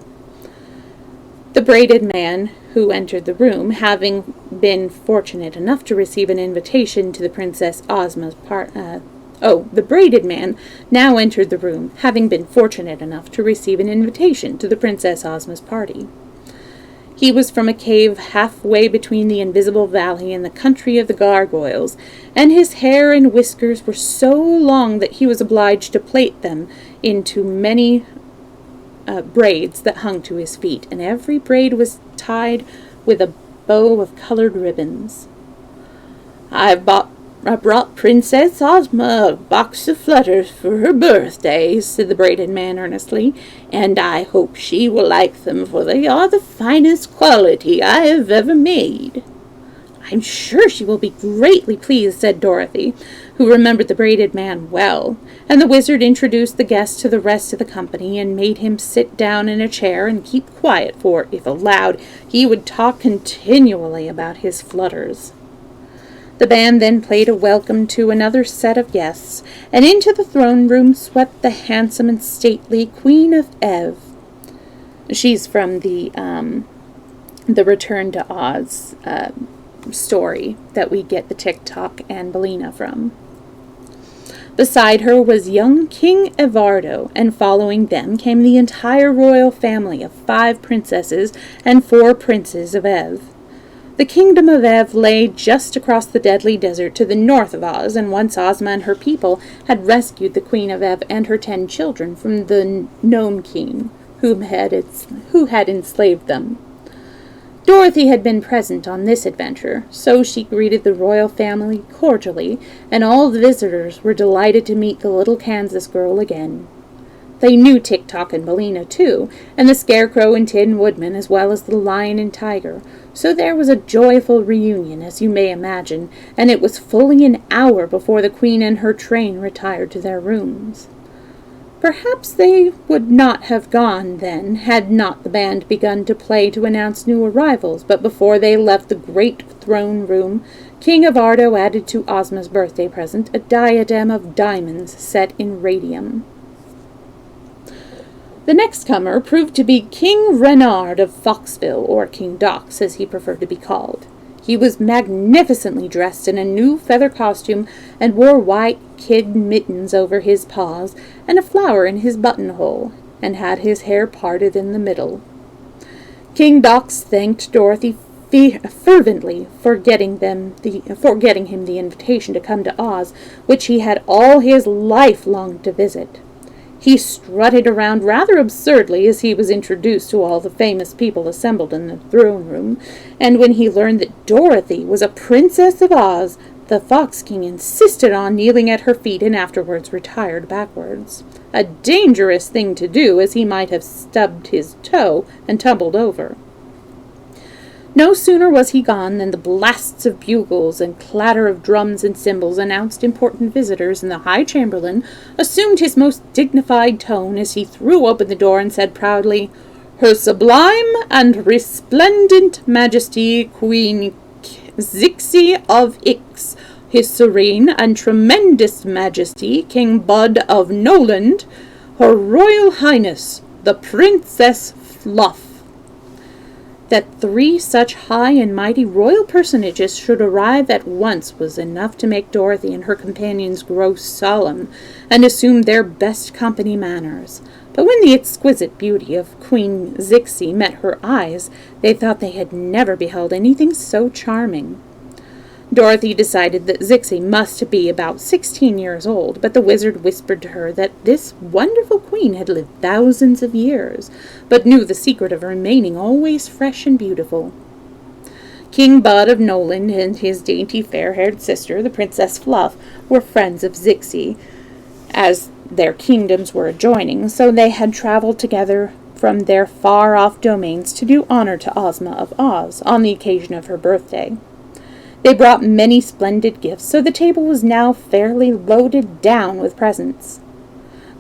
The braided man who entered the room, having been fortunate enough to receive an invitation to the Princess Ozma's the braided man now entered the room, having been fortunate enough to receive an invitation to the Princess Ozma's party. He was from a cave halfway between the Invisible Valley and the country of the gargoyles, and his hair and whiskers were so long that he was obliged to plait them into many braids that hung to his feet, and every braid was tied with a bow of colored ribbons. I brought Princess Ozma a box of flutters for her birthday," said the braided man earnestly, "and I hope she will like them, for they are the finest quality I have ever made." "I'm sure she will be greatly pleased," said Dorothy, who remembered the braided man well, and the Wizard introduced the guest to the rest of the company and made him sit down in a chair and keep quiet, for, if allowed, he would talk continually about his flutters. The band then played a welcome to another set of guests, and into the throne room swept the handsome and stately Queen of Ev. She's from the Return to Oz story that we get the Tick-Tock and Billina from. Beside her was young King Evardo, and following them came the entire royal family of 5 princesses and 4 princes of Ev. The kingdom of Ev lay just across the deadly desert to the north of Oz, and once Ozma and her people had rescued the Queen of Ev and her 10 children from the Gnome King, who had enslaved them. Dorothy had been present on this adventure, so she greeted the royal family cordially, and all the visitors were delighted to meet the little Kansas girl again. They knew Tick-Tock and Billina, too, and the Scarecrow and Tin Woodman, as well as the Lion and Tiger, so there was a joyful reunion, as you may imagine, and it was fully an hour before the Queen and her train retired to their rooms. Perhaps they would not have gone then, had not the band begun to play to announce new arrivals, but before they left the great throne room, King Evardo added to Ozma's birthday present a diadem of diamonds set in radium. The next comer proved to be King Renard of Foxville, or King Dox, as he preferred to be called. He was magnificently dressed in a new feather costume, and wore white kid mittens over his paws, and a flower in his buttonhole, and had his hair parted in the middle. King Dox thanked Dorothy fervently for getting him the invitation to come to Oz, which he had all his life longed to visit. He strutted around rather absurdly as he was introduced to all the famous people assembled in the throne room, and when he learned that Dorothy was a princess of Oz, the Fox King insisted on kneeling at her feet and afterwards retired backwards. a dangerous thing to do, as he might have stubbed his toe and tumbled over. No sooner was he gone than the blasts of bugles and clatter of drums and cymbals announced important visitors, and the High Chamberlain assumed his most dignified tone as he threw open the door and said proudly, "Her sublime and resplendent Majesty Queen Zixi of Ix, His Serene and Tremendous Majesty King Bud of Noland, Her Royal Highness the Princess Fluff." That 3 such high and mighty royal personages should arrive at once was enough to make Dorothy and her companions grow solemn and assume their best company manners. But when the exquisite beauty of Queen Zixi met her eyes, they thought they had never beheld anything so charming. Dorothy decided that Zixi must be about 16 years old, but the wizard whispered to her that this wonderful queen had lived thousands of years, but knew the secret of remaining always fresh and beautiful. King Bud of Noland and his dainty fair-haired sister, the Princess Fluff, were friends of Zixi, as their kingdoms were adjoining, so they had traveled together from their far-off domains to do honor to Ozma of Oz on the occasion of her birthday. They brought many splendid gifts, so the table was now fairly loaded down with presents.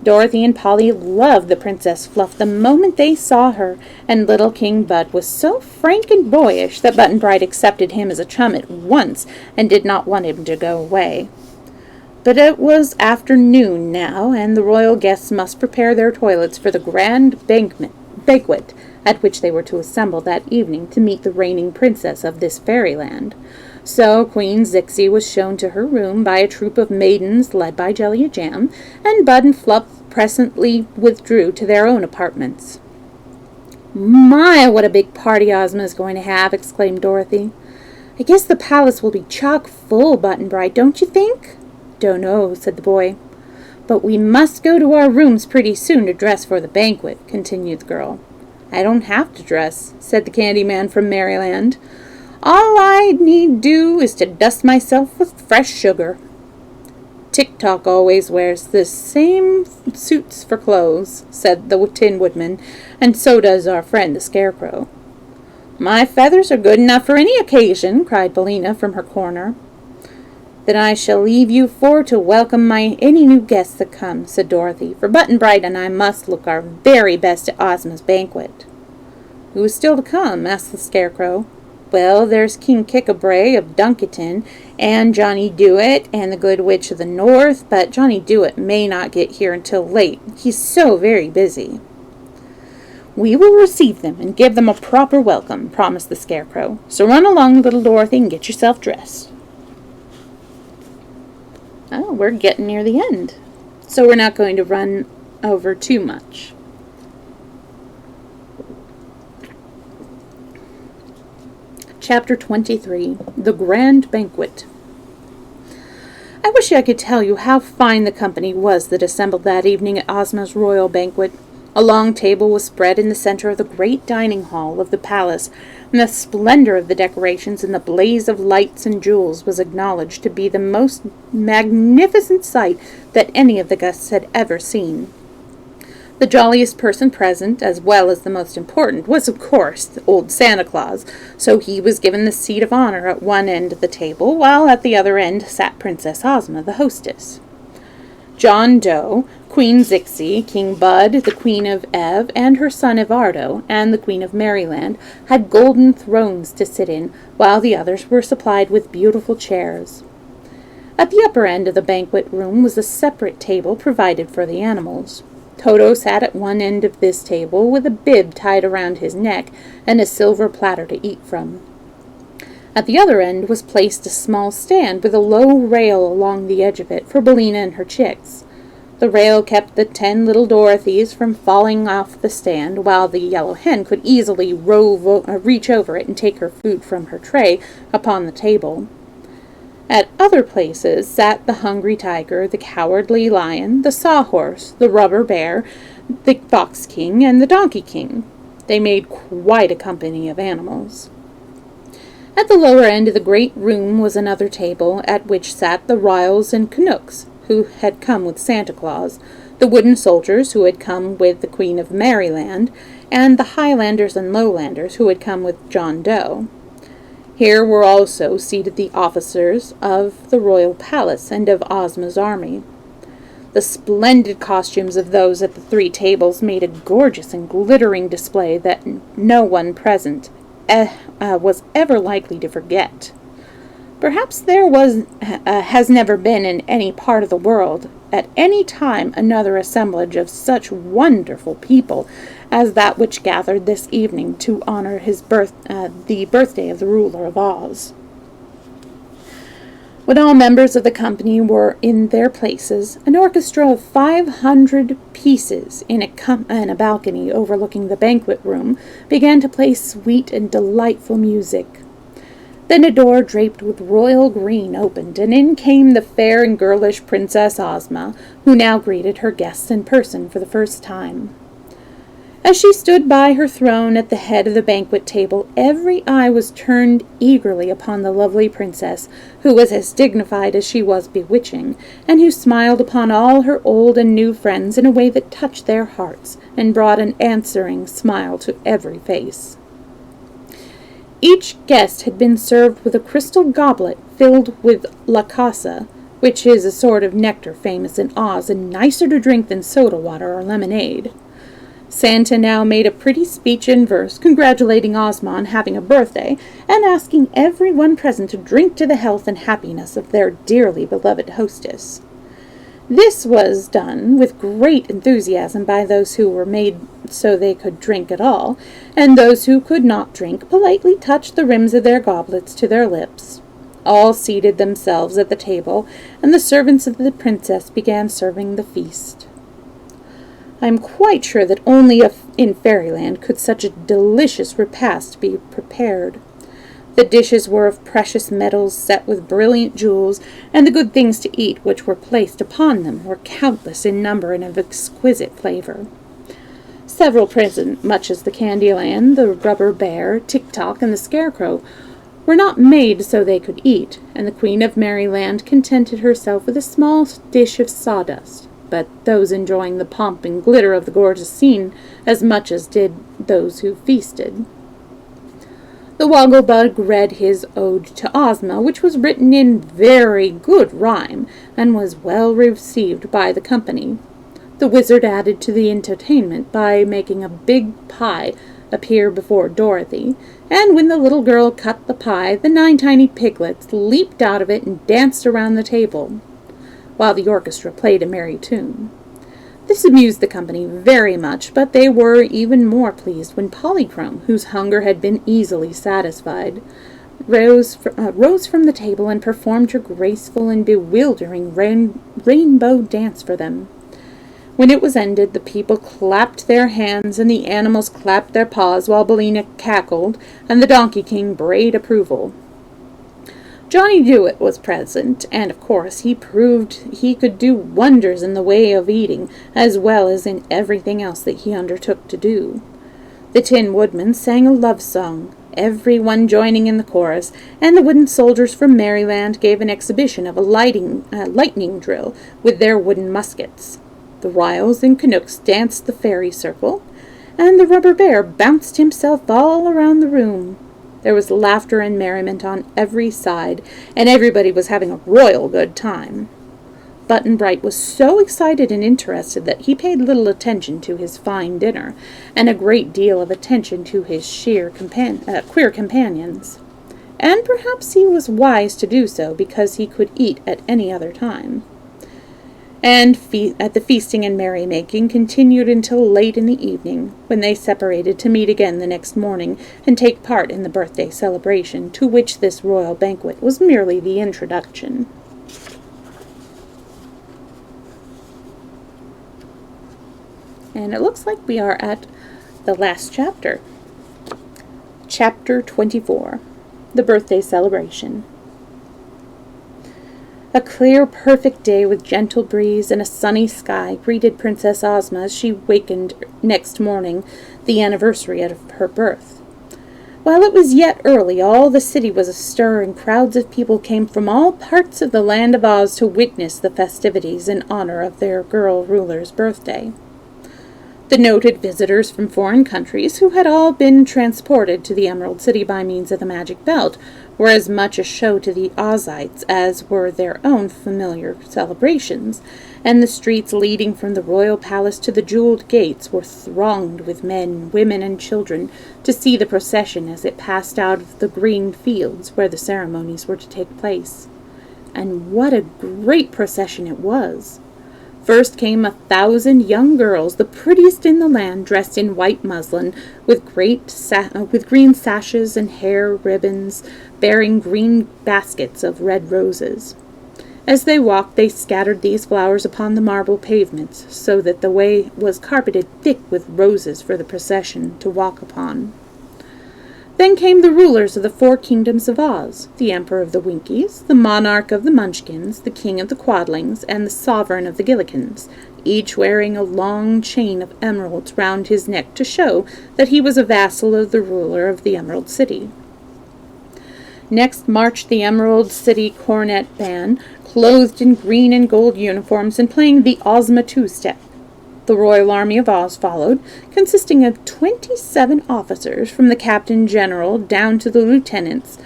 Dorothy and Polly loved the Princess Fluff the moment they saw her, and little King Bud was so frank and boyish that Button-Bright accepted him as a chum at once and did not want him to go away. But it was afternoon now, and the royal guests must prepare their toilets for the grand banquet at which they were to assemble that evening to meet the reigning princess of this fairyland. So Queen Zixi was shown to her room by a troop of maidens led by Jellia Jam, and Bud and Fluff presently withdrew to their own apartments. "My, what a big party Ozma is going to have!" exclaimed Dorothy. "I guess the palace will be chock full, Button-Bright, don't you think?" "Don't know," said the boy. "But we must go to our rooms pretty soon to dress for the banquet," continued the girl. "I don't have to dress," said the Candy Man from Maryland. "All I need do is to dust myself with fresh sugar." "Tick-Tock always wears the same suits for clothes," said the Tin Woodman, "and so does our friend the Scarecrow." "My feathers are good enough for any occasion," cried Billina from her corner. "Then I shall leave you 4 to welcome any new guests that come," said Dorothy, "for Button-Bright and I must look our very best at Ozma's banquet." "Who is still to come?" asked the Scarecrow. "Well, there's King Kickabrae of Dunkiton, and Johnny Dewett, and the Good Witch of the North, but Johnny Dewett may not get here until late. He's so very busy." "We will receive them and give them a proper welcome," promised the Scarecrow. "So run along, little Dorothy, and get yourself dressed." Oh, we're getting near the end, so we're not going to run over too much. Chapter 23, The Grand Banquet. I wish I could tell you how fine the company was that assembled that evening at Ozma's royal banquet. A long table was spread in the center of the great dining hall of the palace, and the splendor of the decorations and the blaze of lights and jewels was acknowledged to be the most magnificent sight that any of the guests had ever seen. The jolliest person present, as well as the most important, was, of course, old Santa Claus, so he was given the seat of honor at one end of the table, while at the other end sat Princess Ozma, the hostess. John Doe, Queen Zixi, King Bud, the Queen of Ev, and her son Evardo, and the Queen of Merryland, had golden thrones to sit in, while the others were supplied with beautiful chairs. At the upper end of the banquet room was a separate table provided for the animals. Toto sat at one end of this table with a bib tied around his neck and a silver platter to eat from. At the other end was placed a small stand with a low rail along the edge of it for Billina and her chicks. The rail kept the 10 little Dorothys from falling off the stand, while the yellow hen could easily reach over it and take her food from her tray upon the table. At other places sat the hungry tiger, the cowardly lion, the sawhorse, the rubber bear, the fox king, and the donkey king. They made quite a company of animals. At the lower end of the great room was another table, at which sat the Ryls and Canucks, who had come with Santa Claus, the wooden soldiers who had come with the Queen of Merryland, and the Highlanders and Lowlanders who had come with John Doe. Here were also seated the officers of the royal palace and of Ozma's army. The splendid costumes of those at the three tables made a gorgeous and glittering display that no one present was ever likely to forget. Perhaps there has never been in any part of the world at any time another assemblage of such wonderful people as that which gathered this evening to honor the birthday of the ruler of Oz. When all members of the company were in their places, an orchestra of 500 pieces in a balcony overlooking the banquet room began to play sweet and delightful music. Then a door draped with royal green opened, and in came the fair and girlish Princess Ozma, who now greeted her guests in person for the first time. As she stood by her throne at the head of the banquet table, every eye was turned eagerly upon the lovely princess, who was as dignified as she was bewitching, and who smiled upon all her old and new friends in a way that touched their hearts, and brought an answering smile to every face. Each guest had been served with a crystal goblet filled with la casa, which is a sort of nectar famous in Oz and nicer to drink than soda water or lemonade. Santa now made a pretty speech in verse, congratulating Ozma on having a birthday, and asking everyone present to drink to the health and happiness of their dearly beloved hostess. This was done with great enthusiasm by those who were made so they could drink at all, and those who could not drink politely touched the rims of their goblets to their lips. All seated themselves at the table, and the servants of the princess began serving the feast. I am quite sure that only in Fairyland could such a delicious repast be prepared. The dishes were of precious metals set with brilliant jewels, and the good things to eat which were placed upon them were countless in number and of exquisite flavor. Several present, much as the Candyland, the Rubber Bear, Tik-Tok, and the Scarecrow, were not made so they could eat, and the Queen of Merryland contented herself with a small dish of sawdust. But those enjoying the pomp and glitter of the gorgeous scene as much as did those who feasted. The Wogglebug read his ode to Ozma, which was written in very good rhyme, and was well received by the company. The Wizard added to the entertainment by making a big pie appear before Dorothy, and when the little girl cut the pie, the 9 tiny piglets leaped out of it and danced around the table, while the orchestra played a merry tune. This amused the company very much, but they were even more pleased when Polychrome, whose hunger had been easily satisfied, rose from the table and performed her graceful and bewildering rainbow dance for them. When it was ended, the people clapped their hands, and the animals clapped their paws, while Billina cackled, and the Donkey King brayed approval. Johnny Dewey was present, and of course he proved he could do wonders in the way of eating, as well as in everything else that he undertook to do. The Tin Woodman sang a love song, everyone joining in the chorus, and the wooden soldiers from Merryland gave an exhibition of a lightning drill with their wooden muskets. The Ryls and Canucks danced the fairy circle, and the Rubber Bear bounced himself all around the room. There was laughter and merriment on every side, and everybody was having a royal good time. Button-Bright was so excited and interested that he paid little attention to his fine dinner, and a great deal of attention to his queer companions. And perhaps he was wise to do so, because he could eat at any other time. And the feasting and merrymaking continued until late in the evening, when they separated to meet again the next morning and take part in the birthday celebration, to which this royal banquet was merely the introduction. And it looks like we are at the last chapter. Chapter 24, The Birthday Celebration. A clear, perfect day with gentle breeze and a sunny sky greeted Princess Ozma as she wakened next morning, the anniversary of her birth. While it was yet early, all the city was astir, and crowds of people came from all parts of the land of Oz to witness the festivities in honor of their girl ruler's birthday. The noted visitors from foreign countries, who had all been transported to the Emerald City by means of the magic belt, were as much a show to the Ozites as were their own familiar celebrations, and the streets leading from the royal palace to the jeweled gates were thronged with men, women, and children to see the procession as it passed out of the green fields where the ceremonies were to take place. And what a great procession it was! First came 1,000 young girls, the prettiest in the land, dressed in white muslin, with green sashes and hair ribbons, bearing green baskets of red roses. As they walked, they scattered these flowers upon the marble pavements, so that the way was carpeted thick with roses for the procession to walk upon. Then came the rulers of the 4 kingdoms of Oz, the Emperor of the Winkies, the Monarch of the Munchkins, the King of the Quadlings, and the Sovereign of the Gillikins, each wearing a long chain of emeralds round his neck to show that he was a vassal of the ruler of the Emerald City. Next marched the Emerald City Cornet Band, clothed in green and gold uniforms and playing the Ozma two-step. The Royal Army of Oz followed, consisting of 27 officers, from the Captain General down to the lieutenants.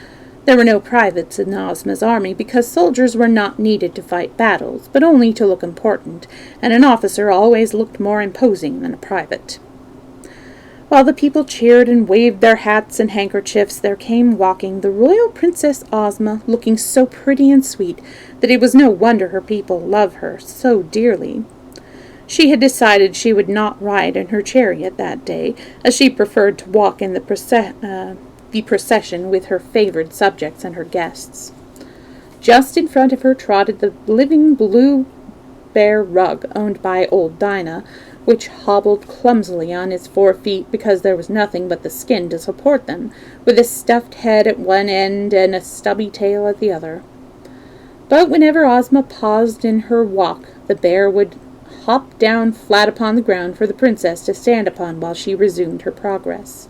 There were no privates in Ozma's army because soldiers were not needed to fight battles, but only to look important, and an officer always looked more imposing than a private. While the people cheered and waved their hats and handkerchiefs, there came walking the royal Princess Ozma, looking so pretty and sweet that it was no wonder her people loved her so dearly. She had decided she would not ride in her chariot that day, as she preferred to walk in the procession with her favored subjects and her guests. Just in front of her trotted the living blue bear rug owned by old Dinah, which hobbled clumsily on its 4 feet because there was nothing but the skin to support them, with a stuffed head at one end and a stubby tail at the other. But whenever Ozma paused in her walk, the bear would hop down flat upon the ground for the princess to stand upon while she resumed her progress.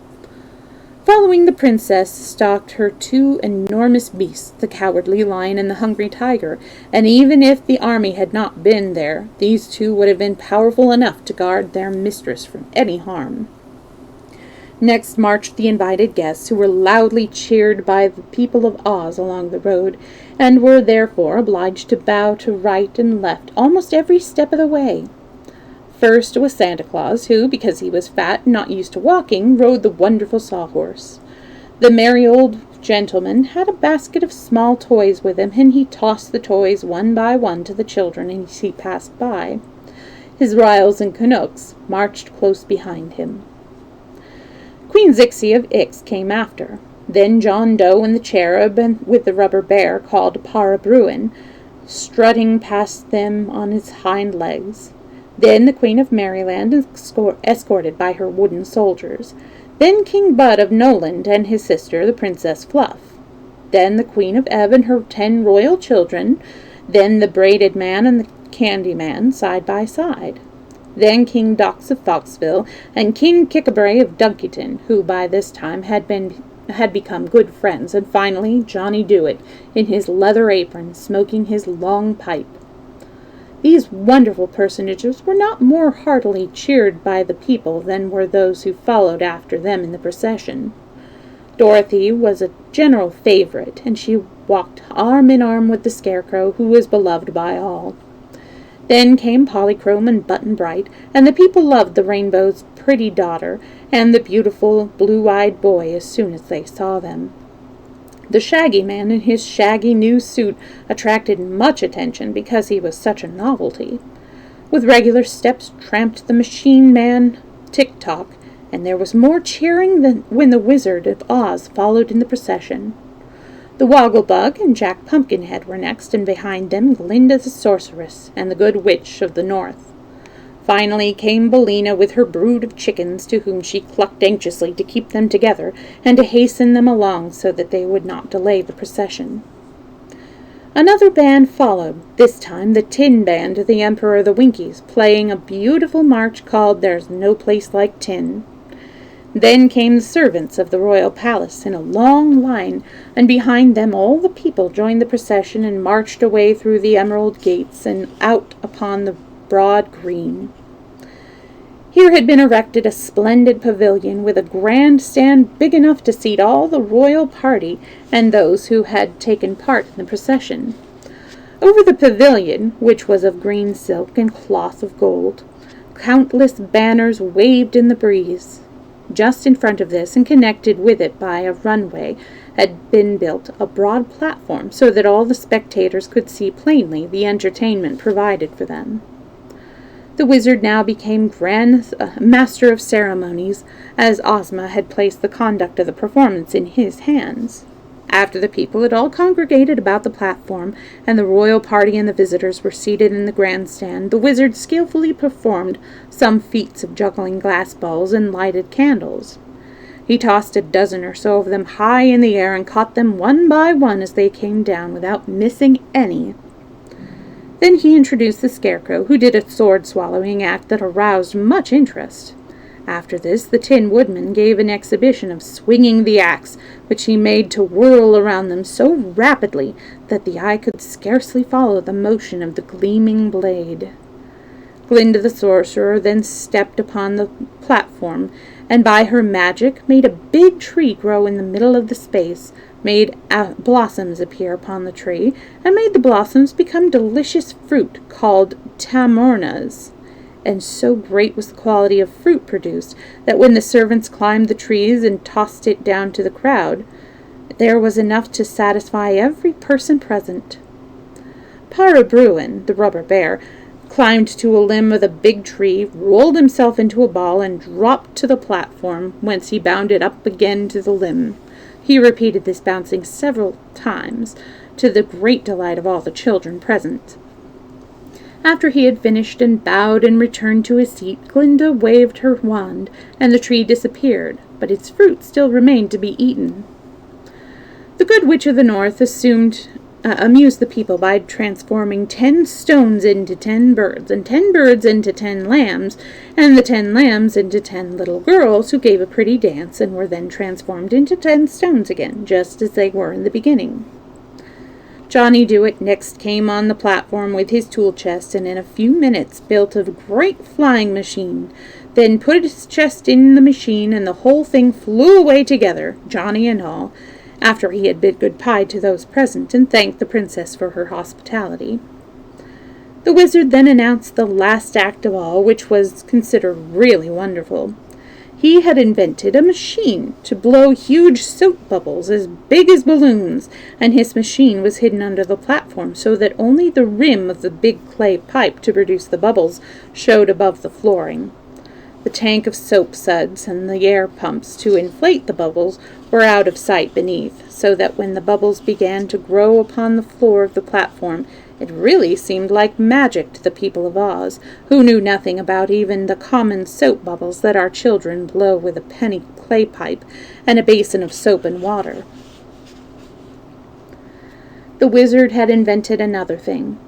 Following the princess stalked her 2 enormous beasts, the Cowardly Lion and the Hungry Tiger, and even if the army had not been there, these 2 would have been powerful enough to guard their mistress from any harm. Next marched the invited guests, who were loudly cheered by the people of Oz along the road, and were therefore obliged to bow to right and left almost every step of the way. First was Santa Claus, who, because he was fat and not used to walking, rode the wonderful sawhorse. The merry old gentleman had a basket of small toys with him, and he tossed the toys one by one to the children as he passed by. His Ryls and Canucks marched close behind him. Queen Zixie of Ix came after. Then John Doe and the cherub, and with the rubber bear called Para Bruin, strutting past them on his hind legs. Then the Queen of Merryland, escorted by her wooden soldiers. Then King Bud of Noland and his sister, the Princess Fluff. Then the Queen of Ebb and her 10 royal children. Then the Braided Man and the Candy Man, side by side. Then King Dox of Foxville and King Kickabray of Dunkyton, who by this time had become good friends, and finally Johnny Dewett, in his leather apron, smoking his long pipe. These wonderful personages were not more heartily cheered by the people than were those who followed after them in the procession. Dorothy was a general favorite, and she walked arm in arm with the Scarecrow, who was beloved by all. Then came Polychrome and Button-Bright, and the people loved the Rainbow's pretty daughter and the beautiful blue-eyed boy as soon as they saw them. The Shaggy Man in his shaggy new suit attracted much attention because he was such a novelty. With regular steps tramped the Machine Man Tick-Tock, and there was more cheering than when the Wizard of Oz followed in the procession. The Wogglebug and Jack Pumpkinhead were next, and behind them Glinda the Sorceress and the Good Witch of the North. Finally came Billina with her brood of chickens, to whom she clucked anxiously to keep them together and to hasten them along so that they would not delay the procession. Another band followed, this time the Tin Band of the Emperor of the Winkies, playing a beautiful march called There's No Place Like Tin. Then came the servants of the royal palace in a long line, and behind them all the people joined the procession and marched away through the emerald gates and out upon the broad green. Here had been erected a splendid pavilion with a grand stand big enough to seat all the royal party and those who had taken part in the procession. Over the pavilion, which was of green silk and cloth of gold, countless banners waved in the breeze. Just in front of this, and connected with it by a runway, had been built a broad platform so that all the spectators could see plainly the entertainment provided for them. The wizard now became Grand Master of Ceremonies, as Ozma had placed the conduct of the performance in his hands. After the people had all congregated about the platform, and the royal party and the visitors were seated in the grandstand, the wizard skillfully performed some feats of juggling glass balls and lighted candles. He tossed a dozen or so of them high in the air and caught them one by one as they came down without missing any. Then he introduced the Scarecrow, who did a sword-swallowing act that aroused much interest. After this, the Tin Woodman gave an exhibition of swinging the axe, which he made to whirl around them so rapidly that the eye could scarcely follow the motion of the gleaming blade. Glinda the Sorcerer then stepped upon the platform, and by her magic made a big tree grow in the middle of the space, made blossoms appear upon the tree, and made the blossoms become delicious fruit called tamornas. And so great was the quality of fruit produced that when the servants climbed the trees and tossed it down to the crowd, there was enough to satisfy every person present. Para Bruin, the rubber bear, climbed to a limb of the big tree, rolled himself into a ball, and dropped to the platform, whence he bounded up again to the limb. He repeated this bouncing several times, to the great delight of all the children present. After he had finished and bowed and returned to his seat, Glinda waved her wand, and the tree disappeared, but its fruit still remained to be eaten. The Good Witch of the North amused the people by transforming 10 stones into 10 birds, and 10 birds into 10 lambs, and the 10 lambs into 10 little girls, who gave a pretty dance and were then transformed into 10 stones again, just as they were in the beginning. Johnny Dewett next came on the platform with his tool chest, and in a few minutes built a great flying machine, then put his chest in the machine, and the whole thing flew away together, Johnny and all, after he had bid good-bye to those present and thanked the princess for her hospitality. The wizard then announced the last act of all, which was considered really wonderful. He had invented a machine to blow huge soap bubbles as big as balloons, and his machine was hidden under the platform so that only the rim of the big clay pipe to produce the bubbles showed above the flooring. The tank of soap suds and the air pumps to inflate the bubbles were out of sight beneath, so that when the bubbles began to grow upon the floor of the platform, it really seemed like magic to the people of Oz, who knew nothing about even the common soap bubbles that our children blow with a penny clay pipe and a basin of soap and water. The wizard had invented another thing.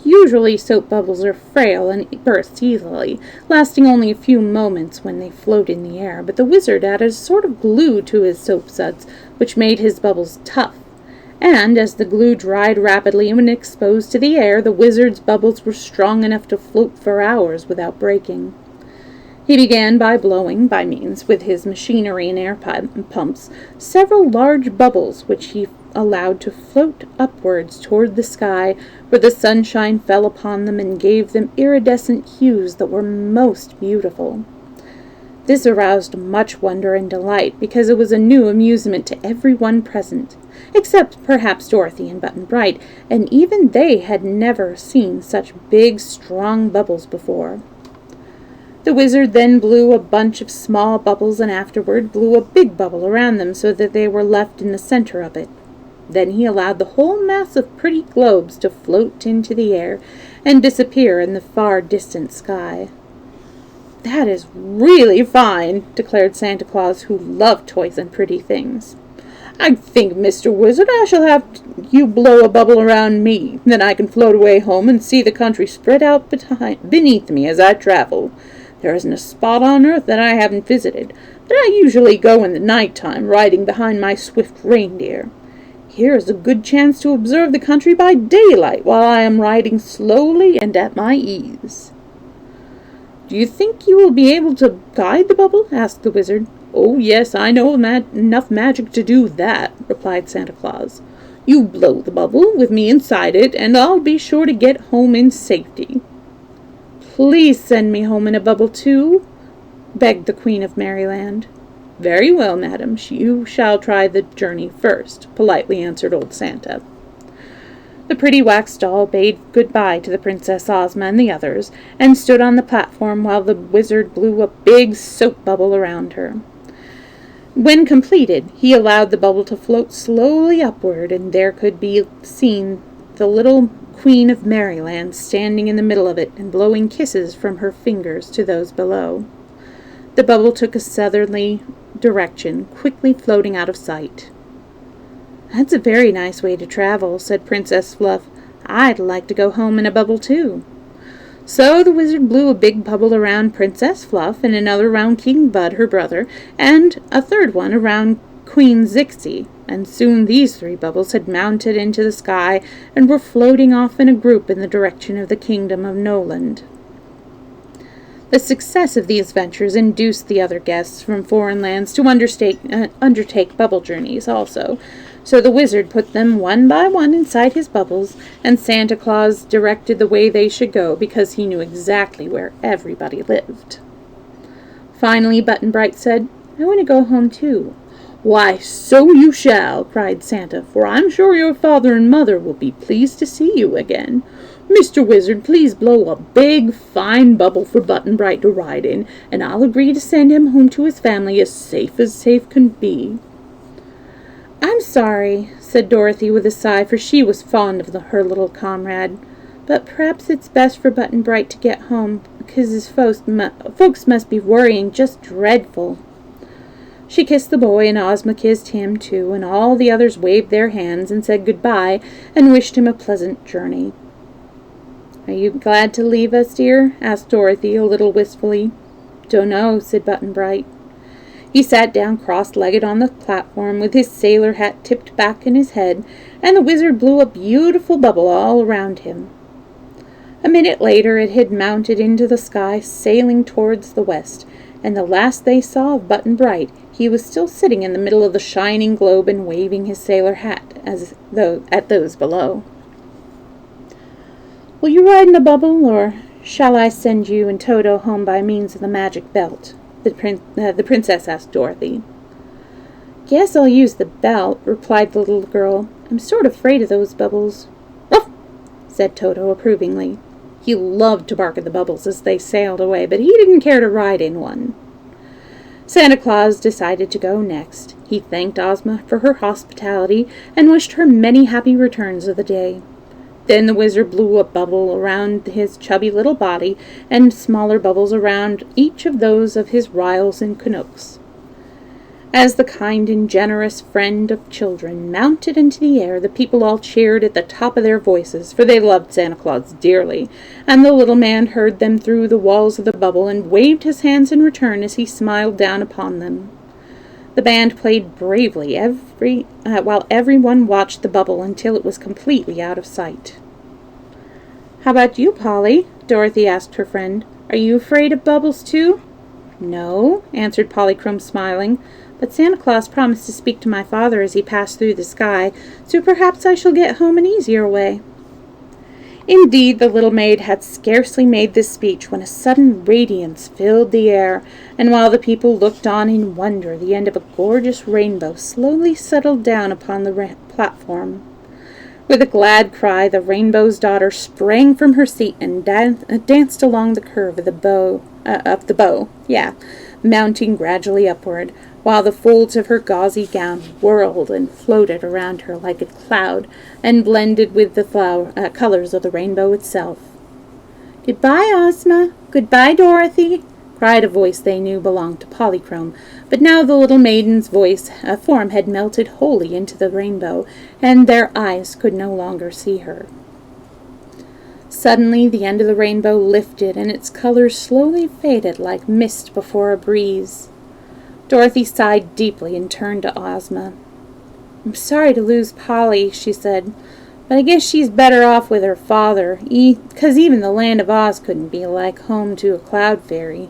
Usually soap bubbles are frail and burst easily, lasting only a few moments when they float in the air, but the wizard added a sort of glue to his soap suds, which made his bubbles tough. And as the glue dried rapidly when exposed to the air, the wizard's bubbles were strong enough to float for hours without breaking. He began by blowing, by means with his machinery and air pumps, several large bubbles which he allowed to float upwards toward the sky, where the sunshine fell upon them and gave them iridescent hues that were most beautiful. This aroused much wonder and delight, because it was a new amusement to everyone present, except perhaps Dorothy and Button-Bright, and even they had never seen such big, strong bubbles before. The wizard then blew a bunch of small bubbles and afterward blew a big bubble around them so that they were left in the center of it. Then he allowed the whole mass of pretty globes to float into the air and disappear in the far distant sky. "That is really fine," declared Santa Claus, who loved toys and pretty things. "I think, Mr. Wizard, I shall have you blow a bubble around me. Then I can float away home and see the country spread out beneath me as I travel. There isn't a spot on earth that I haven't visited, but I usually go in the night time, riding behind my swift reindeer. Here is a good chance to observe the country by daylight while I am riding slowly and at my ease." "Do you think you will be able to guide the bubble?" asked the wizard. "Oh, yes, I know enough magic to do that," replied Santa Claus. "You blow the bubble with me inside it, and I'll be sure to get home in safety." "Please send me home in a bubble, too," begged the Queen of Merryland. "Very well, madam, you shall try the journey first," politely answered old Santa. The pretty wax doll bade goodbye to the Princess Ozma and the others, and stood on the platform while the wizard blew a big soap bubble around her. When completed, he allowed the bubble to float slowly upward, and there could be seen the little Queen of Merryland standing in the middle of it and blowing kisses from her fingers to those below. The bubble took a southerly direction, quickly floating out of sight. "That's a very nice way to travel," said Princess Fluff. "I'd like to go home in a bubble, too." So the wizard blew a big bubble around Princess Fluff, and another around King Bud, her brother, and a third one around Queen Zixie, and soon these 3 bubbles had mounted into the sky and were floating off in a group in the direction of the kingdom of Noland. The success of these ventures induced the other guests from foreign lands to undertake bubble journeys also, so the wizard put them one by one inside his bubbles, and Santa Claus directed the way they should go because he knew exactly where everybody lived. Finally, Button-Bright said, "I want to go home too." "Why, so you shall," cried Santa, "for I'm sure your father and mother will be pleased to see you again. Mr. Wizard, please blow a big, fine bubble for Button-Bright to ride in, and I'll agree to send him home to his family as safe can be." "I'm sorry," said Dorothy with a sigh, for she was fond of her little comrade. "But perhaps it's best for Button-Bright to get home, because his folks must be worrying just dreadful." She kissed the boy, and Ozma kissed him too, and all the others waved their hands and said goodbye and wished him a pleasant journey. "Are you glad to leave us, dear?" asked Dorothy a little wistfully. "Don't know," said Button-Bright. He sat down cross-legged on the platform with his sailor hat tipped back in his head, and the wizard blew a beautiful bubble all around him. A minute later it had mounted into the sky, sailing towards the west, and the last they saw of Button-Bright, he was still sitting in the middle of the shining globe and waving his sailor hat at those below. "Will you ride in a bubble, or shall I send you and Toto home by means of the magic belt?" the princess asked Dorothy. "Guess I'll use the belt," replied the little girl. "I'm sort of afraid of those bubbles." "Woof!" said Toto approvingly. He loved to bark at the bubbles as they sailed away, but he didn't care to ride in one. Santa Claus decided to go next. He thanked Ozma for her hospitality and wished her many happy returns of the day. Then the wizard blew a bubble around his chubby little body, and smaller bubbles around each of those of his Ryls and Knooks. As the kind and generous friend of children mounted into the air, the people all cheered at the top of their voices, for they loved Santa Claus dearly, and the little man heard them through the walls of the bubble and waved his hands in return as he smiled down upon them. The band played bravely while everyone watched the bubble until it was completely out of sight. "How about you, Polly?" Dorothy asked her friend. "Are you afraid of bubbles, too?" "No," answered Polychrome, smiling, "but Santa Claus promised to speak to my father as he passed through the sky, so perhaps I shall get home an easier way." Indeed, the little maid had scarcely made this speech when a sudden radiance filled the air, and while the people looked on in wonder, the end of a gorgeous rainbow slowly settled down upon the platform. With a glad cry, the Rainbow's daughter sprang from her seat and danced along the curve of the bow, mounting gradually upward, while the folds of her gauzy gown whirled and floated around her like a cloud, and blended with the colors of the rainbow itself. "Goodbye, Ozma! Goodbye, Dorothy!" cried a voice they knew belonged to Polychrome, but now the little maiden's form had melted wholly into the rainbow, and their eyes could no longer see her. Suddenly the end of the rainbow lifted, and its colors slowly faded like mist before a breeze. Dorothy sighed deeply and turned to Ozma. "I'm sorry to lose Polly," she said, "but I guess she's better off with her father, 'cause even the land of Oz couldn't be like home to a cloud fairy."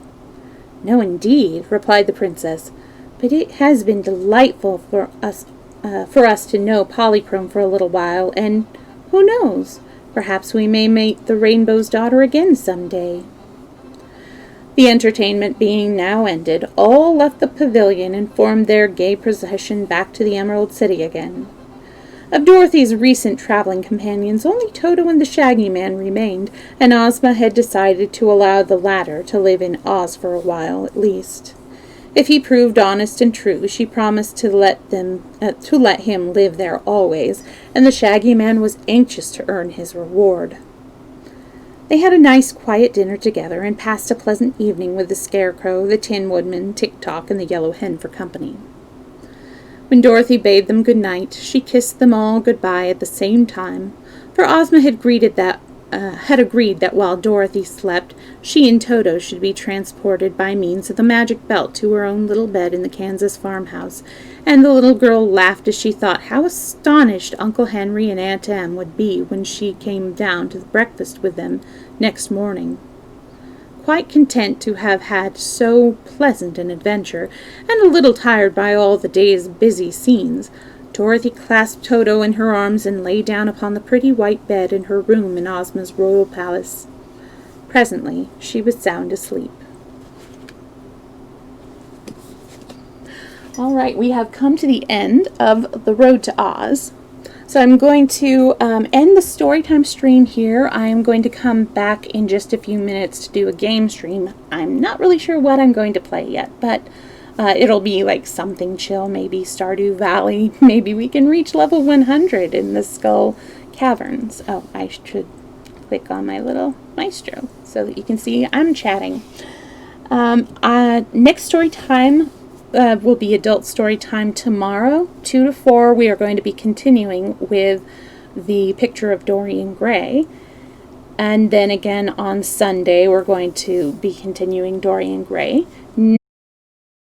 "No, indeed," replied the princess, "but it has been delightful for us to know Polychrome for a little while, and who knows, perhaps we may meet the Rainbow's Daughter again some day." The entertainment being now ended, all left the pavilion and formed their gay procession back to the Emerald City again. Of Dorothy's recent traveling companions, only Toto and the Shaggy Man remained, and Ozma had decided to allow the latter to live in Oz for a while at least. If he proved honest and true, she promised to let him live there always, and the Shaggy Man was anxious to earn his reward. They had a nice, quiet dinner together and passed a pleasant evening with the Scarecrow, the Tin Woodman, Tick-Tock, and the Yellow Hen for company. When Dorothy bade them good night, she kissed them all good-bye at the same time, for Ozma had agreed that while Dorothy slept, she and Toto should be transported by means of the magic belt to her own little bed in the Kansas farmhouse, and the little girl laughed as she thought how astonished Uncle Henry and Aunt Em would be when she came down to breakfast with them next morning. Quite content to have had so pleasant an adventure, and a little tired by all the day's busy scenes, Dorothy clasped Toto in her arms and lay down upon the pretty white bed in her room in Ozma's royal palace. Presently she was sound asleep. All right, we have come to the end of The Road to Oz. So I'm going to end the Storytime stream here. I am going to come back in just a few minutes to do a game stream. I'm not really sure what I'm going to play yet, but it'll be like something chill, maybe Stardew Valley. Maybe we can reach level 100 in the Skull Caverns. Oh, I should click on my little maestro so that you can see I'm chatting. Next story time will be adult story time tomorrow, 2 to 4. We are going to be continuing with the picture of Dorian Gray. And then again on Sunday, we're going to be continuing Dorian Gray.